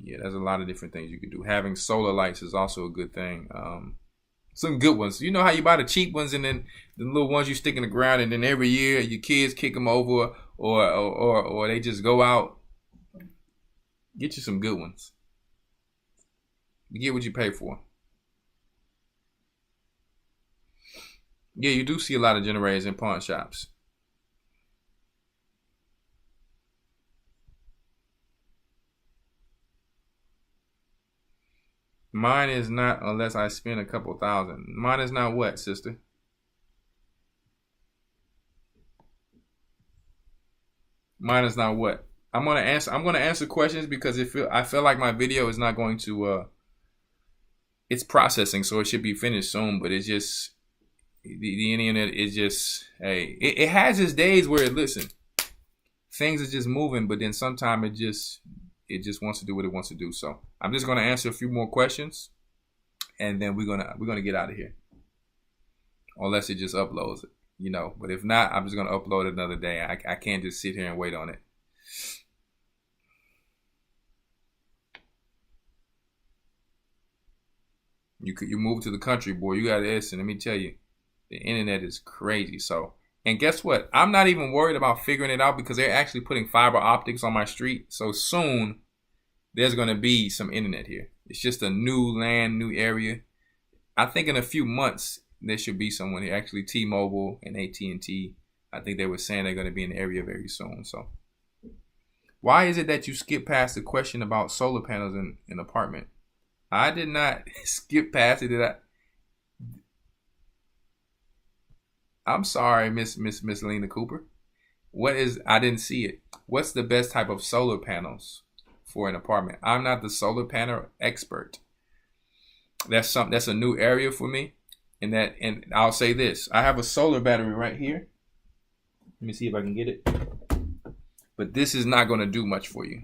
Yeah, there's a lot of different things you can do. Having solar lights is also a good thing. Some good ones. You know how you buy the cheap ones and then the little ones you stick in the ground, and then every year your kids kick them over, or they just go out. Get you some good ones. You get what you pay for. Yeah, you do see a lot of generators in pawn shops. Mine is not unless I spend a couple thousand. Mine is not what, sister? Mine is not what? I'm gonna answer questions because I feel like my video is not going to it's processing, so it should be finished soon, but it's just the internet is just it has its days where things are just moving, but then sometimes it just wants to do what it wants to do. So I'm just gonna answer a few more questions, and then we're gonna get out of here. Unless it just uploads it, But if not, I'm just gonna upload it another day. I can't just sit here and wait on it. You move to the country, boy. You got to listen. Let me tell you, The internet is crazy. So, and guess what? I'm not even worried about figuring it out because they're actually putting fiber optics on my street. So soon there's going to be some internet here. It's just a new land, new area. I think in a few months there should be someone here. Actually, T-Mobile and AT&T, I think they were saying they're going to be in the area very soon. So why is it that you skip past the question about solar panels in an apartment? I did not skip past it. I'm sorry, Miss Lena Cooper. I didn't see it. What's the best type of solar panels for an apartment? I'm not the solar panel expert. That's a new area for me. And I'll say this. I have a solar battery right here. Let me see if I can get it. But this is not going to do much for you.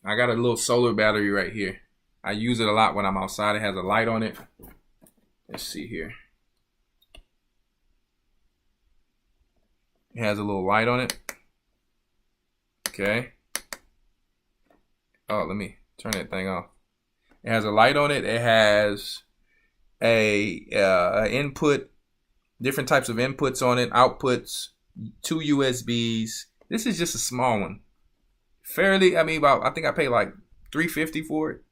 I got a little solar battery right here. I use it a lot when I'm outside. It has a light on it. Let's see here. It has a little light on it. Okay. Oh, let me turn that thing off. It has a light on it. It has a input, different types of inputs on it, outputs, 2 USBs. This is just a small one. Fairly, I think I paid like $350 for it.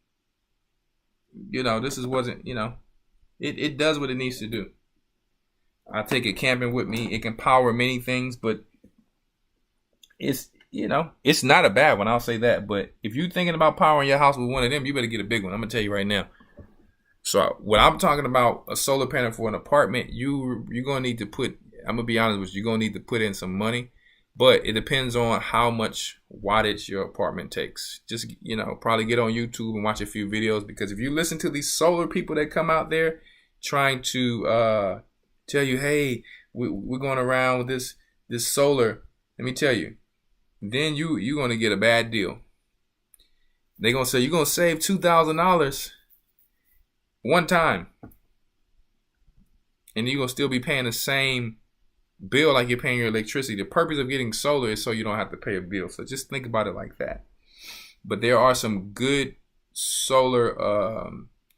This wasn't, it does what it needs to do. I take it camping with me. It can power many things, but it's not a bad one. I'll say that. But if you're thinking about powering your house with one of them, you better get a big one. I'm gonna tell you right now. So when I'm talking about a solar panel for an apartment, you're gonna need to put. I'm gonna be honest with you. You're gonna need to put in some money, but it depends on how much wattage your apartment takes. Just probably get on YouTube and watch a few videos, because if you listen to these solar people that come out there trying to tell you, hey, we're going around with this solar. Let me tell you, then you're going to get a bad deal. They're going to say you're going to save $2,000 one time. And you're going to still be paying the same bill like you're paying your electricity. The purpose of getting solar is so you don't have to pay a bill. So just think about it like that. But there are some good solar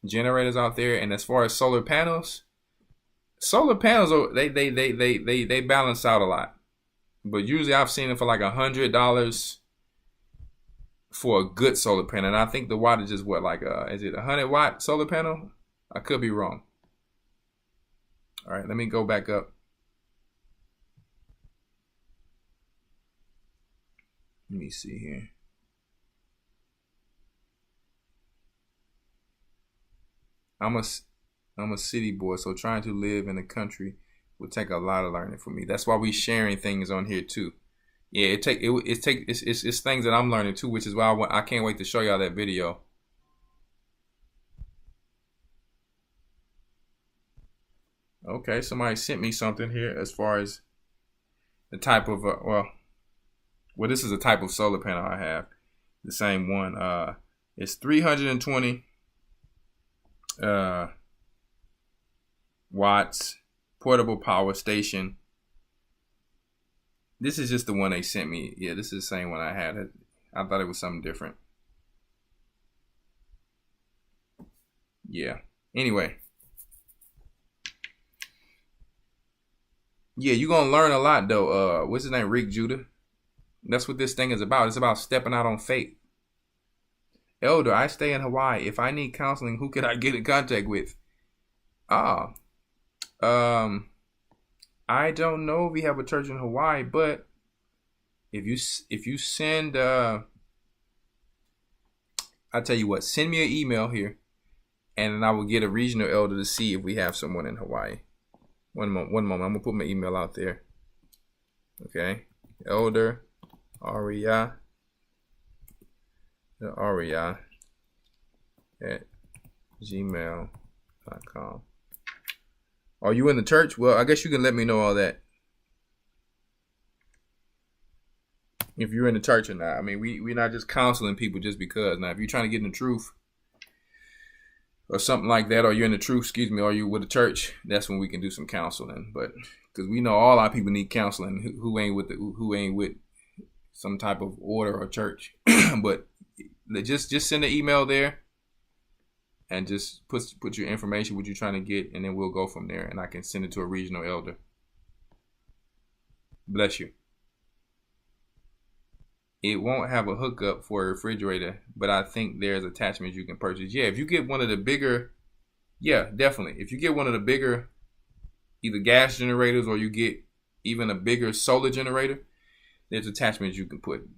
generators out there. And as far as solar panels are, they balance out a lot. But usually I've seen it for like $100 for a good solar panel. And I think the wattage is what, like is it 100-watt solar panel? I could be wrong. All right, let me go back up. Let me see here. I'm a city boy, so trying to live in the country would take a lot of learning for me. That's why we sharing things on here too. Yeah, it's things that I'm learning too, which is why I can't wait to show y'all that video. Okay, somebody sent me something here as far as the type of well, this is a type of solar panel I have. The same one. It's 320 watts, portable power station. This is just the one they sent me. Yeah, this is the same one I had. I thought it was something different. Yeah. Anyway. Yeah, you're going to learn a lot, though. What's his name? Rick Judah. That's what this thing is about. It's about stepping out on faith. Elder, I stay in Hawaii. If I need counseling, who can I get in contact with? I don't know if we have a church in Hawaii, but if you send, I tell you what, send me an email here, and then I will get a regional elder to see if we have someone in Hawaii. One moment. I'm gonna put my email out there. Okay, Elder Rawchaa at gmail.com. Are you in the church? Well, I guess you can let me know all that. If you're in the church or not. I mean, we're not just counseling people just because. Now, if you're trying to get in the truth or something like that, or you're in the truth, or you with the church, that's when we can do some counseling. But because we know all our people need counseling who ain't with some type of order or church. But just send an email there, and just put your information, what you're trying to get, and then we'll go from there, and I can send it to a regional elder. Bless you. It won't have a hookup for a refrigerator, but I think there's attachments you can purchase. Yeah, if you get one of the bigger, yeah, definitely. If you get one of the bigger, either gas generators or you get even a bigger solar generator, there's attachments you can put.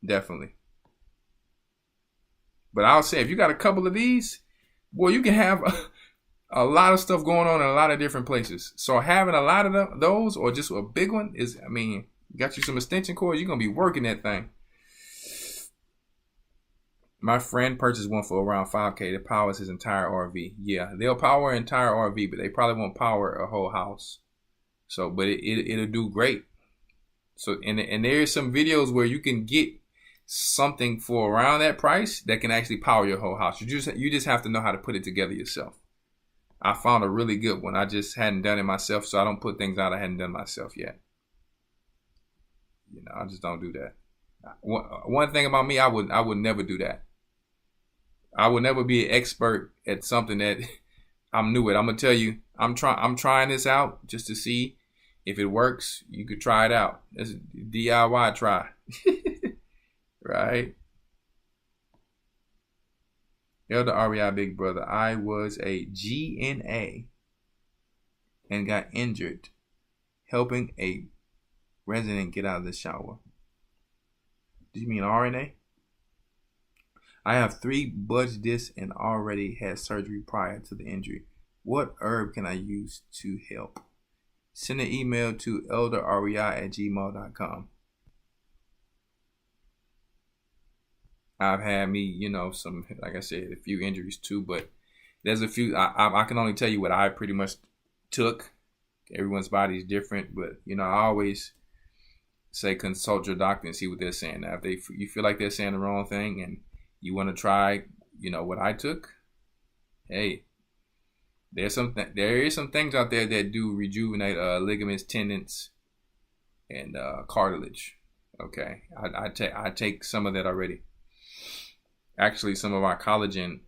Definitely. But I'll say, if you got a couple of these, boy, you can have a lot of stuff going on in a lot of different places. So having a lot of those, or just a big one, is, I mean, got you some extension cords, you're going to be working that thing. My friend purchased one for around $5K that powers his entire RV. Yeah, they'll power an entire RV, but they probably won't power a whole house. So, but it'll do great. So, and there's some videos where you can get something for around that price that can actually power your whole house. You just have to know how to put it together yourself. I found a really good one. I just hadn't done it myself, so I don't put things out I hadn't done myself yet. You know, I just don't do that. One thing about me, I would never do that. I would never be an expert at something that I'm new at. I'm gonna tell you, I'm trying this out just to see if it works. You could try it out. It's a DIY try. Right? Elder Rawchaa, big brother. I was a GNA and got injured helping a resident get out of the shower. Do you mean RNA? I have 3 budge discs and already had surgery prior to the injury. What herb can I use to help? Send an email to elderrawchaa@gmail.com. I've had me, you know, some, like I said, a few injuries too, but there's a few, I can only tell you what I pretty much took. Everyone's body is different, but, you know, I always say consult your doctor and see what they're saying. Now, if you feel like they're saying the wrong thing and you want to try, you know, what I took, hey, there is some things out there that do rejuvenate ligaments, tendons, and cartilage. Okay, I take some of that already. Actually, some of our collagen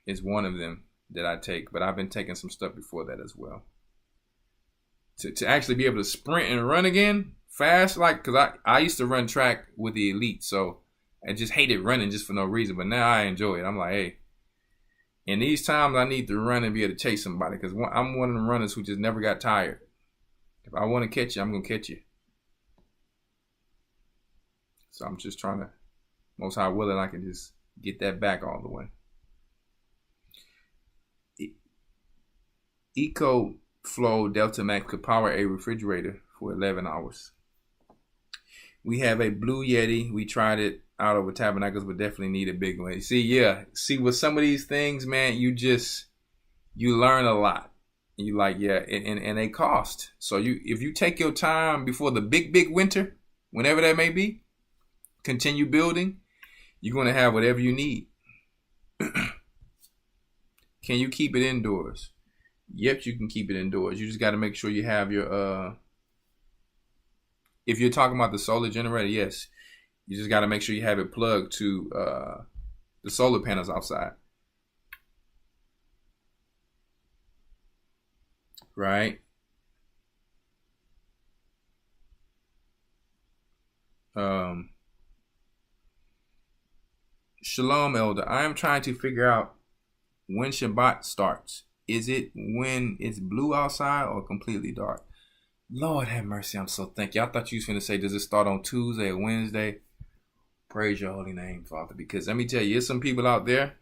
is one of them that I take, but I've been taking some stuff before that as well. To actually be able to sprint and run again fast, like, because I used to run track with the elite, so I just hated running just for no reason, but now I enjoy it. I'm like, hey, in these times I need to run and be able to chase somebody, because I'm one of the runners who just never got tired. If I want to catch you, I'm going to catch you. So I'm just trying to, most high willing, I can just get that back all the way. EcoFlow Delta Max could power a refrigerator for 11 hours. We have a Blue Yeti. We tried it out over Tabernacles, but definitely need a big one. See, with some of these things, man, you learn a lot. You like, yeah, and they cost. So if you take your time before the big winter, whenever that may be, continue building, you're going to have whatever you need. Can you keep it indoors? Yep, you can keep it indoors. You just got to make sure you have your, if you're talking about the solar generator, yes. You just got to make sure you have it plugged to the solar panels outside. Right? Shalom, Elder. I am trying to figure out when Shabbat starts. Is it when it's blue outside or completely dark? Lord have mercy. I'm so thankful. I thought you was going to say, does it start on Tuesday or Wednesday? Praise your holy name, Father. Because let me tell you, there's some people out there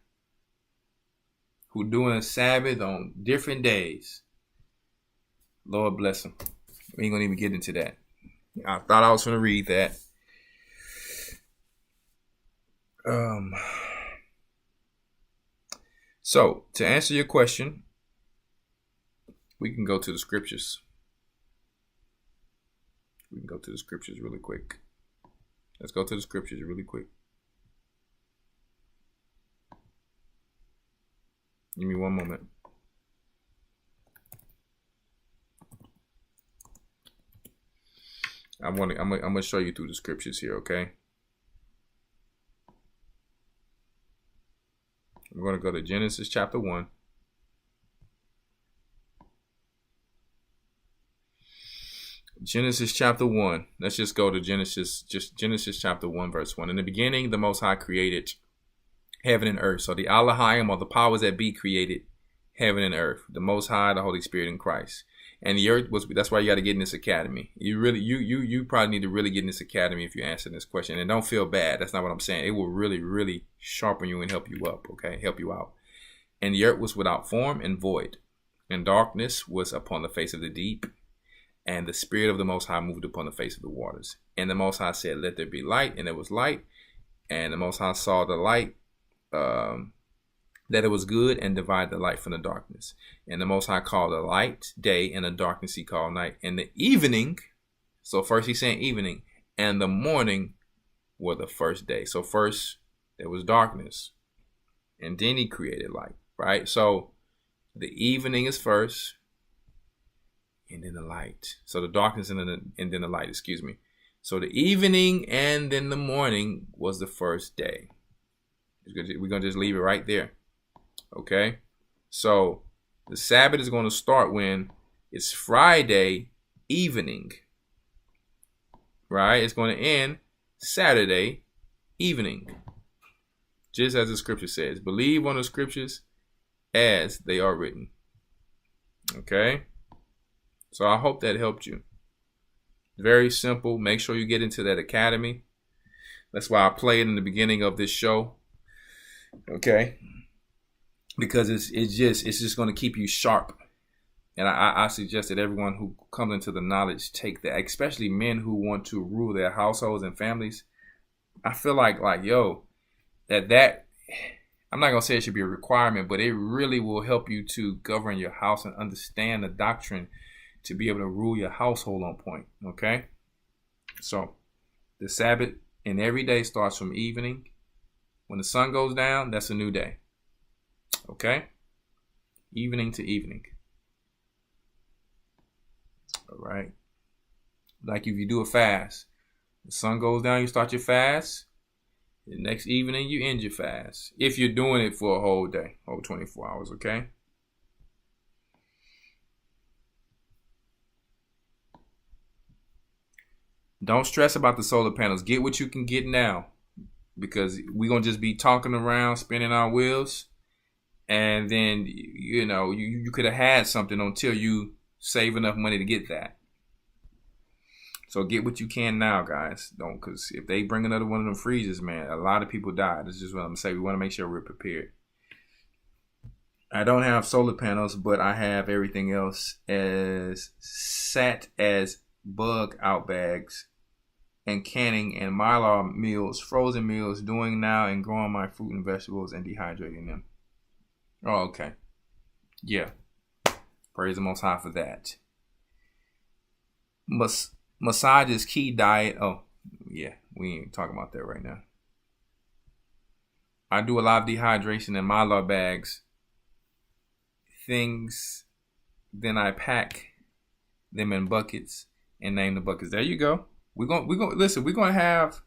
who doing a Sabbath on different days. Lord bless them. We ain't going to even get into that. I thought I was going to read that. So, to answer your question, we can go to the scriptures. We can go to the scriptures really quick. Let's go to the scriptures really quick. Give me one moment. I'm gonna show you through the scriptures here, okay? We're going to go to Genesis chapter 1. Genesis chapter 1. Let's just go to Genesis chapter 1, verse 1. In the beginning, the Most High created heaven and earth. So the Elohim, or the powers that be, created heaven and earth. The Most High, the Holy Spirit, and Christ. And the earth was, that's why you got to get in this academy. You probably need to really get in this academy if you're answering this question. And don't feel bad. That's not what I'm saying. It will really, really sharpen you and help you up, okay? Help you out. And the earth was without form and void. And darkness was upon the face of the deep. And the Spirit of the Most High moved upon the face of the waters. And the Most High said, let there be light. And there was light. And the Most High saw the light, that it was good, and divided the light from the darkness. And the Most High called the light day, and the darkness he called night. And the evening, so first he's saying evening, and the morning were the first day. So first there was darkness, and then he created light, right? So the evening is first, and then the light. So the darkness and then the light, excuse me. So the evening and then the morning was the first day. We're going to just leave it right there. Okay? So the Sabbath is going to start when it's Friday evening. Right? It's going to end Saturday evening. Just as the scripture says. Believe on the scriptures as they are written. Okay? So I hope that helped you. Very simple. Make sure you get into that academy. That's why I play it in the beginning of this show. Okay? Because it's just going to keep you sharp. And I suggest that everyone who comes into the knowledge take that, especially men who want to rule their households and families. I feel like yo, that I'm not going to say it should be a requirement, but it really will help you to govern your house and understand the doctrine to be able to rule your household on point. Okay? So the Sabbath and every day starts from evening. When the sun goes down, that's a new day. Okay? Evening to evening. All right? Like if you do a fast, the sun goes down, you start your fast. The next evening, you end your fast. If you're doing it for a whole day, whole 24 hours, okay? Don't stress about the solar panels. Get what you can get now. Because we're going to just be talking around, spinning our wheels. And then, you could have had something until you save enough money to get that. So get what you can now, guys. Don't, because if they bring another one of them freezers, man, a lot of people die. That's just what I'm saying. We want to make sure we're prepared. I don't have solar panels, but I have everything else as sat as bug out bags and canning and mylar meals, frozen meals, doing now and growing my fruit and vegetables and dehydrating them. Oh, okay. Yeah. Praise the Most High for that. Massage's key diet. Oh, yeah. We ain't talking about that right now. I do a lot of dehydration in mylar bags. Things. Then I pack them in buckets and name the buckets. There you go. We're gonna have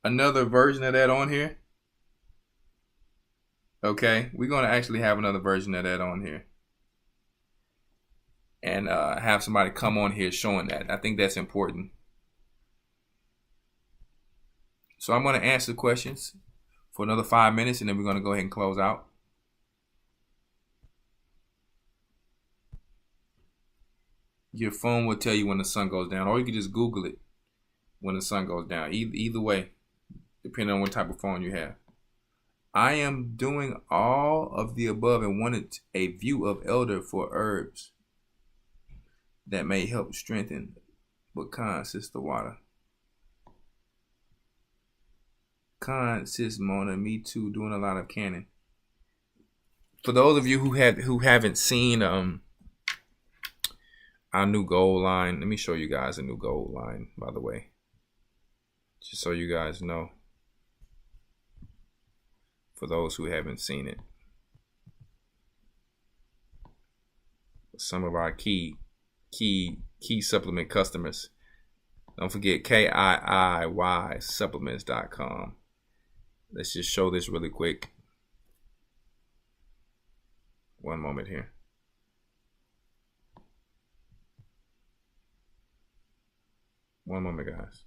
another version of that on here. Okay, we're gonna actually have another version of that on here, and have somebody come on here showing that. I think that's important. So I'm gonna answer questions for another 5 minutes, and then we're gonna go ahead and close out. Your phone will tell you when the sun goes down, or you can just Google it when the sun goes down. Either way, depending on what type of phone you have. I am doing all of the above and wanted a view of elder for herbs that may help strengthen. But Khan, Sister Water. Khan, Sis Mona, me too, doing a lot of canning. For those of you who haven't seen our new gold line, let me show you guys a new gold line, by the way. Just so you guys know. For those who haven't seen it. Some of our key supplement customers. Don't forget KIIY supplements.com. Let's just show this really quick. One moment here. One moment, guys.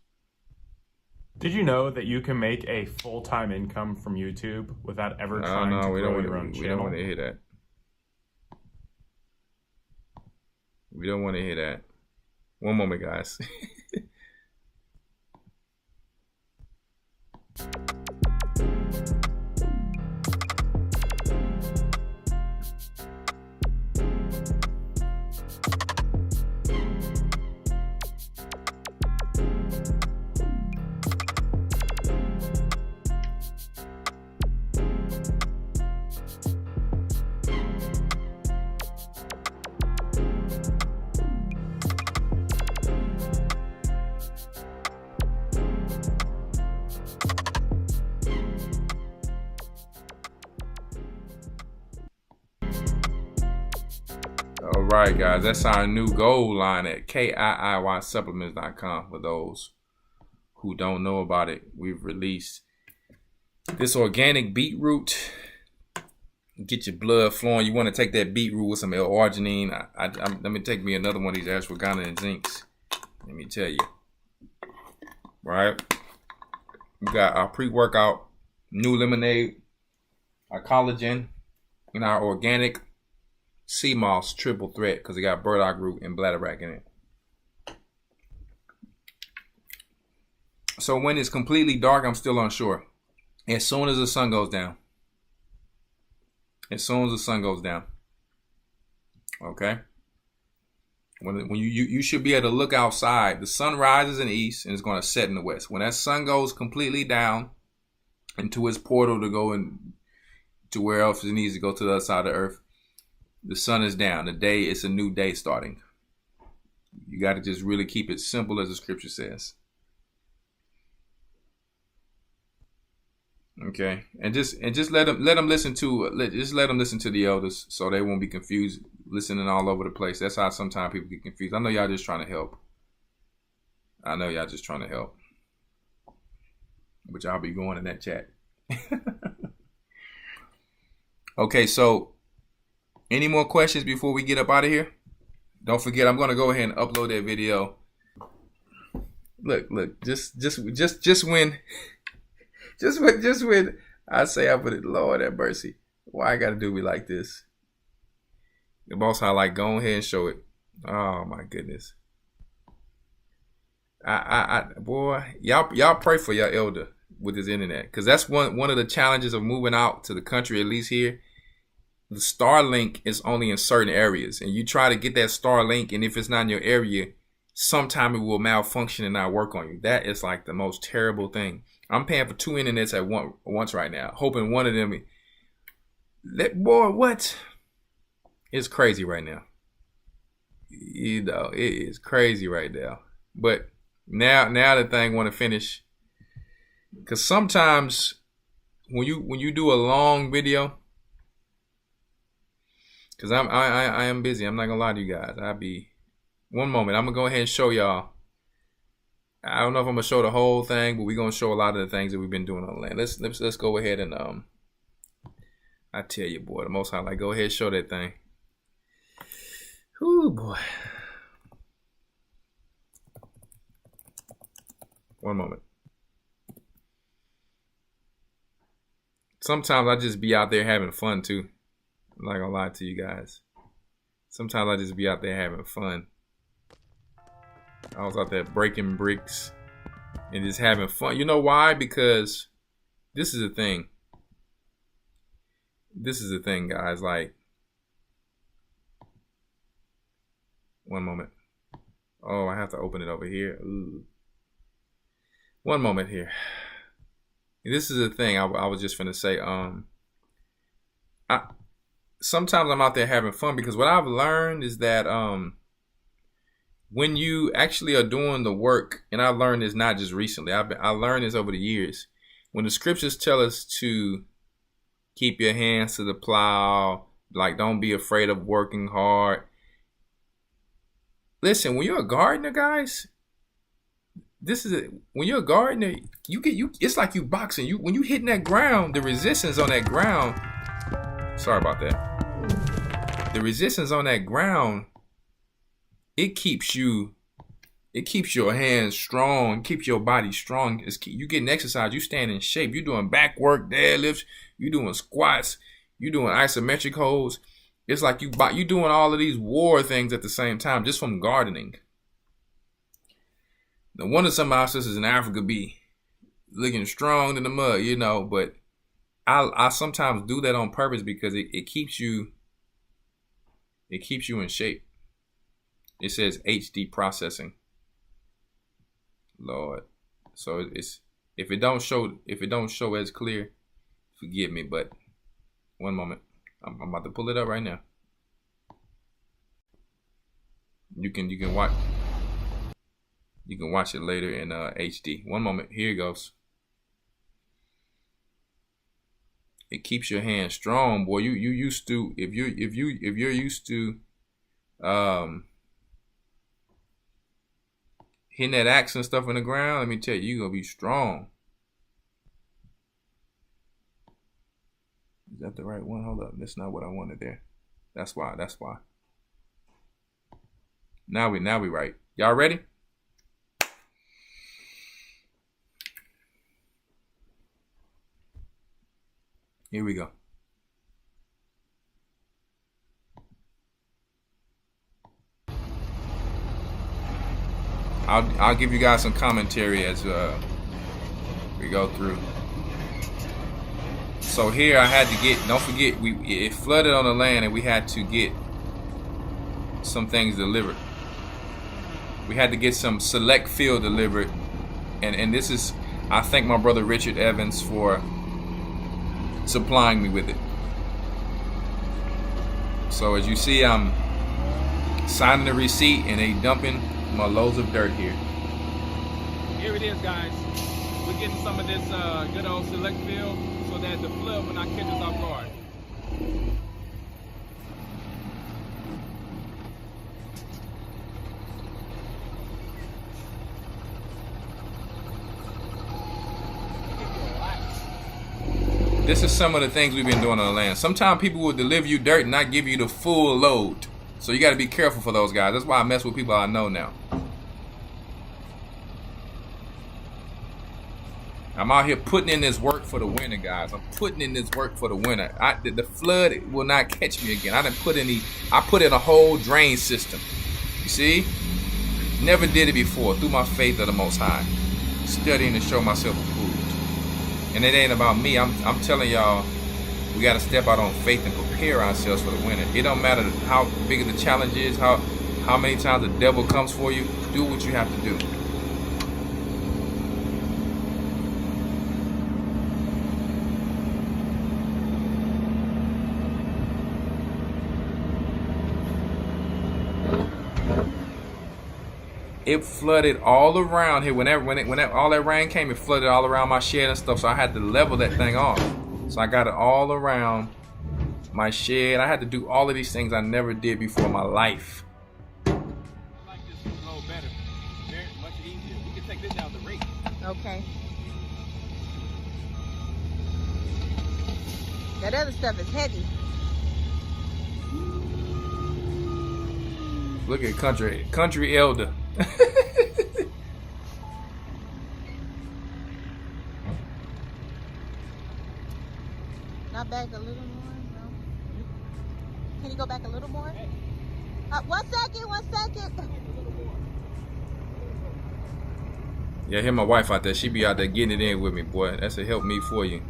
Did you know that you can make a full-time income from YouTube without ever trying to grow your own channel? We don't want to hear that. We don't want to hear that. One moment, guys. All right, guys, that's our new goal line at KIIYsupplements.com. For those who don't know about it, we've released this organic beetroot. Get your blood flowing. You want to take that beetroot with some L-arginine. Let me take me another one of these ashwagandha and zincs. Let me tell you. Right? We got our pre-workout, new lemonade, our collagen, and our organic sea moss triple threat because it got burdock root and bladderwrack in it. So when it's completely dark, I'm still unsure. As soon as the sun goes down. As soon as the sun goes down. Okay? When you should be able to look outside. The sun rises in the east and it's going to set in the west. When that sun goes completely down into its portal to go in to where else it needs to go to the other side of the earth, the sun is down. The day, it's a new day starting. You got to just really keep it simple as the scripture says. Okay, and just let them listen to the elders so they won't be confused, listening all over the place. That's how sometimes people get confused. I know y'all just trying to help. But y'all be going in that chat. Okay, so any more questions before we get up out of here? Don't forget, I'm gonna go ahead and upload that video. Look, just when I say I put it, Lord have mercy. Why I gotta do me like this? The boss High like, go ahead and show it. Oh my goodness. Boy, y'all pray for your elder with this internet, because that's one of the challenges of moving out to the country, at least here. The Starlink is only in certain areas, and you try to get that Starlink, and if it's not in your area, sometime it will malfunction and not work on you. That is like the most terrible thing. I'm paying for 2 internets at once right now, hoping one of them. Boy, what? It's crazy right now. You know, it is crazy right now. But now the thing want to finish, because sometimes when you do a long video. Because I am busy. I'm not going to lie to you guys. One moment. I'm going to go ahead and show y'all. I don't know if I'm going to show the whole thing, but we're going to show a lot of the things that we've been doing on land. Let's go ahead and, I tell you, boy, the Most High, like, go ahead and show that thing. Ooh, boy. One moment. Sometimes I just be out there having fun, too. I'm not gonna lie to you guys. Sometimes I just be out there having fun. I was out there breaking bricks and just having fun. You know why? Because this is the thing. This is the thing, guys. Like, one moment. Oh, I have to open it over here. Ooh. One moment here. This is the thing I was just finna say. Sometimes I'm out there having fun, because what I've learned is that when you actually are doing the work, and I learned this not just recently, I learned this over the years. When the scriptures tell us to keep your hands to the plow, like don't be afraid of working hard. Listen, when you're a gardener, guys, when you're a gardener, it's like you boxing. When you hitting that ground, the resistance on that ground. Sorry about that. the resistance on that ground, it keeps your hands strong, keeps your body strong. You getting exercise, you staying in shape, you doing back work, deadlifts, you doing squats, you doing isometric holds. It's like you doing all of these war things at the same time just from gardening. No wonder some of our sisters in Africa be looking strong in the mud, you know, but I sometimes do that on purpose because it keeps you in shape. It says HD processing. Lord. So it's if it don't show as clear, forgive me, but one moment. I'm about to pull it up right now. You can watch it later in HD. One moment. Here it goes. It keeps your hand strong, boy. You used to if you're used to hitting that axe and stuff in the ground, let me tell you, you're gonna be strong. Is that the right one? Hold up. That's not what I wanted there. That's why. Now we right. Y'all ready? Here we go. I'll give you guys some commentary as we go through. So here I had to get, don't forget, it flooded on the land and we had to get some things delivered. We had to get some select field delivered. And this is, I thank my brother Richard Evans for supplying me with it. So as you see, I'm signing the receipt and they dumping my loads of dirt here. Here it is, guys. We're getting some of this good old select field so that the flood will not catch us off guard. This is some of the things we've been doing on the land. Sometimes people will deliver you dirt and not give you the full load. So you got to be careful for those guys. That's why I mess with people I know now. I'm out here putting in this work for the winter, guys. I'm putting in this work for the winter. The flood will not catch me again. I put in a whole drain system. You see? Never did it before through my faith of the Most High. Studying to show myself approved. And it ain't about me. I'm telling y'all, we got to step out on faith and prepare ourselves for the winter. It don't matter how big of the challenge is, how many times the devil comes for you. Do what you have to do. It flooded all around here. When all that rain came, it flooded all around my shed and stuff. So I had to level that thing off. So I got it all around my shed. I had to do all of these things I never did before in my life. I like this flow better. Very much easier. We can take this out the rake. Okay. That other stuff is heavy. Look at country elder. Not back a little more? No. Can you go back a little more? 1 second. Yeah, hear my wife out there. She be out there getting it in with me, boy. That's a help me for you.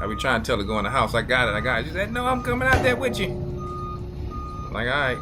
I be trying to tell her to go in the house. I got it. She said, no, I'm coming out there with you. I'm like, all right.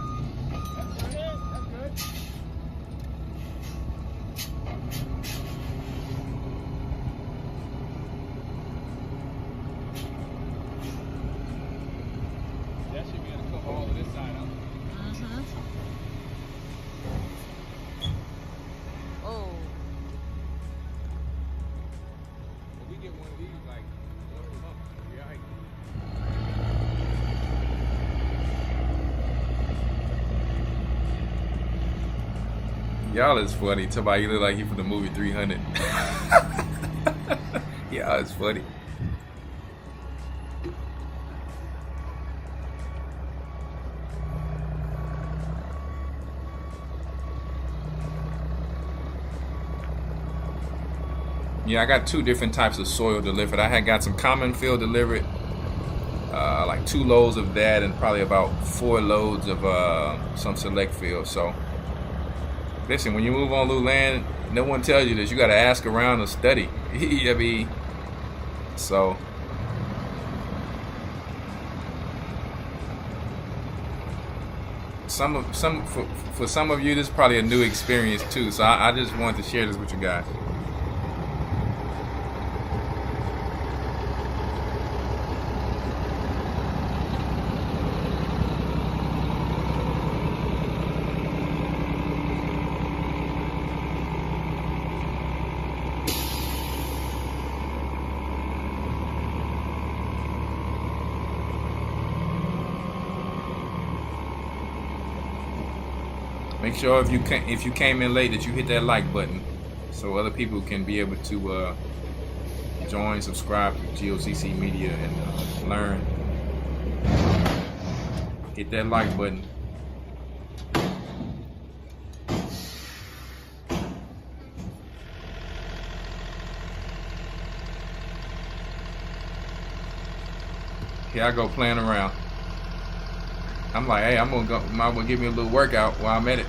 Y'all is funny. Somebody you look like you from the movie 300. Y'all is funny. Yeah, I got 2 different types of soil delivered. I had got some common field delivered, like 2 loads of that, and probably about 4 loads of some select field. So, listen, when you move on new land, no one tells you this. You got to ask around and study. I mean, so. For some of you, this is probably a new experience too. So I just wanted to share this with you guys. Make sure if you came in late that you hit that like button, so other people can be able to join, subscribe to G.O.C.C. Media, and learn. Hit that like button. Here I go playing around. I'm like, hey, I'm gonna give me a little workout while I'm at it.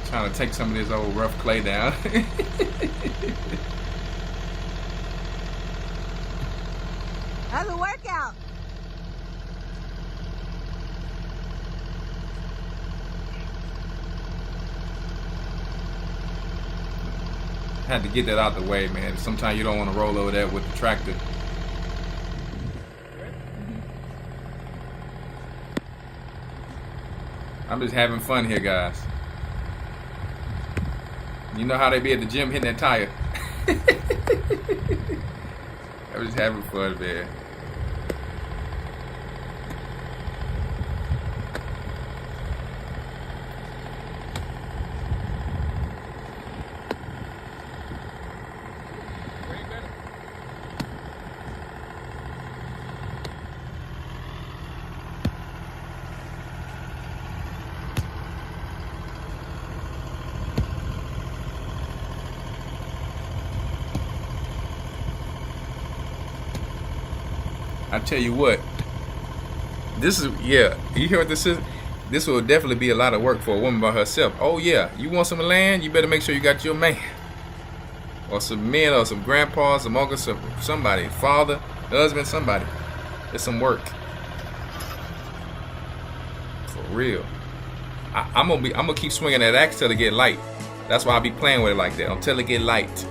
Trying to take some of this old rough clay down. How's the workout? Had to get that out the way, man. Sometimes you don't want to roll over that with the tractor. I'm just having fun here, guys. You know how they be at the gym hitting that tire. I'm just having fun, man. I tell you what, this is, yeah, you hear what this is? This will definitely be a lot of work for a woman by herself. Oh yeah, you want some land? You better make sure you got your man, or some men, or some grandpas, some uncles, somebody, father, husband, somebody. It's some work, for real. I'm gonna keep swinging that axe till it get light. That's why I be playing with it like that, until it get light.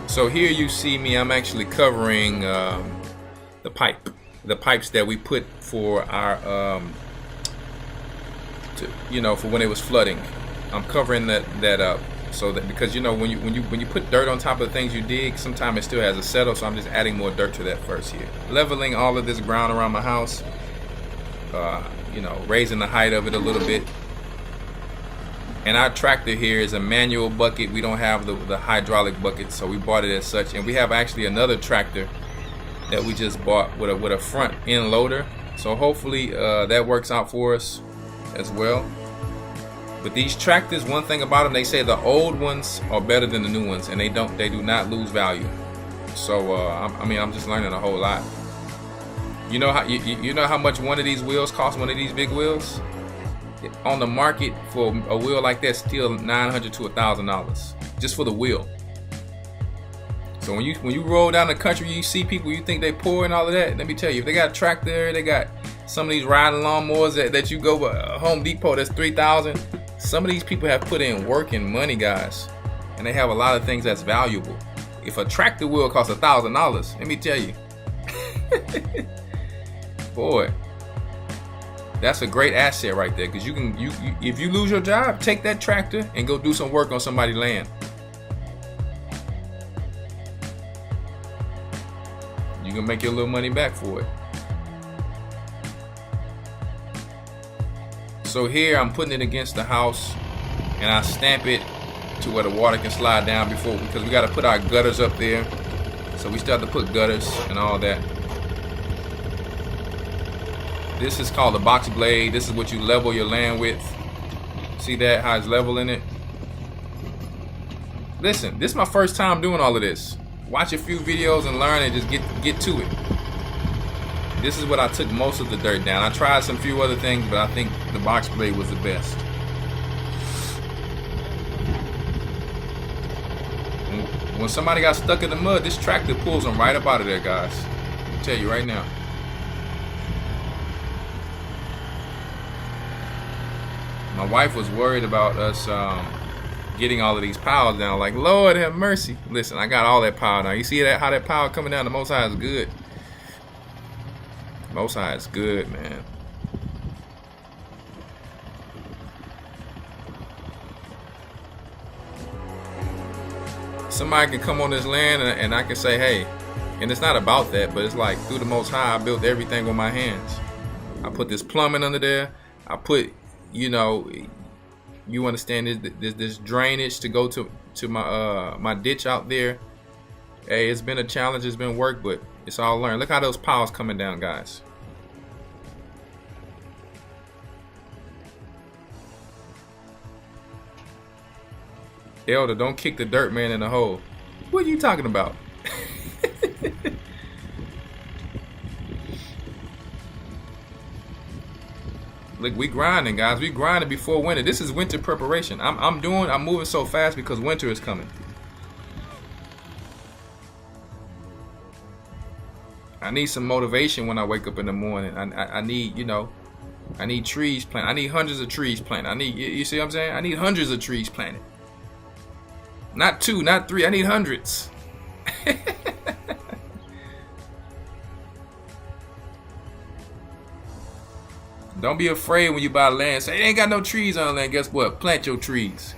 So here you see me, I'm actually covering the pipes that we put for our, for when it was flooding. I'm covering that up, so that, because you know when you put dirt on top of the things you dig, sometimes it still has a settle. So I'm just adding more dirt to that first here, leveling all of this ground around my house, raising the height of it a little bit. And our tractor here is a manual bucket. We don't have the hydraulic bucket, so we bought it as such. And we have actually another tractor that we just bought with a front end loader. So hopefully that works out for us as well. But these tractors, one thing about them, they say the old ones are better than the new ones, and they do not lose value. So I'm just learning a whole lot. You know how much one of these wheels costs? One of these big wheels on the market for a wheel like that, still $900 to $1,000 just for the wheel. So when you roll down the country, you see people, you think they poor and all of that. Let me tell you, if they got a tractor, they got some of these riding lawnmowers that you go to Home Depot that's $3,000. Some of these people have put in work and money, guys, and they have a lot of things that's valuable. If a tractor wheel costs $1,000, let me tell you, boy, that's a great asset right there. Because if you lose your job, take that tractor and go do some work on somebody's land. You can make your little money back for it. So here I'm putting it against the house, and I stamp it to where the water can slide down before, because we got to put our gutters up there. So we start to put gutters and all that. This is called a box blade. This is what you level your land with. See that, how it's leveling it? Listen, this is my first time doing all of this. Watch a few videos and learn and just get to it. This is what I took most of the dirt down. I tried some few other things, but I think the box blade was the best. When somebody got stuck in the mud, this tractor pulls them right up out of there, guys. I'll tell you right now. My wife was worried about us getting all of these piles down. Like, Lord have mercy. Listen, I got all that pile now. You see that, how that pile coming down? The Most High is good. Most High is good, man. Somebody can come on this land and I can say, hey, and it's not about that, but it's like through the Most High, I built everything with my hands. I put this plumbing under there. I put, you know, you understand this drainage to go to my my ditch out there. Hey, it's been a challenge. It's been work, but it's all learned. Look how those piles coming down, guys. Elder, don't kick the dirt man in the hole. What are you talking about? Look, we grinding, guys. We grinding before winter. This is winter preparation. I'm moving so fast because winter is coming. I need some motivation when I wake up in the morning. I need, you know, I need trees planted. I need hundreds of trees planted. I need, you see what I'm saying? I need hundreds of trees planted. Not 2, not 3. I need hundreds. Don't be afraid when you buy land. Say, it ain't got no trees on land. Guess what? Plant your trees.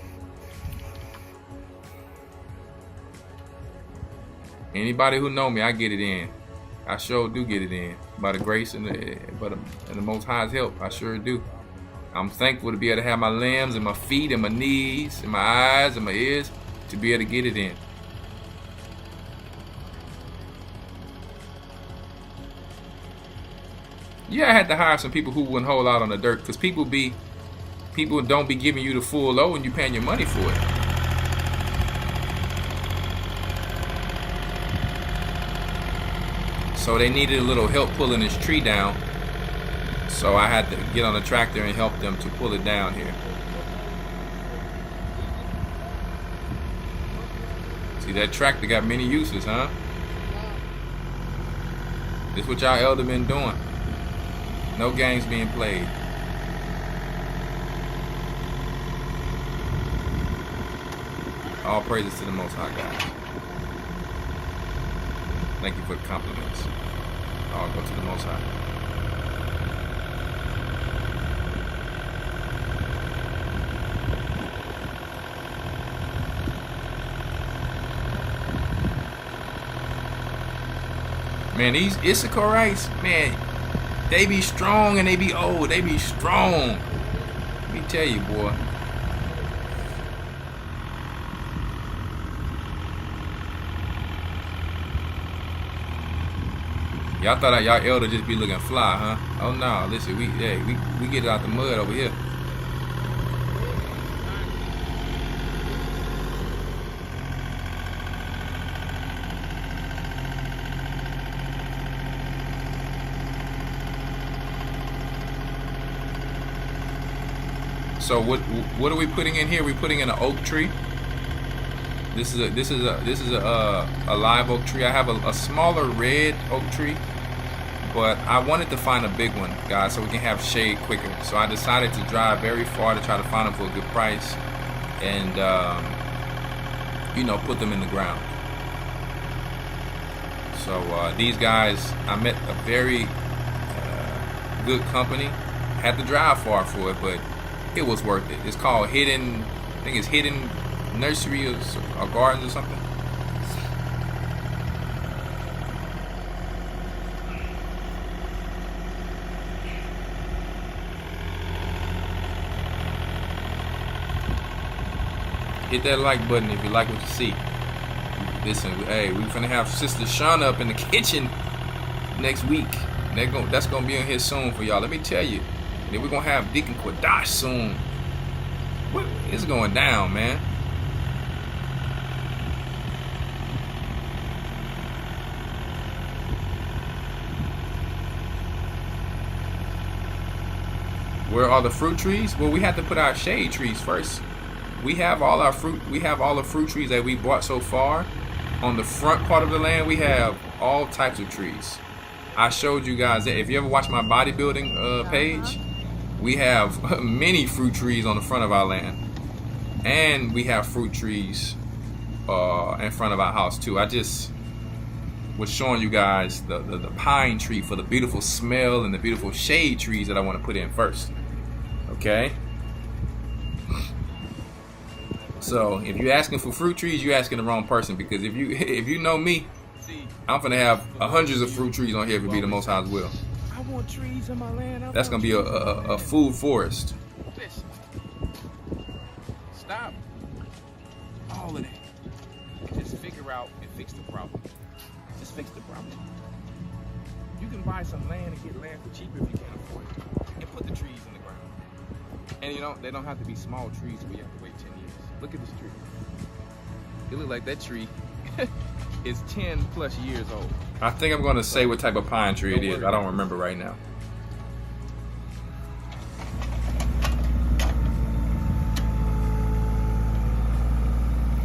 Anybody who know me, I get it in. I sure do get it in. By the grace and the Most High's help, I sure do. I'm thankful to be able to have my limbs and my feet and my knees and my eyes and my ears to be able to get it in. Yeah, I had to hire some people who wouldn't hold out on the dirt, because people don't be giving you the full load and you paying your money for it. So they needed a little help pulling this tree down. So I had to get on the tractor and help them to pull it down here. See, that tractor got many uses, huh? This what y'all elder been doing. No games being played. All praises to the Most High God. Thank you for the compliments. All go to the Most High. Man, these Issacharites, man, they be strong and they be old. They be strong. Let me tell you, boy. Y'all thought y'all elder just be looking fly, huh? Oh no, listen, we get it out the mud over here. So what are we putting in here? We're putting in an oak tree. This is a live oak tree. I have a smaller red oak tree, but I wanted to find a big one, guys, so we can have shade quicker. So I decided to drive very far to try to find them for a good price, and you know, put them in the ground. So these guys, I met a very good company. Had to drive far for it, but it was worth it. It's called Hidden, I think it's Hidden Nursery or Gardens or something. Hit that like button if you like what you see. Listen, hey, we're finna have Sister Shauna up in the kitchen next week. That's gonna be in here soon for y'all. Let me tell you. And then we're gonna have Deacon Quadash soon. It's going down, man. Where are the fruit trees? Well, we have to put our shade trees first. We have all our fruit. We have all the fruit trees that we bought so far. On the front part of the land, we have all types of trees. I showed you guys that. If you ever watch my bodybuilding page, we have many fruit trees on the front of our land, and we have fruit trees in front of our house too. I just was showing you guys the pine tree for the beautiful smell and the beautiful shade trees that I want to put in first. Okay. So if you're asking for fruit trees, you're asking the wrong person, because if you know me, I'm gonna have hundreds of fruit trees on here if it be the Most High's will. I want trees in my land. That's gonna be a food forest. Listen. Stop all of that. Just figure out and fix the problem. Just fix the problem. You can buy some land and get land for cheaper if you can't afford it, and put the trees in the ground. And they don't have to be small trees where you have to wait 10 years. Look at this tree. It looks like that tree is 10 plus years old. I think I'm gonna say what type of pine tree it is. I don't remember right now.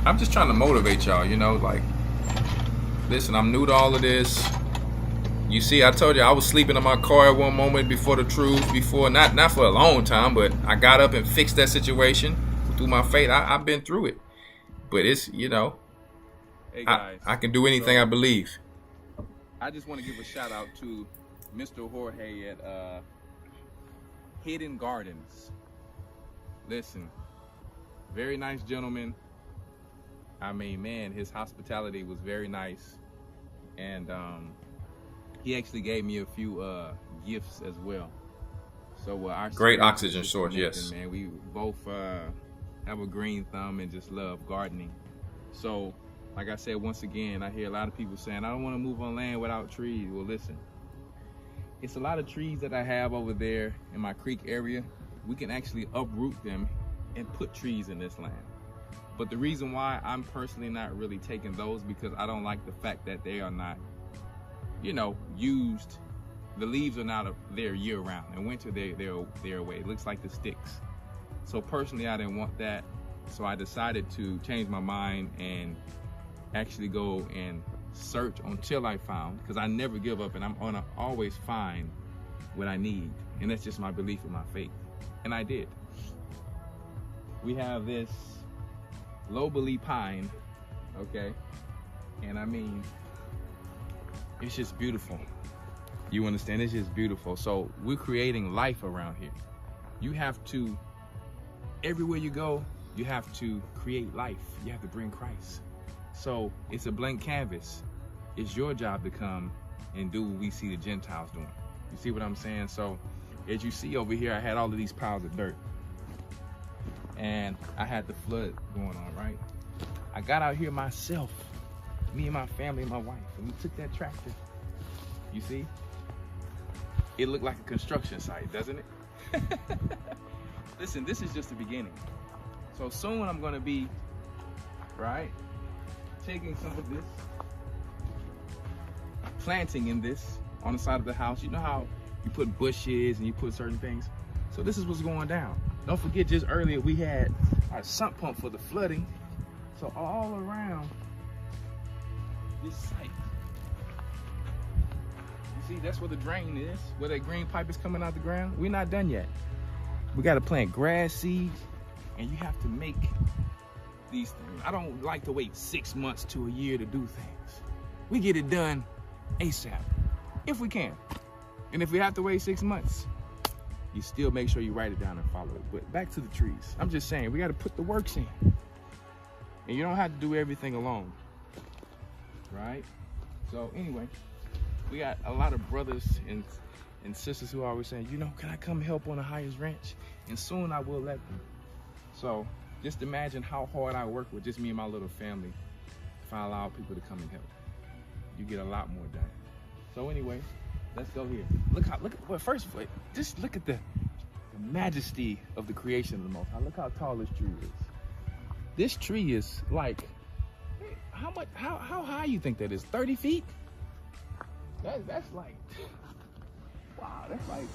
I'm just trying to motivate y'all, like, listen, I'm new to all of this. You see, I told you I was sleeping in my car at one moment before the truth, not for a long time, but I got up and fixed that situation through my faith. I've been through it. But it's, Hey guys, I can do anything I believe. I just want to give a shout out to Mr. Jorge at Hidden Gardens. Listen, very nice gentleman. I mean, man, his hospitality was very nice. And he actually gave me a few gifts as well. So our great oxygen source, yes. Man, we both have a green thumb and just love gardening. So, like I said, once again, I hear a lot of people saying, I don't want to move on land without trees. Well, listen, it's a lot of trees that I have over there in my creek area. We can actually uproot them and put trees in this land. But the reason why I'm personally not really taking those, because I don't like the fact that they are not, used. The leaves are not there year round. In winter, they're away. It looks like the sticks. So personally, I didn't want that. So I decided to change my mind and actually go and search until I found, because I never give up and I'm gonna always find what I need. And that's just my belief and my faith. And I did. We have this lobily pine, okay? And I mean, it's just beautiful. You understand? It's just beautiful. So we're creating life around here. You have to, everywhere you go, you have to create life. You have to bring Christ. So it's a blank canvas. It's your job to come and do what we see the Gentiles doing. You see what I'm saying? So as you see over here, I had all of these piles of dirt. And I had the flood going on, right? I got out here myself, me and my family and my wife, and we took that tractor. You see? It looked like a construction site, doesn't it? Listen, this is just the beginning. So soon I'm gonna be, right, taking some of this, planting in this on the side of the house. You know how you put bushes and you put certain things? So this is what's going down. Don't forget, just earlier we had our sump pump for the flooding. So all around this site, you see, that's where the drain is, where that green pipe is coming out the ground. We're not done yet. We got to plant grass seeds, and you have to make these things. I don't like to wait 6 months to a year to do things. We get it done ASAP, if we can. And if we have to wait 6 months, you still make sure you write it down and follow it. But back to the trees. I'm just saying, we got to put the works in. And you don't have to do everything alone, right? So anyway, we got a lot of brothers and sisters who are always saying, can I come help on the highest ranch? And soon I will let them. So Just imagine how hard I work with just me and my little family if I allow people to come and help. You get a lot more done. So anyway, let's go here. Well, first, just look at the majesty of the creation of the Most High. Look how tall this tree is. This tree is like, how high you think that is? 30 feet? That's like, wow, that's like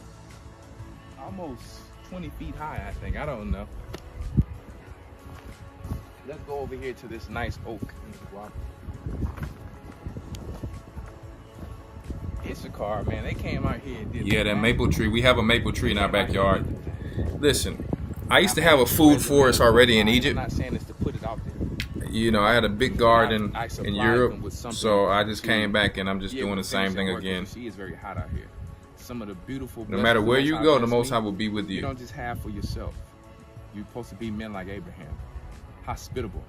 almost 20 feet high, I think. I don't know. Let's go over here to this nice oak. It's a car, man. They came out here and did that maple tree. We have a maple tree in our backyard. Listen, I used to have a food forest already in Egypt. I'm not saying this to put it out there. You know, I had a big garden in Europe, so I just came back and I'm just doing the same thing again. She is very hot out here. Some of the beautiful. No matter where you go, the Most High will be with you. You don't just have for yourself. You're supposed to be men like Abraham, hospitable.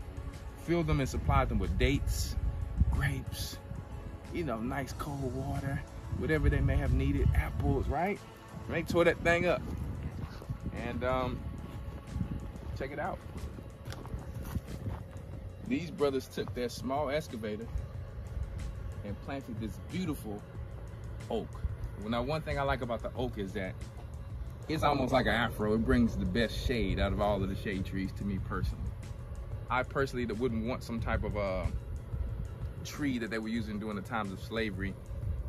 Fill them and supply them with dates, grapes, you know, nice cold water, whatever they may have needed, apples, right? They tore that thing up. And check it out. These brothers took their small excavator and planted this beautiful oak. Well, now one thing I like about the oak is that it's almost like an afro. It brings the best shade out of all of the shade trees to me personally. I personally wouldn't want some type of tree that they were using during the times of slavery.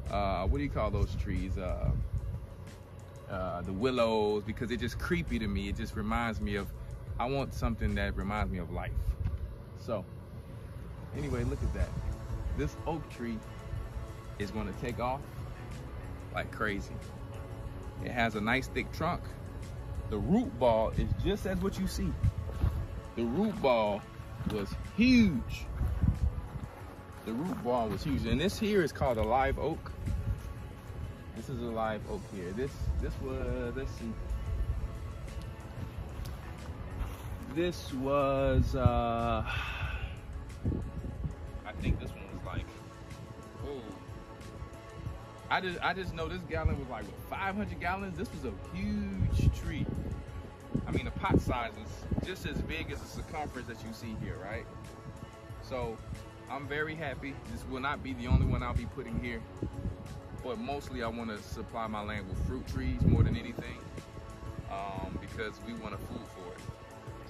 What do you call those trees? The willows, because it's just creepy to me. It just reminds me of, I want something that reminds me of life. So anyway, look at that. This oak tree is going to take off like crazy. It has a nice thick trunk. The root ball is just as what you see. The root ball was huge. The root ball was huge. And this here is called a live oak. This is a live oak here. This was, let's see. This was, I think this one was like, oh. I just know this gallon was like, what, 500 gallons? This was a huge tree. I mean, the pot size is just as big as the circumference that you see here, right? So I'm very happy. This will not be the only one I'll be putting here, but mostly I want to supply my land with fruit trees more than anything, because we want a food for it.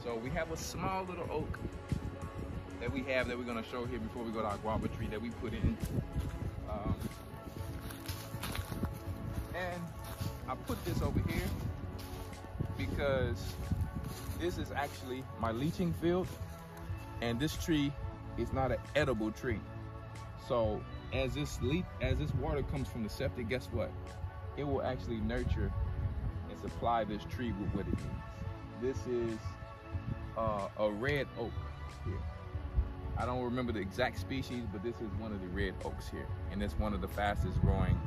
So we have a small little oak that we have that we're going to show here before we go to our guava tree that we put in. And I put this over here because this is actually my leaching field, and this tree is not an edible tree. So as this water comes from the septic, guess what? It will actually nurture and supply this tree with what it needs. This is a red oak here. I don't remember the exact species, but this is one of the red oaks here, and it's one of the fastest growing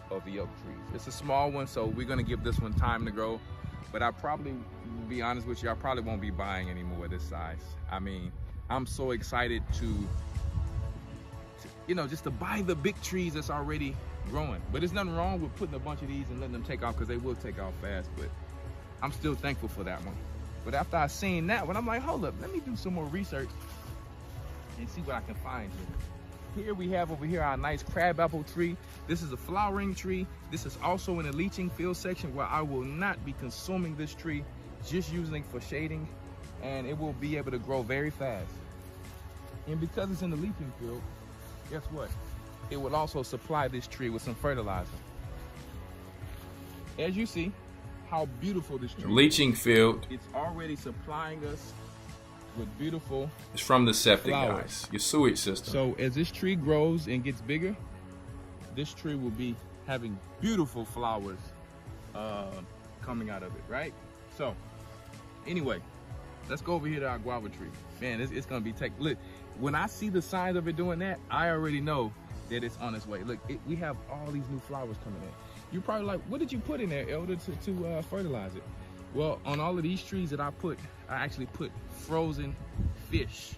of the oak trees. It's a small one, so we're gonna give this one time to grow, but I probably, to be honest with you, I probably won't be buying any more this size. I mean, I'm so excited to you know, just to buy the big trees that's already growing. But there's nothing wrong with putting a bunch of these and letting them take off, because they will take off fast, but I'm still thankful for that one. But after I seen that one, I'm like, hold up, let me do some more research and see what I can find here. Here we have over here our nice crabapple tree. This is a flowering tree. This is also in the leaching field section, where I will not be consuming this tree, just using it for shading, and it will be able to grow very fast. And because it's in the leaching field, guess what? It will also supply this tree with some fertilizer. As you see, how beautiful this tree leaching field. It's already supplying us with beautiful. It's from the septic, flowers. guys. Your sewage system. So as this tree grows and gets bigger, this tree will be having beautiful flowers coming out of it, right? So anyway, let's go over here to our guava tree. Man, it's gonna be look, when I see the signs of it doing that, I already know that it's on its way. Look, we have all these new flowers coming in. You're probably like, what did you put in there, Elder, to fertilize it? Well, on all of these trees that I actually put frozen fish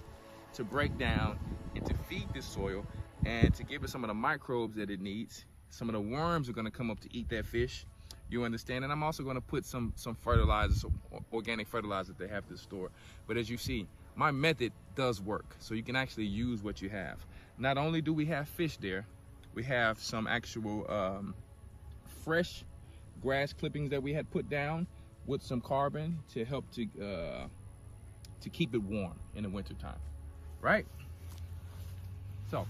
to break down and to feed this soil and to give it some of the microbes that it needs. Some of the worms are gonna come up to eat that fish. You understand? And I'm also going to put some fertilizers, some organic fertilizer that they have to store. But as you see, my method does work. So you can actually use what you have. Not only do we have fish there, we have some actual fresh grass clippings that we had put down with some carbon to help to keep it warm in the wintertime, right? So,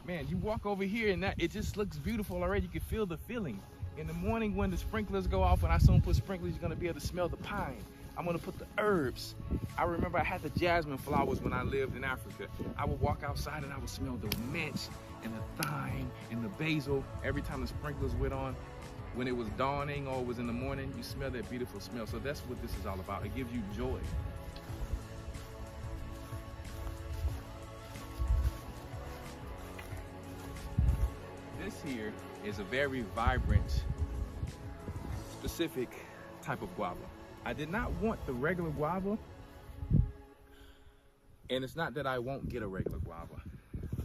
man, you walk over here and it just looks beautiful already. You can feel the feeling. In the morning when the sprinklers go off, when I soon put sprinklers, you're gonna be able to smell the pine. I'm gonna put the herbs. I remember I had the jasmine flowers when I lived in Africa. I would walk outside and I would smell the mint and the thyme and the basil every time the sprinklers went on. When it was dawning or it was in the morning, you smell that beautiful smell. So that's what this is all about. It gives you joy. This here is a very vibrant, specific type of guava. I did not want the regular guava, and it's not that I won't get a regular guava,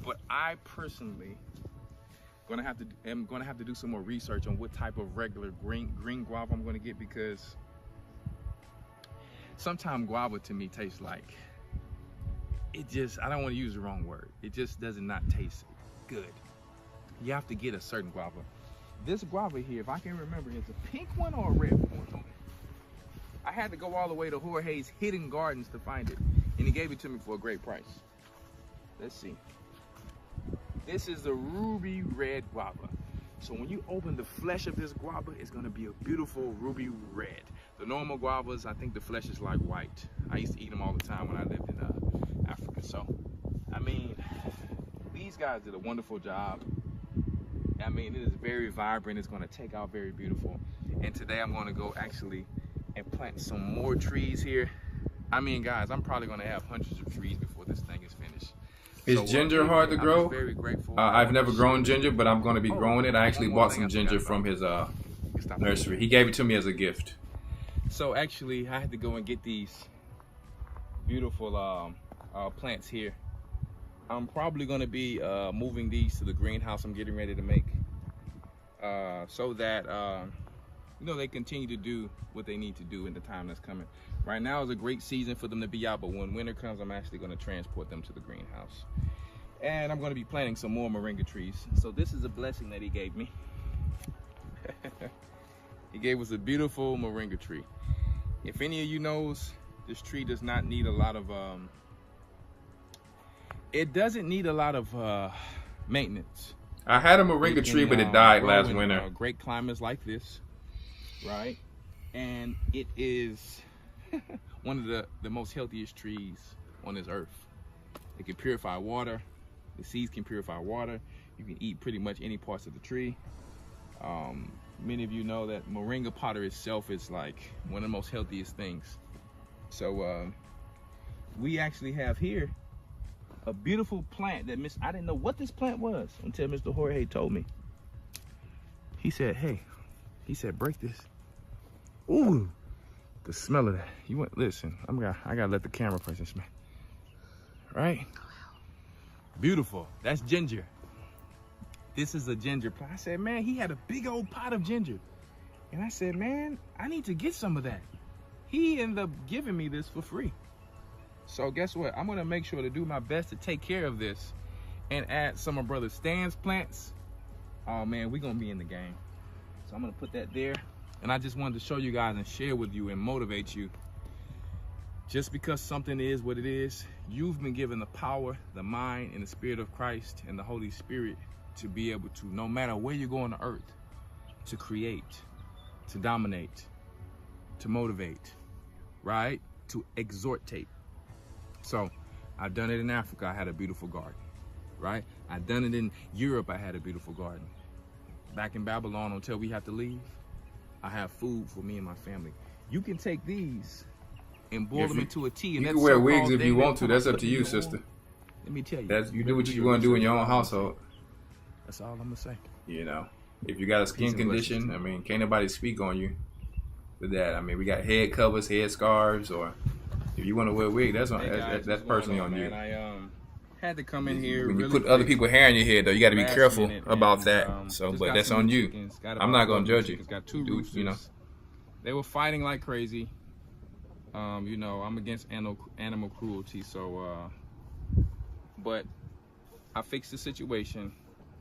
but I personally am gonna have to do some more research on what type of regular green guava I'm gonna get, because sometimes guava to me tastes like, I don't want to use the wrong word, it just does not taste good. You have to get a certain guava. This guava here, if I can remember, is a pink one or a red one. I had to go all the way to Jorge's Hidden Gardens to find it, and he gave it to me for a great price. Let's see. This is the ruby red guava. So when you open the flesh of this guava, it's gonna be a beautiful ruby red. The normal guavas, I think the flesh is like white. I used to eat them all the time when I lived in Africa. So, I mean, these guys did a wonderful job. I mean, it is very vibrant. It's gonna take out very beautiful. And today I'm gonna go actually and plant some more trees here. I mean, guys, I'm probably gonna have hundreds of trees before this thing is finished. Is ginger hard to grow? Very grateful. I've never grown ginger, but I'm going to be growing it. I actually bought some ginger from his nursery. He gave it to me as a gift. So actually, I had to go and get these beautiful plants here. I'm probably going to be moving these to the greenhouse I'm getting ready to make, so that you know, they continue to do what they need to do in the time that's coming. Right now is a great season for them to be out, but when winter comes, I'm actually going to transport them to the greenhouse. And I'm going to be planting some more moringa trees. So this is a blessing that he gave me. He gave us a beautiful moringa tree. If any of you knows, this tree does not need a lot of, it doesn't need a lot of maintenance. I had a moringa tree, but it died last winter. Great climates like this, right? And it is one of the most healthiest trees on this earth. It can purify water. The seeds can purify water. You can eat pretty much any parts of the tree. Many of you know that moringa powder itself is like one of the most healthiest things. So we actually have here a beautiful plant that I didn't know what this plant was until Mr. Jorge told me. He said, hey, he said, break this. Ooh, the smell of that. You want, listen, I gotta let the camera person smell. Right? Beautiful. That's ginger. This is a ginger plant. I said, man, he had a big old pot of ginger. And I said, man, I need to get some of that. He ended up giving me this for free. So guess what? I'm gonna make sure to do my best to take care of this and add some of Brother Stan's plants. Oh man, we're gonna be in the game. So I'm gonna put that there. And I just wanted to show you guys and share with you and motivate you. Just because something is what it is, you've been given the power, the mind, and the Spirit of Christ and the Holy Spirit to be able to, no matter where you go on the earth, to create, to dominate, to motivate, right? To exhortate. So I've done it in Africa, I had a beautiful garden, right? I've done it in Europe, I had a beautiful garden. Back in Babylon, until we have to leave, I have food for me and my family. You can take these and boil them into a tea. And you can wear wigs if you want to. That's up to you, sister. Let me tell you. You do what you're going to do in your own household. That's all I'm going to say. You know, if you got a skin condition, I mean, can't nobody speak on you with that. I mean, we got head covers, head scarves, or if you want to wear a wig, that's personally on you. Had to come in here. When you really put other people's hair in your head, though, you got to be last careful minute, about and, that. So, just but got that's some on new you. chickens, got I'm about not gonna 12 judge you. chickens, got two Do- roosters. you know. They were fighting like crazy. You know, I'm against animal cruelty, so but I fixed the situation,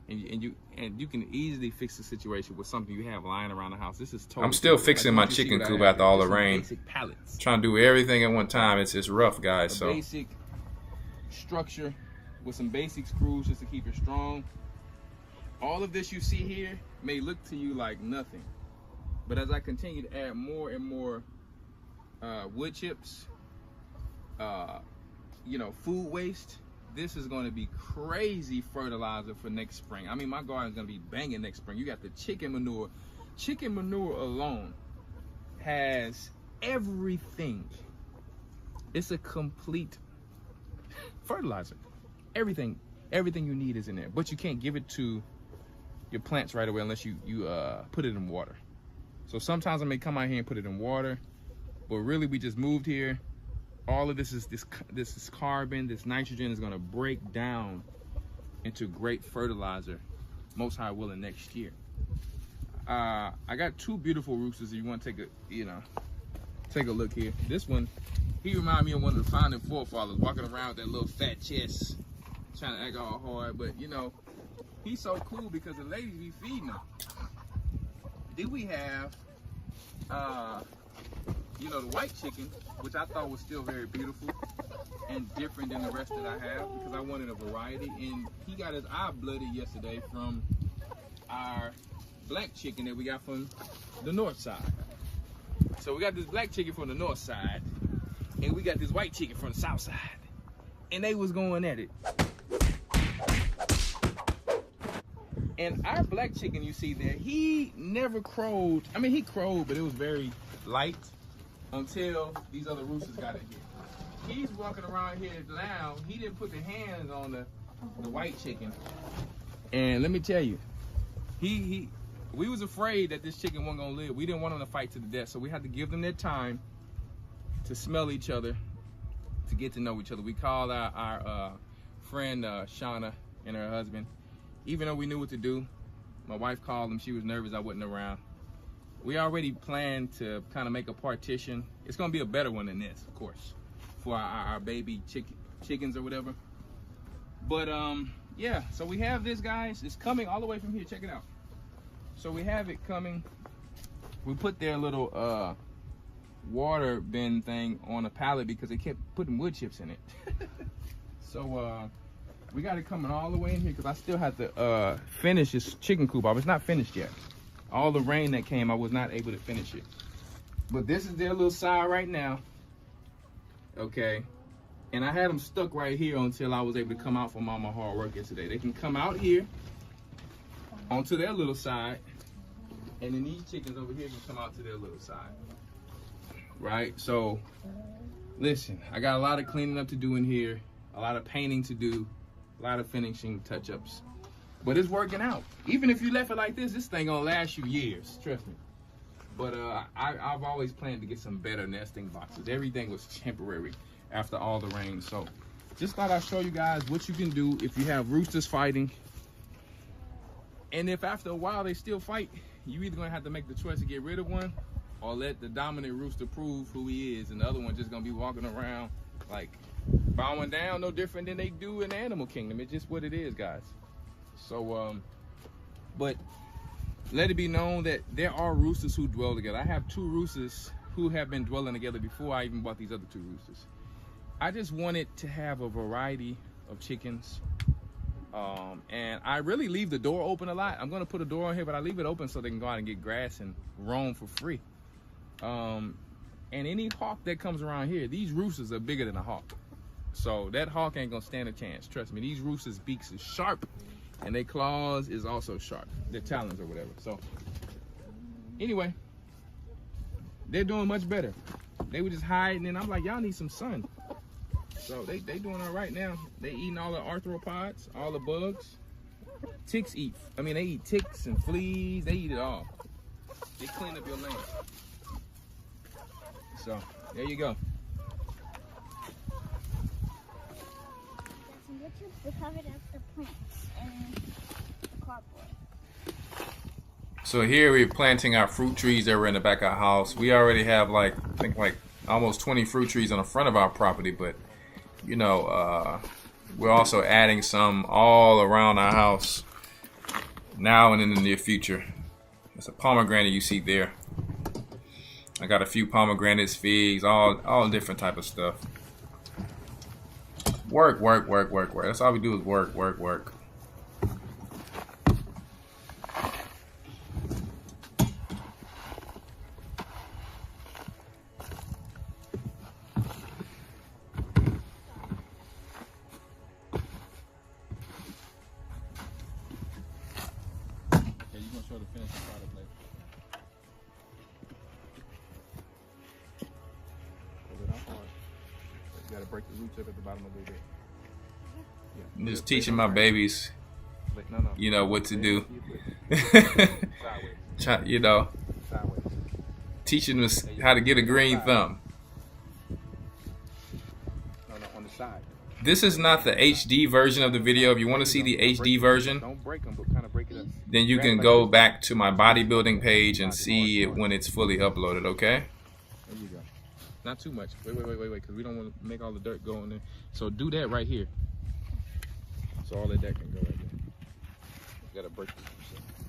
and you can easily fix the situation with something you have lying around the house. This is totally. I'm still cool. fixing my chicken coop after all the rain. Basic pallets. Trying to do everything at one time. It's rough, guys. So Basic structure with some basic screws just to keep it strong. All of this you see here may look to you like nothing, but as I continue to add more and more wood chips, you know, food waste, this is going to be crazy fertilizer for next spring. I mean, my garden's going to be banging next spring. You got the chicken manure. Chicken manure alone has everything. It's a complete fertilizer. Everything you need is in there, but you can't give it to your plants right away unless you put it in water. So sometimes I may come out here and put it in water, but really we just moved here. All of this is carbon, this nitrogen is going to break down into great fertilizer, most high willing, next year. I got two beautiful roosters. If you want to take a look here. This one, he reminded me of one of the founding forefathers, walking around with that little fat chest, trying to act all hard. But you know, he's so cool because the ladies be feeding him. Then we have, you know, the white chicken, which I thought was still very beautiful and different than the rest that I have because I wanted a variety. And he got his eye blooded yesterday from our black chicken that we got from the north side. So we got this black chicken from the north side, and we got this white chicken from the south side, and they was going at it. And our black chicken you see there, he never crowed. I mean, he crowed, but it was very light until these other roosters got in here. He's walking around here now. He didn't put the hands on the white chicken. And let me tell you, we was afraid that this chicken wasn't gonna live. We didn't want them to fight to the death, so we had to give them their time to smell each other, to get to know each other. We called our friend Shauna and her husband. Even though we knew what to do, my wife called them. She was nervous I wasn't around. We already planned to kind of make a partition. It's gonna be a better one than this, of course, for our baby chickens or whatever. But yeah, so we have this, guys. It's coming all the way from here. Check it out. So we have it coming. We put their little water bin thing on a pallet because they kept putting wood chips in it. So we got it coming all the way in here because I still have to finish this chicken coop off. It's not finished yet. All the rain that came, I was not able to finish it. But this is their little side right now. Okay. And I had them stuck right here until I was able to come out from all my hard work yesterday. They can come out here onto their little side, and then these chickens over here can come out to their little side. Right? So, listen, I got a lot of cleaning up to do in here, a lot of painting to do, a lot of finishing touch-ups. But it's working out. Even if you left it like this thing gonna last you years, trust me. But I've always planned to get some better nesting boxes. Everything was temporary after all the rain. So just thought I'd show you guys what you can do if you have roosters fighting. And if after a while they still fight, you either gonna have to make the choice to get rid of one or let the dominant rooster prove who he is, and the other one just gonna be walking around like bowing down, no different than they do in the animal kingdom. It's just what it is, guys. So but let it be known that there are roosters who dwell together. I have two roosters who have been dwelling together before I even bought these other two roosters. I just wanted to have a variety of chickens. And I really leave the door open a lot. I'm gonna put a door on here, but I leave it open so they can go out and get grass and roam for free. And any hawk that comes around here, these roosters are bigger than a hawk. So that hawk ain't gonna stand a chance. Trust me, these roosters' beaks is sharp and their claws is also sharp. Their talons or whatever. So anyway, they're doing much better. They were just hiding and I'm like, y'all need some sun. So they doing all right now. They eating all the arthropods, all the bugs. Ticks eat, they eat ticks and fleas. They eat it all. They clean up your land. So there you go. some wood chips. We covered up the plants and the cardboard. So here we're planting our fruit trees that were in the back of our house. We already have like, I think like almost 20 fruit trees on the front of our property, but you know, we're also adding some all around our house now and in the near future. It's a pomegranate you see there. I got a few pomegranates, figs, all different type of stuff. Work. That's all we do is work. Break the roots up at the bottom a little bit. I'm just teaching my babies, you know, what to do. You know, teaching them how to get a green thumb. No, on the side. This is not the HD version of the video. If you want to see the HD version, don't break them, but kind of break it up. Then you can go back to my bodybuilding page and see it when it's fully uploaded, okay? There you go. Not too much. Wait, because we don't want to make all the dirt go in there. So do that right here. So all of that can go right there. You gotta break this.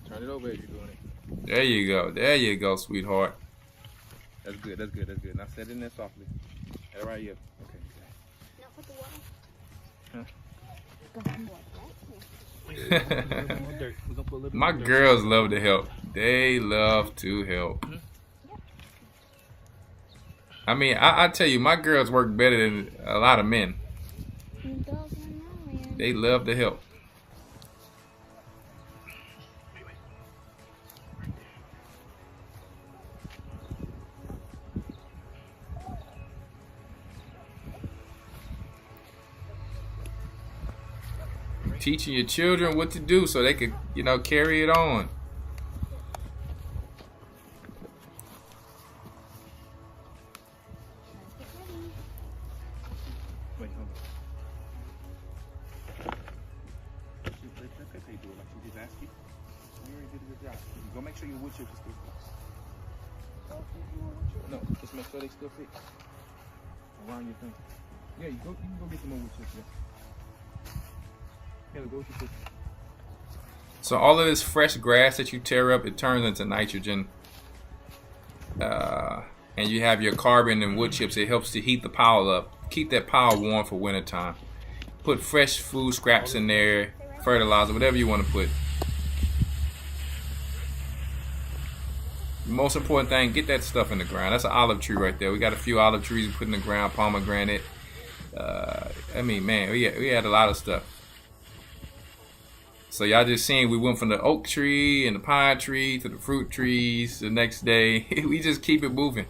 Turn it over as you're doing it. There you go, sweetheart. That's good. Now set it in there softly. That right here. Okay. Now put the water. Huh? My girls love to help. They love to help. I mean, I tell you, my girls work better than a lot of men. They love to help. Teaching your children what to do so they could, you know, carry it on. Go make sure your wood chips are still fixed. No, just make sure they still fixed. Around your thing. Yeah, you can go get some more wood chips. Yeah, go with your chips. So all of this fresh grass that you tear up, it turns into nitrogen. And you have your carbon and wood chips. It helps to heat the pile up. Keep that pile warm for wintertime. Put fresh food scraps in there, fertilizer, whatever you want to put. The most important thing, get that stuff in the ground. That's an olive tree right there. We got a few olive trees we put in the ground, pomegranate. I mean, man, we had a lot of stuff. So y'all just seen we went from the oak tree and the pine tree to the fruit trees the next day. We just keep it moving.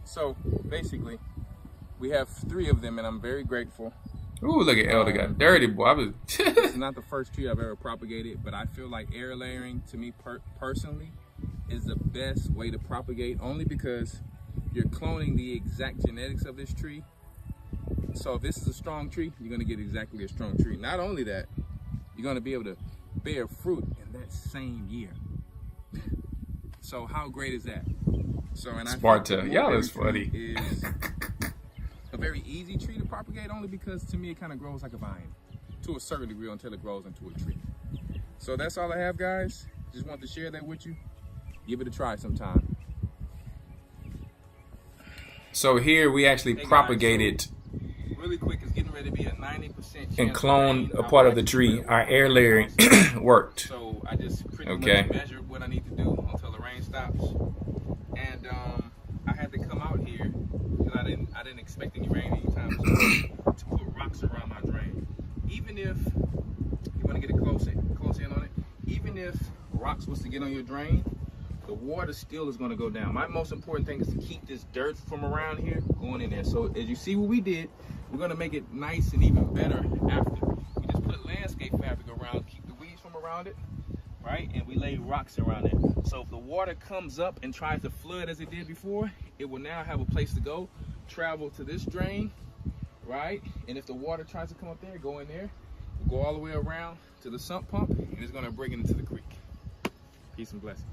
So basically, we have 3 of them, and I'm very grateful. Ooh, look at Elder got dirty, boy. It's not the first tree I've ever propagated, but I feel like air layering, to me personally, is the best way to propagate, only because you're cloning the exact genetics of this tree. So if this is a strong tree, you're going to get exactly a strong tree. Not only that, you're going to be able to bear fruit in that same year. So how great is that? So, and Sparta, y'all is funny. Is a very easy tree to propagate, only because to me it kind of grows like a vine to a certain degree until it grows into a tree. So that's all I have, guys. Just want to share that with you. Give it a try sometime. So here we actually propagated. So really quick, it's getting ready to be a 90% chance and cloned a part of the tree. Our air layering worked. So I just pretty much measured what I need to do until the rain stops. And I had to come out here because I didn't expect any rain anytime soon to put rocks around my drain. Even if you want to get a close in on it, even if rocks was was to get on your drain, the water still is going to go down. My most important thing is to keep this dirt from around here going in there. So as you see what we did, we're going to make it nice and even better after. We just put landscape fabric around, keep the weeds from around it, right? And we lay rocks around it. So if the water comes up and tries to flood as it did before, it will now have a place to go, travel to this drain, right? And if the water tries to come up there, go in there, go all the way around to the sump pump, and it's going to bring it into the creek. Peace and blessings.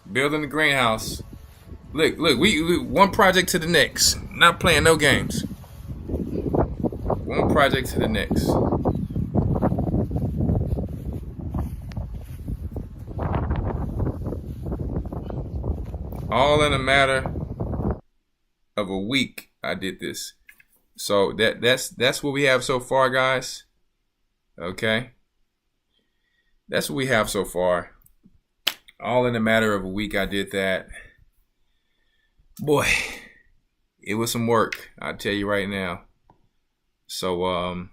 Building the greenhouse. Look, we one project to the next. Not playing no games. One project to the next. All in a matter of a week, I did this. So that's what we have so far, guys. Okay. That's what we have so far. All in a matter of a week, I did that. Boy, it was some work, I'll tell you right now. So,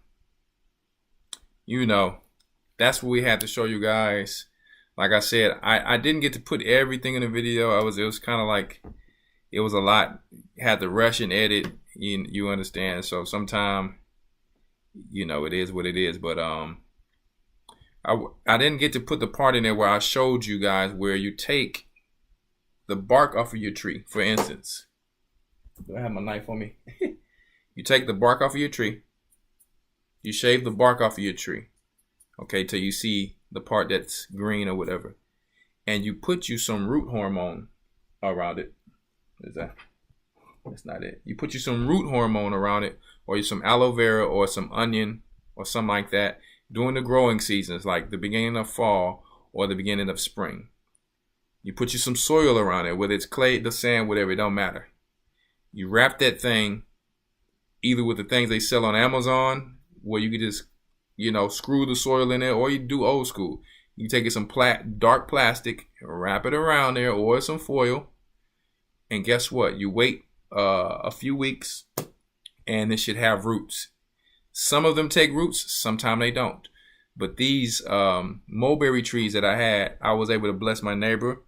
you know, that's what we had to show you guys. Like I said, I didn't get to put everything in the video. It was kind of like, it was a lot. Had to rush and edit, you understand. So sometimes, you know, it is what it is. But I didn't get to put the part in there where I showed you guys where you take the bark off of your tree, for instance. Do I have my knife on me? You take the bark off of your tree. You shave the bark off of your tree. Okay, till you see the part that's green or whatever. And you put you some root hormone around it. What is that? That's not it. You put you some root hormone around it, or some aloe vera or some onion or something like that during the growing seasons, like the beginning of fall or the beginning of spring. You put you some soil around it, whether it's clay, the sand, whatever, it don't matter. You wrap that thing either with the things they sell on Amazon, where you can just, you know, screw the soil in there, or you do old school. You take it some dark plastic, wrap it around there, or some foil, and guess what? You wait a few weeks, and it should have roots. Some of them take roots, sometimes they don't. But these mulberry trees that I had, I was able to bless my neighbor.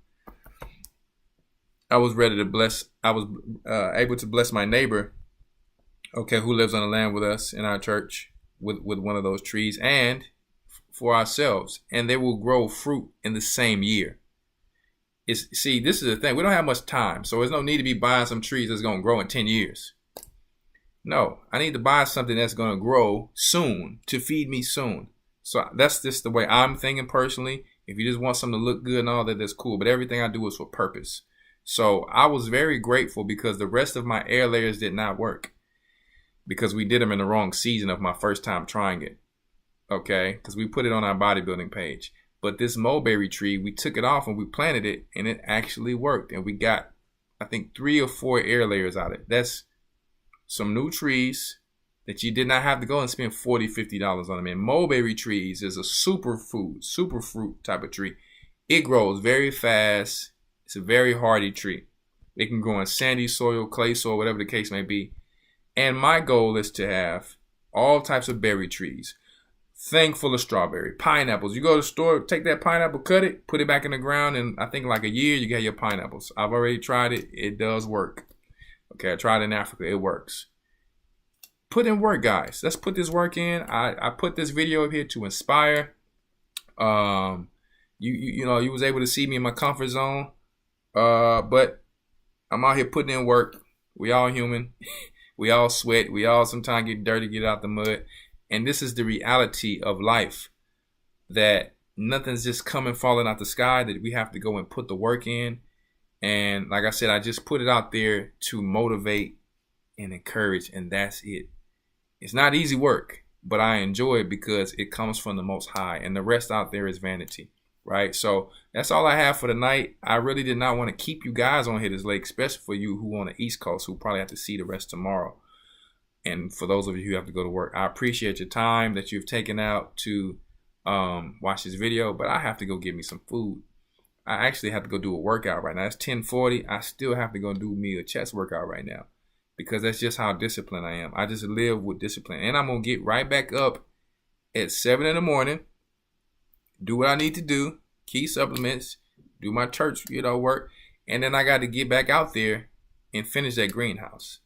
I was able to bless my neighbor, okay, who lives on the land with us in our church with one of those trees, and for ourselves. And they will grow fruit in the same year. See, this is the thing. We don't have much time, so there's no need to be buying some trees that's going to grow in 10 years. No, I need to buy something that's going to grow soon, to feed me soon. So that's just the way I'm thinking personally. If you just want something to look good and all that, that's cool. But everything I do is for purpose. So I was very grateful because the rest of my air layers did not work. Because we did them in the wrong season of my first time trying it. Okay? Because we put it on our bodybuilding page. But this mulberry tree, we took it off and we planted it, and it actually worked. And we got, I think, 3 or 4 air layers out of it. That's some new trees that you did not have to go and spend $40, $50 on them. And mulberry trees is a super fruit type of tree. It grows very fast. It's a very hardy tree. It can grow in sandy soil, clay soil, whatever the case may be. And my goal is to have all types of berry trees. Thing full of strawberry, pineapples. You go to the store, take that pineapple, cut it, put it back in the ground, and I think like a year you get your pineapples. I've already tried it. It does work. Okay, I tried it in Africa. It works. Put in work, guys. Let's put this work in. I put this video up here to inspire. You know, you was able to see me in my comfort zone. But I'm out here putting in work. We all human. We all sweat. We all sometimes get dirty, get out the mud. And this is the reality of life, that nothing's just coming, falling out the sky, that we have to go and put the work in. And like I said, I just put it out there to motivate and encourage, and that's it. It's not easy work, but I enjoy it because it comes from the Most High, and the rest out there is vanity, right? So that's all I have for tonight. I really did not want to keep you guys on here this late, especially for you who on the East Coast, who probably have to see the rest tomorrow. And for those of you who have to go to work, I appreciate your time that you've taken out to watch this video, but I have to go get me some food. I actually have to go do a workout right now. It's 10:40. I still have to go do me a chest workout right now because that's just how disciplined I am. I just live with discipline. And I'm going to get right back up at 7 in the morning, do what I need to do, key supplements, do my church, work. And then I got to get back out there and finish that greenhouse.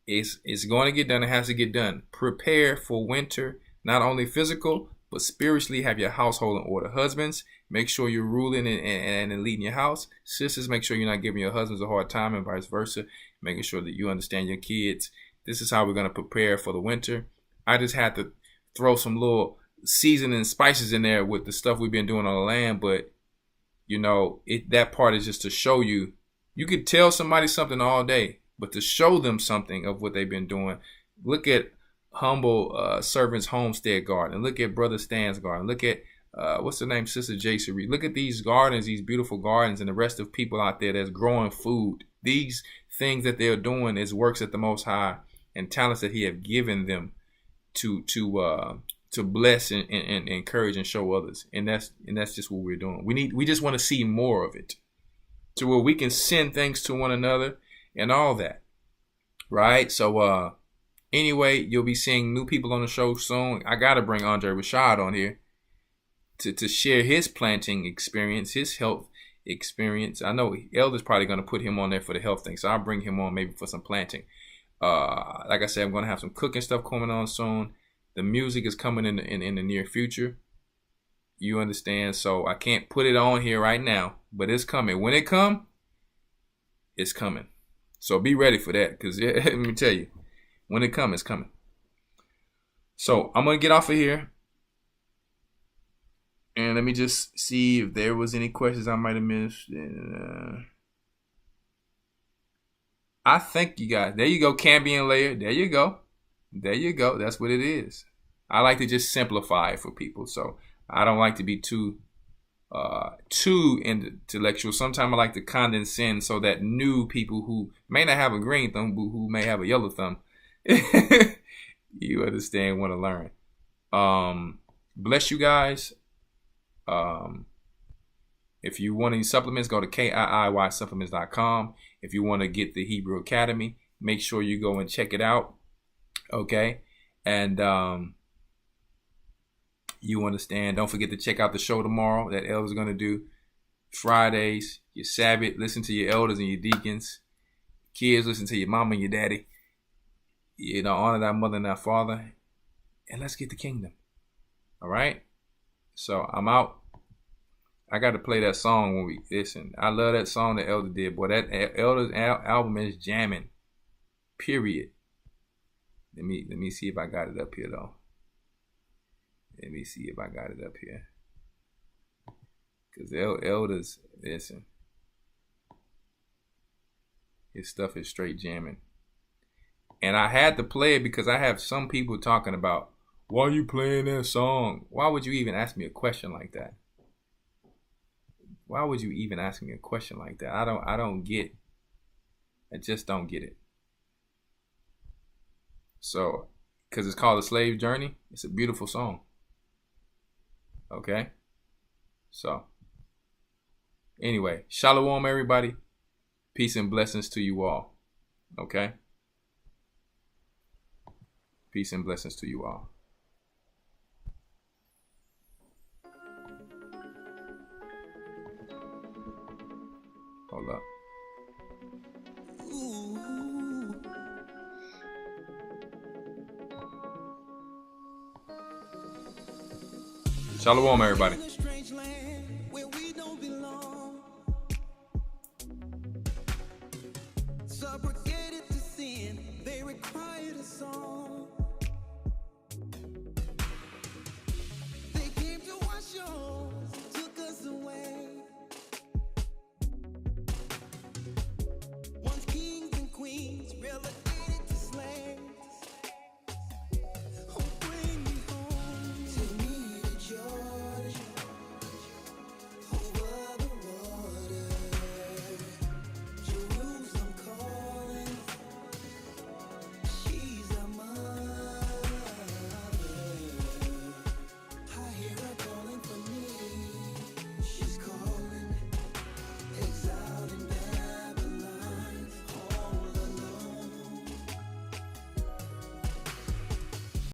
It's going to get done. It has to get done. Prepare for winter, not only physical, but spiritually. Have your household in order. Husbands, make sure you're ruling and leading your house. Sisters, make sure you're not giving your husbands a hard time and vice versa. Making sure that you understand your kids. This is how we're going to prepare for the winter. I just had to throw some little seasoning spices in there with the stuff we've been doing on the land. But, that part is just to show you. You could tell somebody something all day, but to show them something of what they've been doing. Look at Humble Servant's Homestead Garden. Look at Brother Stan's garden. Look at, what's the name, Sister J.C. Look at these gardens, these beautiful gardens, and the rest of people out there that's growing food. These things that they're doing is works at the Most High and talents that He have given them to bless and encourage and show others. And that's just what we're doing. We just want to see more of it to where we can send things to one another and all that. Right? So, anyway, you'll be seeing new people on the show soon. I got to bring Elder Rawchaa on here to share his planting experience, his health experience. I know Elder's probably going to put him on there for the health thing. So I'll bring him on maybe for some planting. Like I said, I'm going to have some cooking stuff coming on soon. The music is coming in the near future. You understand? So I can't put it on here right now, but it's coming. When it comes, it's coming. So be ready for that because let me tell you, when it comes, it's coming. So I'm going to get off of here. And let me just see if there was any questions I might have missed. I thank you guys. There you go, Cambian Layer. There you go. There you go. That's what it is. I like to just simplify it for people. So I don't like to be too intellectual. Sometimes I like to condescend so that new people who may not have a green thumb, but who may have a yellow thumb, you understand, want to learn. Bless you guys. If you want any supplements, go to KIIYsupplements.com. If you want to get the Hebrew Academy, make sure you go and check it out. Okay. And you understand. Don't forget to check out the show tomorrow that Elder's going to do. Fridays, your Sabbath, listen to your elders and your deacons. Kids, listen to your mama and your daddy. Honor thy mother and thy father. And let's get the kingdom. All right? So I'm out. I got to play that song when we listen. I love that song that Elder did. Boy, that Elder's album is jamming. Period. Let me see if I got it up here though. Let me see if I got it up here. Because Elder's, listen. His stuff is straight jamming. And I had to play it because I have some people talking about, why are you playing that song? Why would you even ask me a question like that? Why would you even ask me a question like that? I don't get. I just don't get it. So, because it's called A Slave Journey, it's a beautiful song. Okay? So, anyway, shalom everybody. Peace and blessings to you all. Okay? Peace and blessings to you all. Hold up. Shalom, everybody.